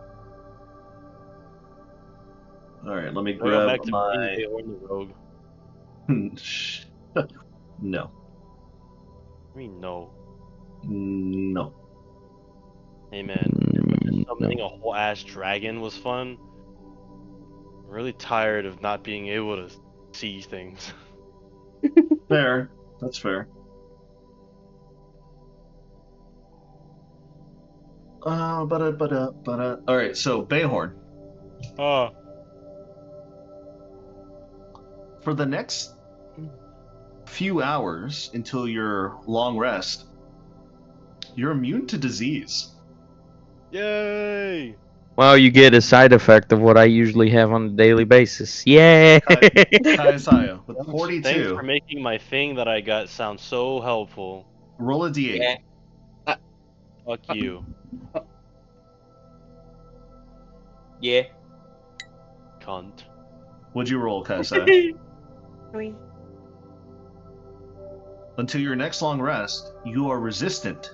All right, let me Can I go grab back to my. being Bayhorn the Rogue? No. I mean, no. No. Hey man, as much as summoning a whole ass dragon was fun, I'm really tired of not being able to see things. Fair. That's fair. All right, so Bayhorn. Oh. For the next few hours until your long rest, you're immune to disease. Yay! Well, you get a side effect of what I usually have on a daily basis. Yay! Kaisaya, with Thanks 42, for making my thing that I got sound so helpful. roll a d8. Fuck you, Yeah. cunt. What'd you roll, Kaisaya? 3. Until your next long rest, you are resistant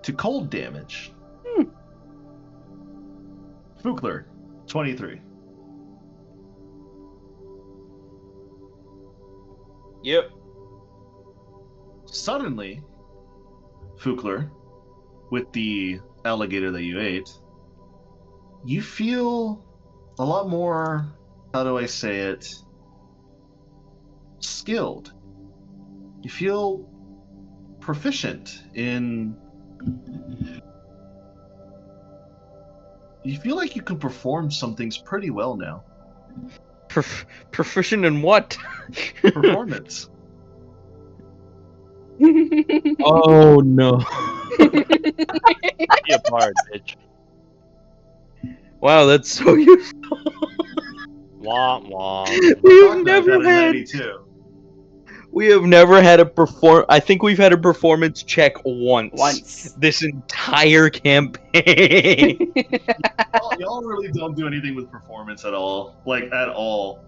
to cold damage. Fukler, 23. Yep. Suddenly, Fukler, with the alligator that you ate, you feel a lot more, how do I say it, skilled. You feel proficient in. You feel like you can perform some things pretty well now. Proficient in what? Performance. Oh no. Be a bard, bitch. Wow, that's so useful. Womp womp. We've Knock got never a had. 92. We have never had a perform. I think we've had a performance check once. This entire campaign. Y'all really don't do anything with performance at all. Like, at all.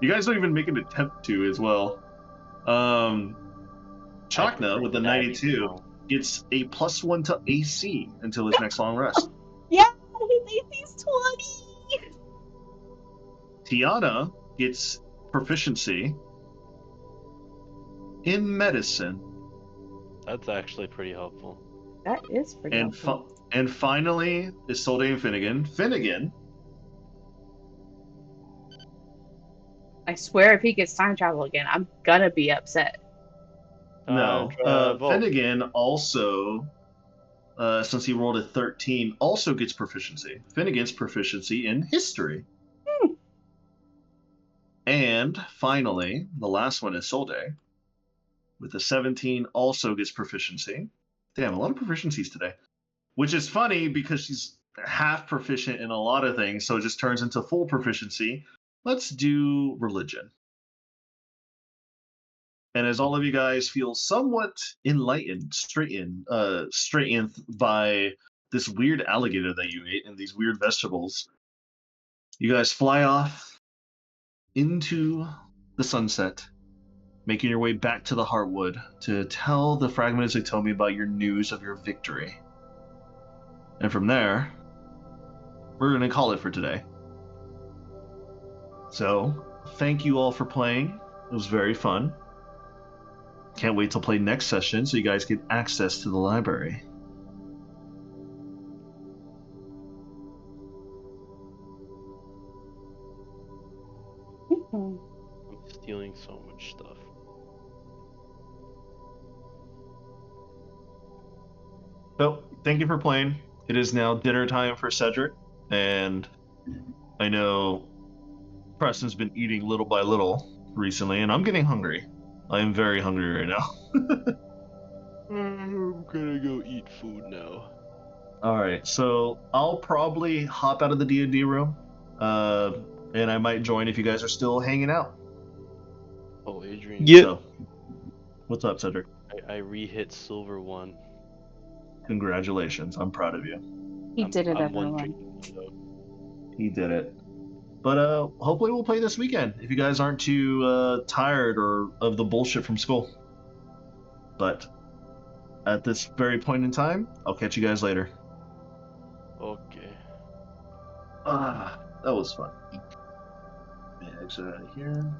You guys don't even make an attempt to as well. Chakna, with the 92, gets a +1 to AC until his next long rest. Yeah, his AC's 20! Tiana gets proficiency in medicine. That's actually pretty helpful. That is pretty helpful. And finally, Isolde and Finnegan. Finnegan. I swear if he gets time travel again, I'm gonna be upset. No. Finnegan also, since he rolled a 13, also gets proficiency. Finnegan's proficiency in history. And finally, the last one is Solde, with a 17, also gets proficiency. Damn, a lot of proficiencies today. Which is funny because she's half proficient in a lot of things, so it just turns into full proficiency. Let's do religion. And as all of you guys feel somewhat enlightened, straightened by this weird alligator that you ate and these weird vegetables, you guys fly off into the sunset, making your way back to the Heartwood to tell the Fragmented Zatomi about your news of your victory. And from there, we're going to call it for today. So, thank you all for playing. It was very fun. Can't wait to play next session so you guys get access to the library. I'm stealing so much stuff. So, thank you for playing. It is now dinner time for Cedric, and I know Preston's been eating little by little recently, and I'm getting hungry. I am very hungry right now. I'm gonna go eat food now. Alright, so I'll probably hop out of the D&D room, and I might join if you guys are still hanging out. Oh, Adrian. Yeah. So, what's up, Cedric? I re-hit silver 1. Congratulations. I'm proud of you. He did it, I'm one everyone. drink, so. He did it. But hopefully we'll play this weekend if you guys aren't too tired or of the bullshit from school. But at this very point in time, I'll catch you guys later. Okay. That was fun. Let me exit out of here.